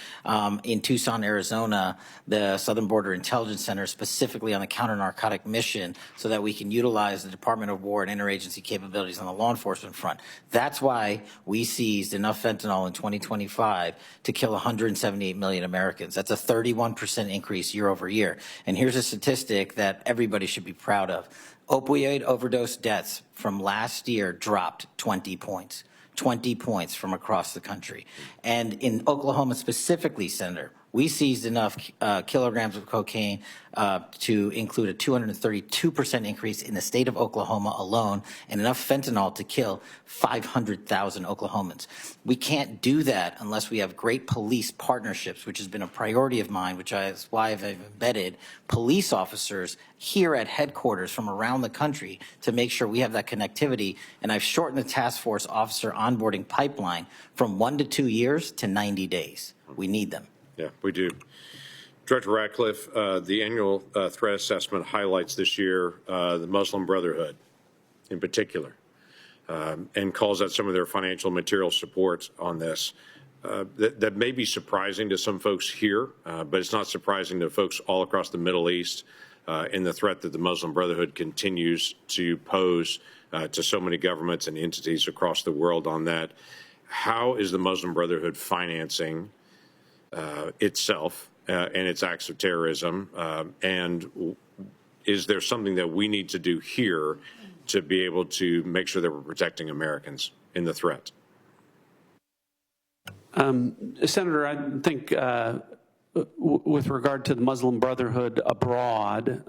in Tucson, Arizona, the Southern Border Intelligence Center, specifically on the counter-narcotic mission, so that we can utilize the Department of War and interagency capabilities on the law enforcement front. That's why we seized enough fentanyl in 2025 to kill 178 million Americans. That's a 31% increase year over year. And here's a statistic that everybody should be proud of. Opioid overdose deaths from last year dropped 20 points. 20 points from across the country. And in Oklahoma specifically, Senator, we seized enough kilograms of cocaine to include a 232% increase in the state of Oklahoma alone, and enough fentanyl to kill 500,000 Oklahomans. We can't do that unless we have great police partnerships, which has been a priority of mine, which is why I've embedded police officers here at headquarters from around the country to make sure we have that connectivity. And I've shortened the task force officer onboarding pipeline from 1 to 2 years to 90 days. We need them. Yeah, we do. Director Ratcliffe, the annual threat assessment highlights this year the Muslim Brotherhood in particular, and calls out some of their financial material support on this. That may be surprising to some folks here, but it's not surprising to folks all across the Middle East in the threat that the Muslim Brotherhood continues to pose to so many governments and entities across the world on that. How is the Muslim Brotherhood financing itself and its acts of terrorism, and is there something that we need to do here to be able to make sure that we're protecting Americans in the threat? Senator, I think with regard to the Muslim Brotherhood abroad,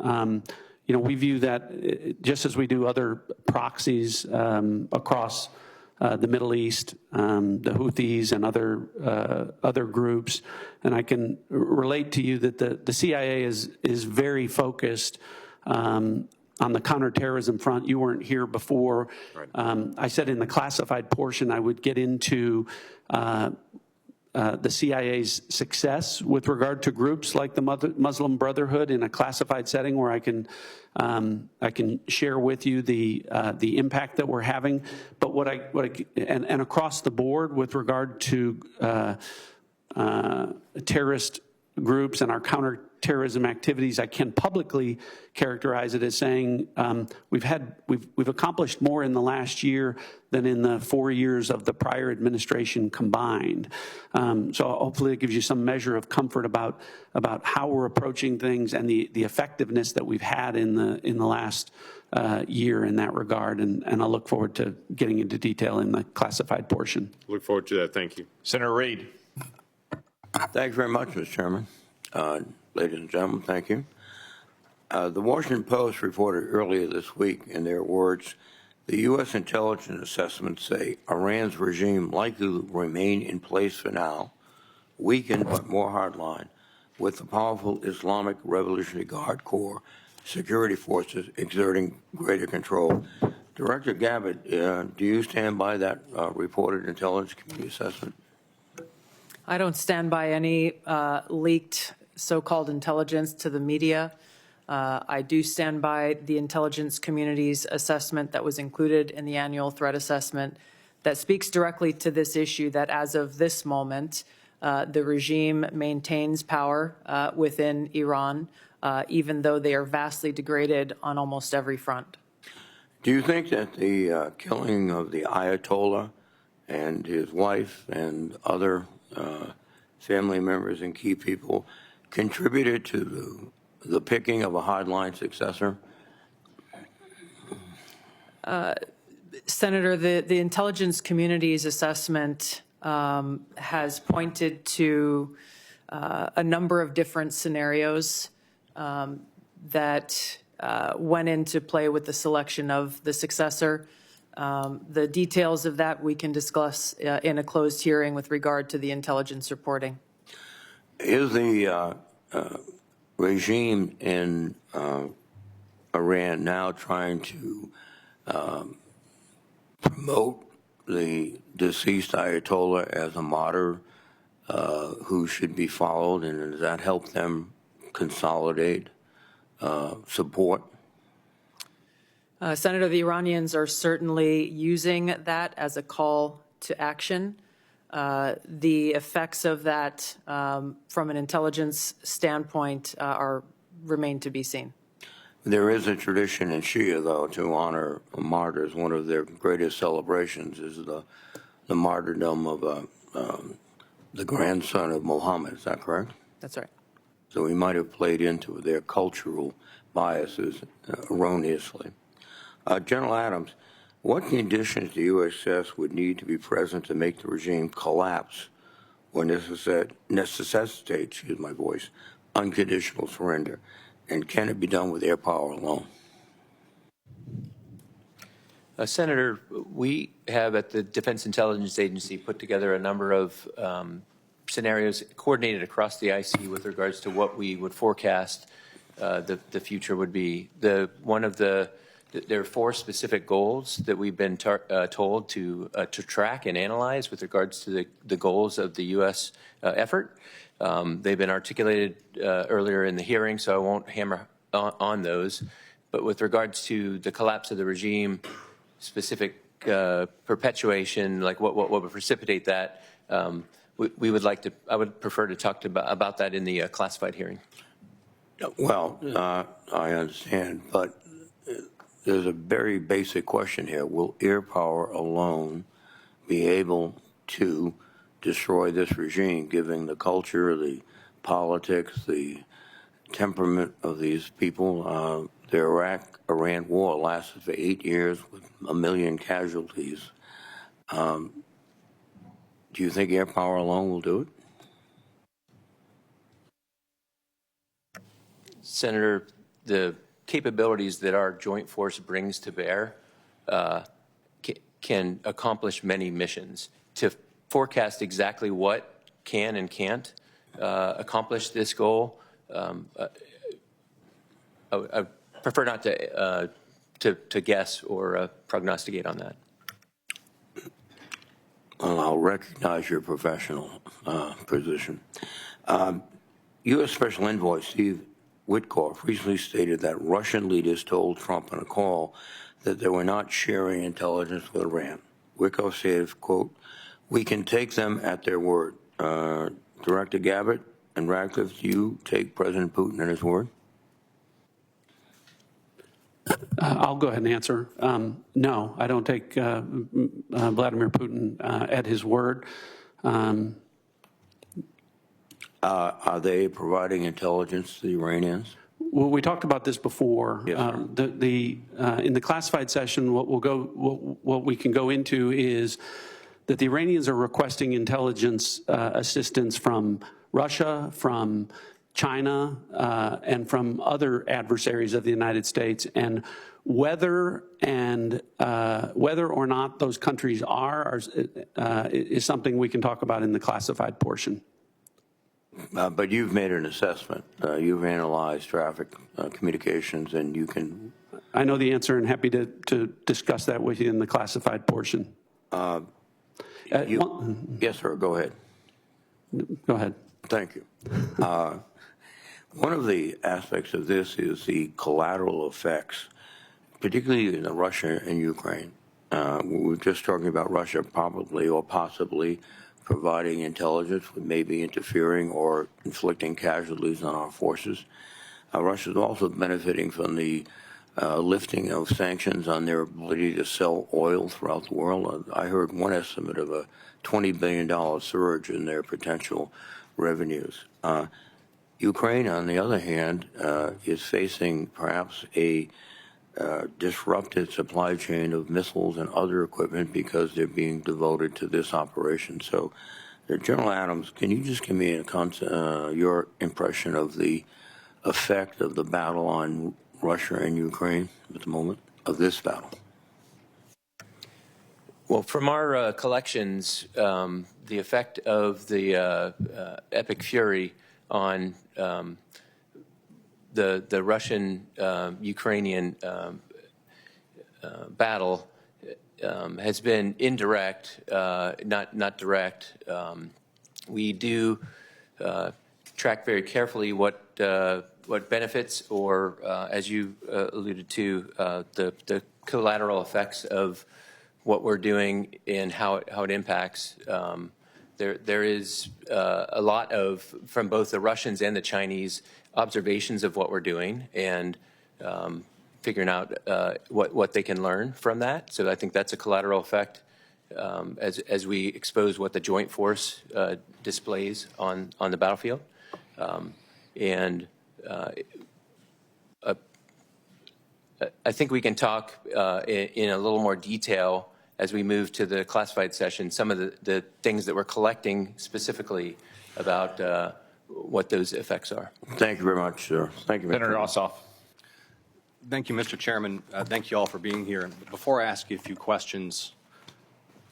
we view that just as we do other proxies across the Middle East, the Houthis and other groups. And I can relate to you that the CIA is very focused on the counterterrorism front. You weren't here before. Right. I said in the classified portion I would get into the CIA's success with regard to groups like the Muslim Brotherhood in a classified setting, where I can share with you the impact that we're having. But and across the board with regard to terrorist groups and our counterterrorism activities, I can publicly characterize it as saying we've accomplished more in the last year than in the 4 years of the prior administration combined. So hopefully it gives you some measure of comfort about how we're approaching things and the effectiveness that we've had in the last year in that regard. And I look forward to getting into detail in the classified portion. Look forward to that. Thank you. Senator Reid. Thank you very much, Mr. Chairman. Ladies and gentlemen, thank you. The Washington Post reported earlier this week, in their words, the U.S. intelligence assessments say Iran's regime likely to remain in place for now, weakened but more hardline, with the powerful Islamic Revolutionary Guard Corps security forces exerting greater control. Director Gabbard, do you stand by that reported intelligence community assessment? I don't stand by any leaked so-called intelligence to the media. I do stand by the intelligence community's assessment that was included in the annual threat assessment that speaks directly to this issue, that as of this moment, the regime maintains power within Iran, even though they are vastly degraded on almost every front. Do you think that the killing of the Ayatollah and his wife and other family members and key people contributed to the picking of a hardline successor? Senator, the intelligence community's assessment has pointed to a number of different scenarios that went into play with the selection of the successor. The details of that we can discuss in a closed hearing with regard to the intelligence reporting. Is the regime in Iran now trying to promote the deceased Ayatollah as a martyr who should be followed, and does that help them consolidate support? Senator, the Iranians are certainly using that as a call to action. The effects of that from an intelligence standpoint remain to be seen. There is a tradition in Shia, though, to honor martyrs. One of their greatest celebrations is the martyrdom of the grandson of Muhammad. Is that correct? That's right. So we might have played into their cultural biases erroneously. General Adams, what conditions the USS would need to be present to make the regime collapse or necessitate, unconditional surrender? And can it be done with air power alone? Senator, we have at the Defense Intelligence Agency put together a number of scenarios coordinated across the IC with regards to what we would forecast the future would be. There are 4 specific goals that we've been told to track and analyze with regards to the goals of the U.S. Effort. They've been articulated earlier in the hearing, so I won't hammer on those. But with regards to the collapse of the regime, specific perpetuation, like what would precipitate that, we would like to. I would prefer to talk about that in the classified hearing. Well, I understand, but there's a very basic question here. Will air power alone be able to destroy this regime, given the culture, the politics, the temperament of these people? The Iraq-Iran war lasted for 8 years with 1 million casualties. Do you think air power alone will do it? Senator, the capabilities that our joint force brings to bear can accomplish many missions. To forecast exactly what can and can't accomplish this goal, I prefer not to guess or prognosticate on that. Well, I'll recognize your professional position. U.S. Special Envoy Steve Witkoff recently stated that Russian leaders told Trump in a call that they were not sharing intelligence with Iran. Witkoff said, quote, "We can take them at their word." Director Gabbard and Ratcliffe, do you take President Putin at his word? I'll go ahead and answer. No, I don't take Vladimir Putin at his word. Are they providing intelligence to the Iranians? Well, we talked about this before. Yes, in the classified session, what we can go into is that the Iranians are requesting intelligence assistance from Russia, from China, and from other adversaries of the United States, and whether or not those countries are is something we can talk about in the classified portion. But you've made an assessment. You've analyzed traffic communications, and you can. I know the answer, and happy to discuss that with you in the classified portion. Yes, sir. Go ahead. Go ahead. Thank you. One of the aspects of this is the collateral effects, particularly in Russia and Ukraine. We were just talking about Russia probably or possibly providing intelligence with maybe interfering or inflicting casualties on our forces. Russia is also benefiting from the lifting of sanctions on their ability to sell oil throughout the world. I heard one estimate of a $20 billion surge in their potential revenues. Ukraine, on the other hand, is facing perhaps a disrupted supply chain of missiles and other equipment because they're being devoted to this operation. So, General Adams, can you just give me your impression of the effect of the battle on Russia and Ukraine at the moment, of this battle? Well, from our collections, the effect of the epic fury on the Russian-Ukrainian battle has been indirect, not direct. We do track very carefully what benefits or, as you alluded to, the collateral effects of what we're doing and how it impacts. There is a lot of, from both the Russians and the Chinese, observations of what we're doing and figuring out what they can learn from that. So I think that's a collateral effect as we expose what the joint force displays on the battlefield. I think we can talk in a little more detail as we move to the classified session, some of the things that we're collecting specifically about what those effects are. Thank you very much, sir. Thank you, Senator Ossoff. Thank you, Mr. Chairman. Thank you all for being here. Before I ask you a few questions,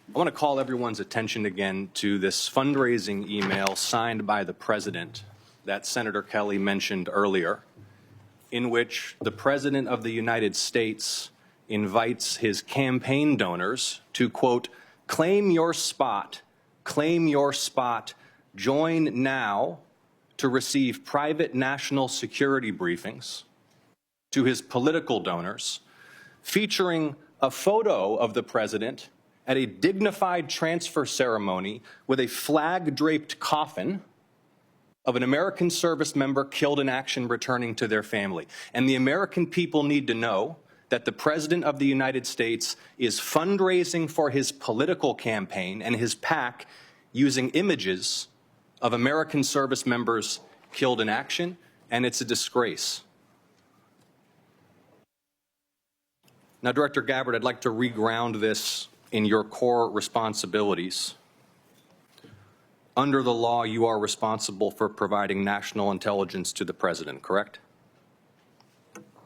I want to call everyone's attention again to this fundraising email signed by the President that Senator Kelly mentioned earlier, in which the President of the United States invites his campaign donors to, quote, claim your spot, join now to receive private national security briefings to his political donors, featuring a photo of the President at a dignified transfer ceremony with a flag-draped coffin of an American service member killed in action returning to their family. And the American people need to know that the President of the United States is fundraising for his political campaign and his PAC using images of American service members killed in action, and it's a disgrace. Now, Director Gabbard, I'd like to reground this in your core responsibilities. Under the law, you are responsible for providing national intelligence to the President, correct?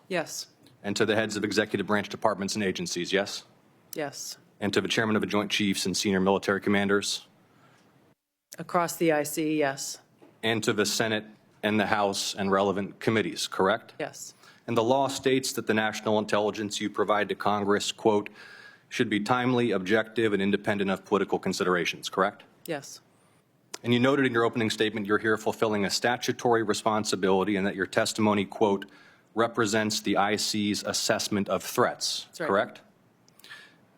Yes. And to the heads of executive branch departments and agencies, yes? Yes. And to the chairman of the Joint Chiefs and senior military commanders? Across the IC, yes. And to the Senate and the House and relevant committees, correct? Yes. And the law states that the national intelligence you provide to Congress, quote, should be timely, objective, and independent of political considerations, correct? Yes. And you noted in your opening statement you're here fulfilling a statutory responsibility and that your testimony, quote, represents the IC's assessment of threats, That's right. correct?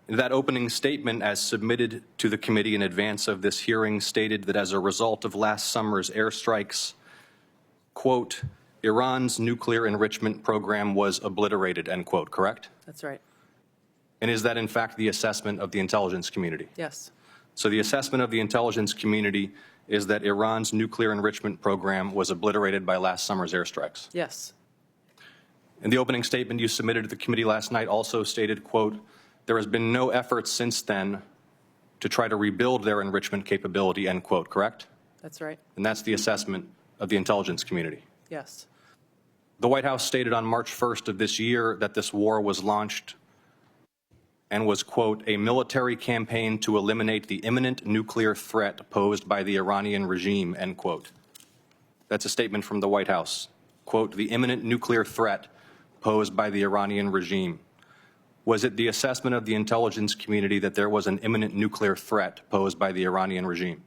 That opening statement, as submitted to the committee in advance of this hearing, stated that as a result of last summer's airstrikes, quote, Iran's nuclear enrichment program was obliterated, end quote, correct? That's right. And is that in fact the assessment of the intelligence community? Yes. So the assessment of the intelligence community is that Iran's nuclear enrichment program was obliterated by last summer's airstrikes? Yes. And the opening statement you submitted to the committee last night also stated, quote, there has been no effort since then to try to rebuild their enrichment capability, end quote, correct? That's right. And that's the assessment of the intelligence community. Yes. The White House stated on March 1st of this year that this war was launched and was, quote, a military campaign to eliminate the imminent nuclear threat posed by the Iranian regime, end quote. That's a statement from the White House. Quote, the imminent nuclear threat posed by the Iranian regime. Was it the assessment of the intelligence community that there was an imminent nuclear threat posed by the Iranian regime?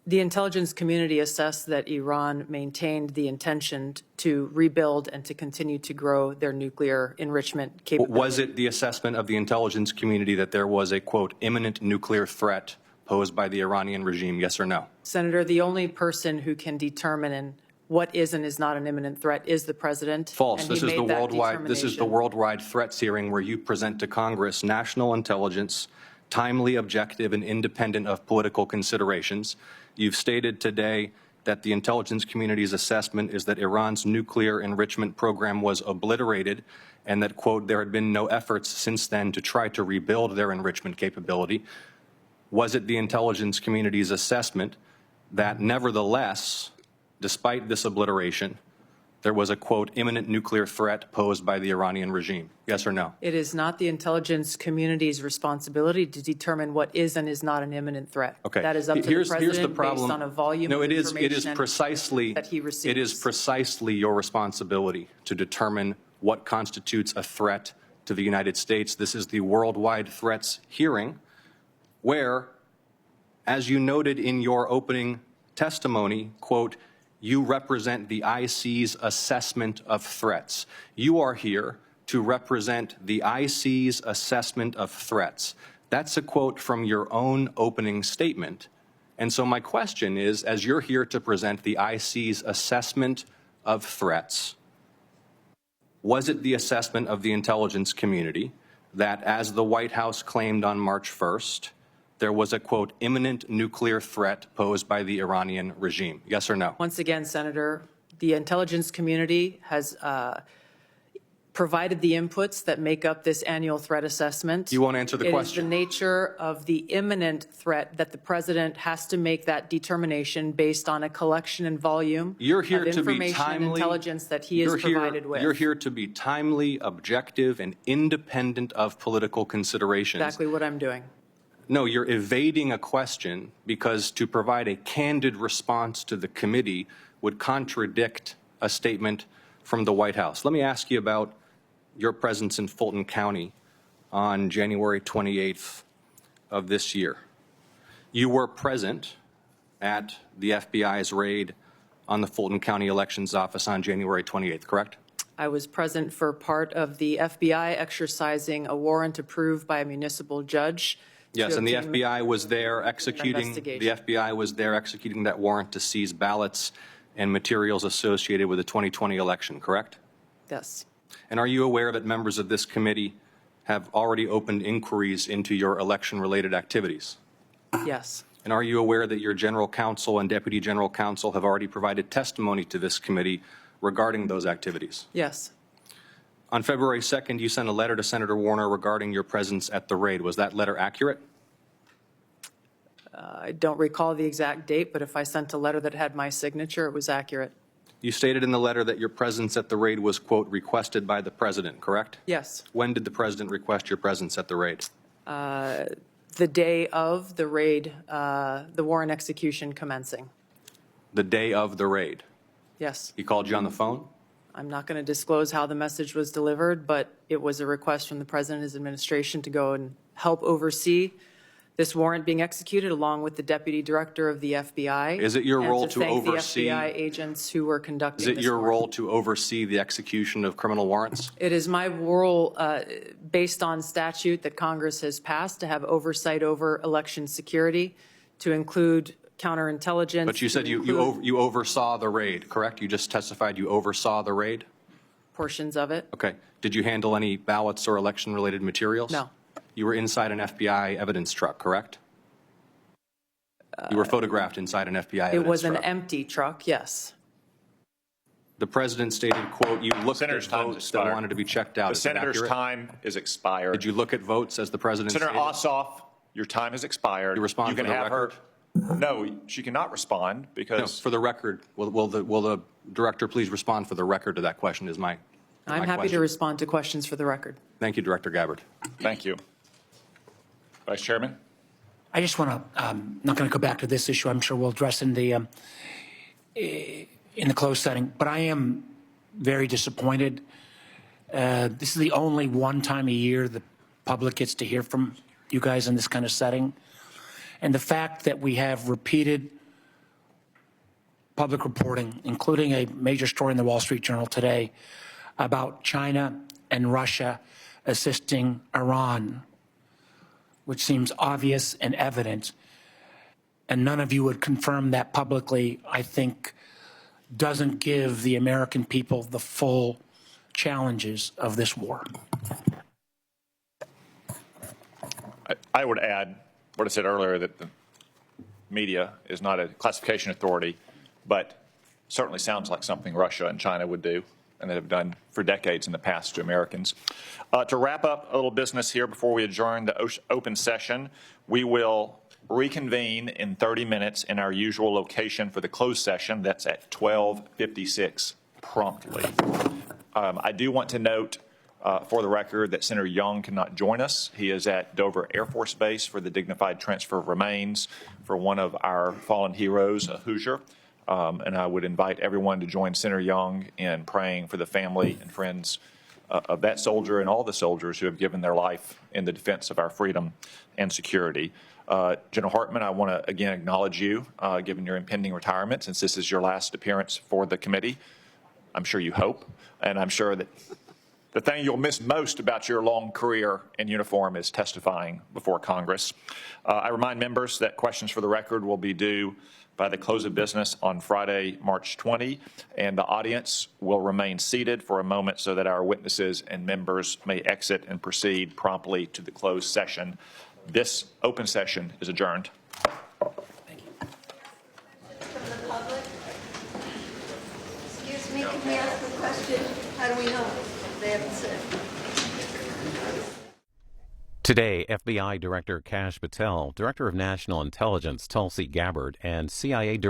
The intelligence community assessed that Iran maintained the intention to rebuild and to continue to grow their nuclear enrichment capability. Was it the assessment of the intelligence community that there was a, quote, imminent nuclear threat posed by the Iranian regime, yes or no? Senator, the only person who can determine what is and is not an imminent threat is the President. False. And This is the determination. worldwide threats hearing where you present to Congress national intelligence, timely, objective, and independent of political considerations. You've stated today that the intelligence community's assessment is that Iran's nuclear enrichment program was obliterated and that, quote, there had been no efforts since then to try to rebuild their enrichment capability. Was it the intelligence community's assessment that nevertheless, despite this obliteration, there was a, quote, imminent nuclear threat posed by the Iranian regime? Yes or no? It is not the intelligence community's responsibility to determine what is and is not an imminent threat. Okay. That is up to the President here's the problem. based on a volume of information it is precisely that he receives. It is precisely your responsibility to determine what constitutes a threat to the United States. This is the worldwide threats hearing where, as you noted in your opening testimony, quote, you represent the IC's assessment of threats. You are here to represent the IC's assessment of threats. That's a quote from your own opening statement. And so my question is, as you're here to present the IC's assessment of threats, was it the assessment of the intelligence community that, as the White House claimed on March 1st, there was a, quote, imminent nuclear threat posed by the Iranian regime? Yes or no? Once again, Senator, the intelligence community has provided the inputs that make up this annual threat assessment. You won't answer the question. It is the nature of the imminent threat that the president has to make that determination based on a collection and volume You're here of to be information and timely. intelligence that he is provided with. You're here to be timely, objective, and independent of political considerations. Exactly what I'm doing. No, you're evading a question because to provide a candid response to the committee would contradict a statement from the White House. Let me ask you about your presence in Fulton County on January 28th of this year. You were present at the FBI's raid on the Fulton County Elections Office on January 28th, correct? I was present for part of the FBI exercising a warrant approved by a municipal judge. Yes, and the FBI was there executing that warrant to seize ballots and materials associated with the 2020 election, correct? Yes. And are you aware that members of this committee have already opened inquiries into your election-related activities? Yes. And are you aware that your general counsel and deputy general counsel have already provided testimony to this committee regarding those activities? Yes. On February 2nd, you sent a letter to Senator Warner regarding your presence at the raid. Was that letter accurate? I don't recall the exact date, but if I sent a letter that had my signature, it was accurate. You stated in the letter that your presence at the raid was, quote, requested by the president, correct? Yes. When did the president request your presence at the raid? The day of the raid, the warrant execution commencing. The day of the raid? Yes. He called you on the phone? I'm not going to disclose how the message was delivered, but it was a request from the president and his administration to go and help oversee this warrant being executed, along with the deputy director of the FBI. Is it your role to thank oversee? the FBI agents who were conducting Is it this your warrant. role to oversee the execution of criminal warrants? It is my role, based on statute that Congress has passed, to have oversight over election security, to include counterintelligence. But you said you oversaw the raid, correct? You just testified you oversaw the raid? Portions of it. Okay. Did you handle any ballots or election-related materials? No. You were inside an FBI evidence truck, correct? You were photographed inside an FBI evidence truck. It was an empty truck, yes. The president stated, quote, you looked at votes that wanted to be checked out. The Is that senator's accurate? time is expired. Did you look at votes as the president Senator stated? Ossoff, your time has expired. You respond can for the have record? her. No, she cannot respond because. No, for the record, will the director please respond for the record to that question is my I'm happy question. to respond to questions for the record. Thank you, Director Gabbard. Thank you. Vice Chairman? I just want to, not going to go back to this issue. I'm sure we'll address in the closed setting, but I am very disappointed. This is the only one time a year the public gets to hear from you guys in this kind of setting. And the fact that we have repeated public reporting, including a major story in the Wall Street Journal today about China and Russia assisting Iran, which seems obvious and evident, and none of you would confirm that publicly, I think doesn't give the American people the full challenges of this war. I would add what I said earlier, that the media is not a classification authority, but certainly sounds like something Russia and China would do and that have done for decades in the past to Americans. To wrap up a little business here before we adjourn the open session, we will reconvene in 30 minutes in our usual location for the closed session. That's at 12:56 promptly. I do want to note for the record that Senator Young cannot join us. He is at Dover Air Force Base for the dignified transfer of remains for one of our fallen heroes, a Hoosier. And I would invite everyone to join Senator Young in praying for the family and friends of that soldier and all the soldiers who have given their life in the defense of our freedom and security. General Hartman, I want to again acknowledge you, given your impending retirement, since this is your last appearance for the committee. I'm sure you hope, and I'm sure that the thing you'll miss most about your long career in uniform is testifying before Congress. I remind members that questions for the record will be due by the close of business on Friday, March 20, and the audience will remain seated for a moment so that our witnesses and members may exit and proceed promptly to the closed session. This open session is adjourned. Thank you. From the public? Excuse me, can we ask a question? How do we know they haven't said? Today, FBI Director Kash Patel, Director of National Intelligence Tulsi Gabbard, and CIA Director